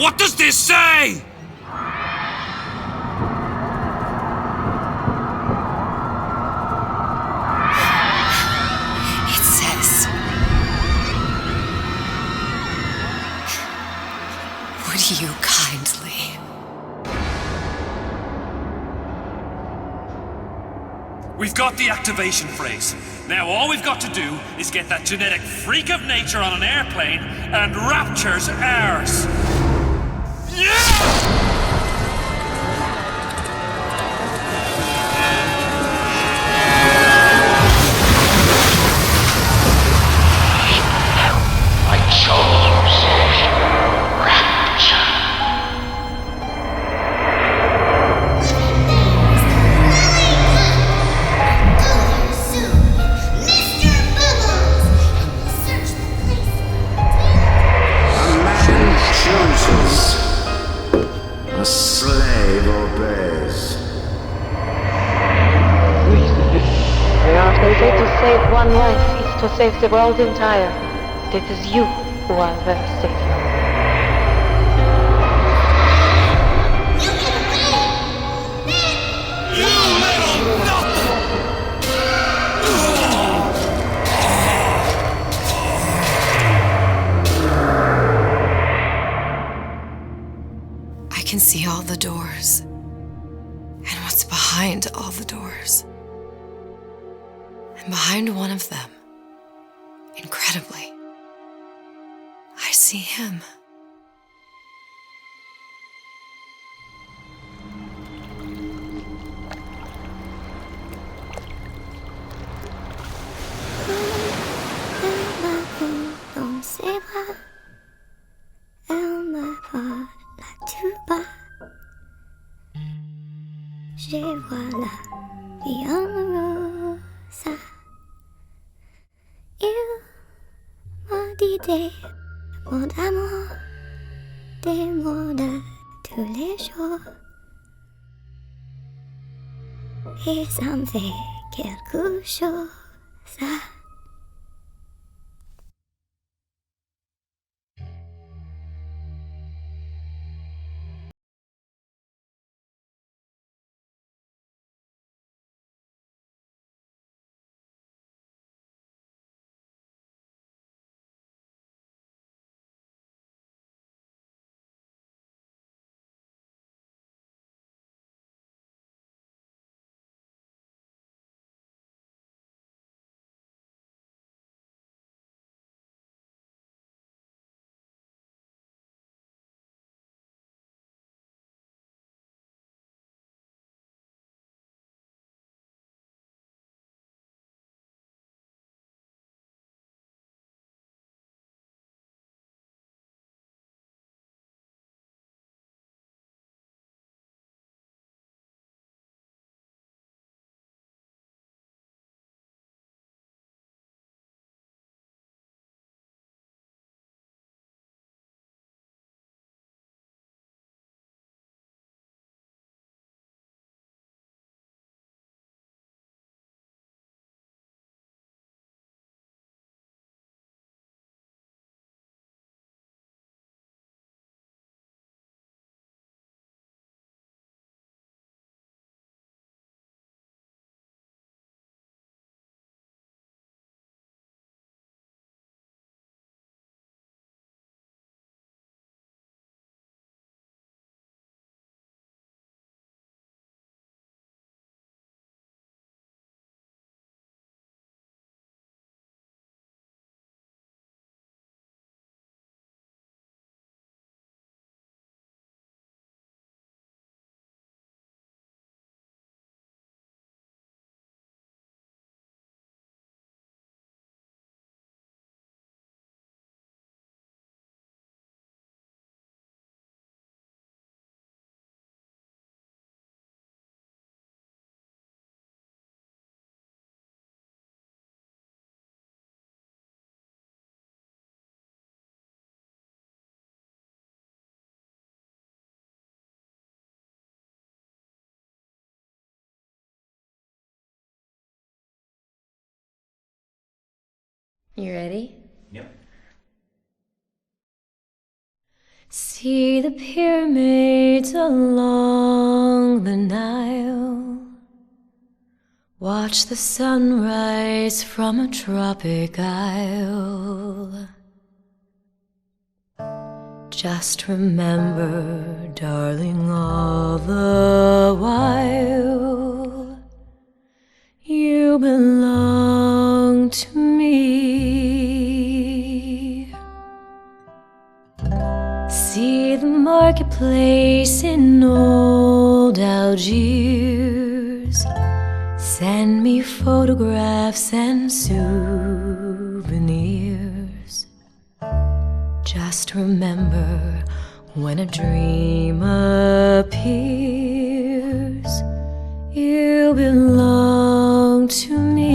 What does this say? It says, you kindly. We've got the activation phrase. Now all we've got to do is get that genetic freak of nature on an airplane, and Rapture's ours. Yeah! A slave obeys. We are fated to save one life is to save the world entire. It is you who are their savior. I can see all the doors, and what's behind all the doors. And behind one of them, incredibly, I see him. Dans ses bras, elle me parle tout bas. Je vois la vie en rose. Il m'a dit des mots d'amour, des mots de tous les jours. Et ça me fait quelque chose. You ready? Yep. See the pyramids along the Nile. Watch the sunrise from a tropic isle. Just remember, darling, all the while you belong to me. See the marketplace in old Algiers. Send me photographs and souvenirs. Just remember, when a dream appears, you belong to me.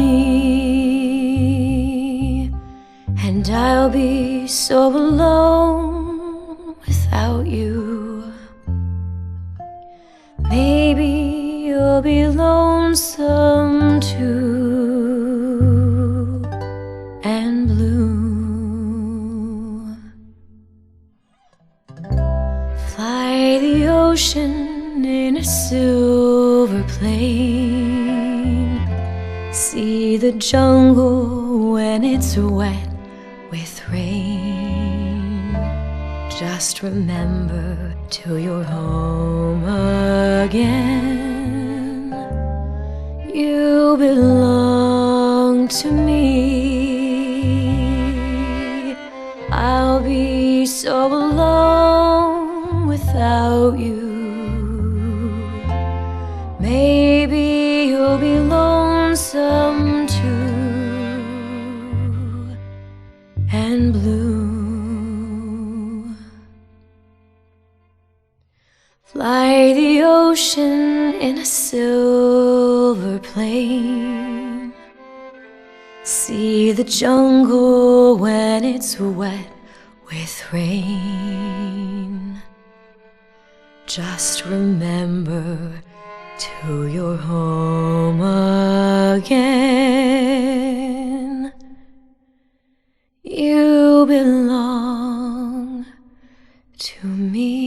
And I'll be so alone without you. Maybe you'll be lonesome too, and blue. Fly the ocean in a silver plane. See the jungle when it's wet with rain. Just remember, till you're home again, you belong to me. I'll be so alone without you. Maybe you'll be lonesome too, and blue. Fly the ocean in a silver plane. See the jungle when it's wet with rain. Just remember, till you're home again, you belong to me.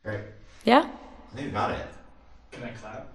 Great. Yeah? I think we got it. Can I clap?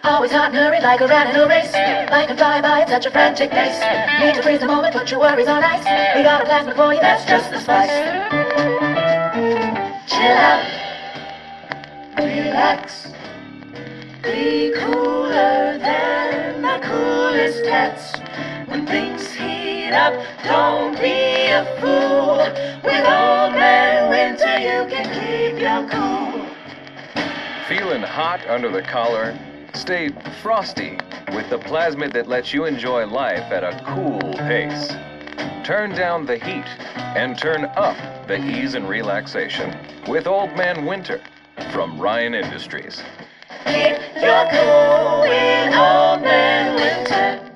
Always hot and hurried like a rat in a race. Life can fly by at such a frantic pace. Need to freeze the moment, put your worries on ice. We got a plasma for you, that's just the spice. Chill out, relax, be cooler than the coolest hats. When things heat up, don't be a fool. With Old Man Winter you can keep your cool. Feeling hot under the collar? Stay frosty with the plasmid that lets you enjoy life at a cool pace. Turn down the heat and turn up the ease and relaxation with Old Man Winter from Ryan Industries. Keep your cool with Old Man Winter.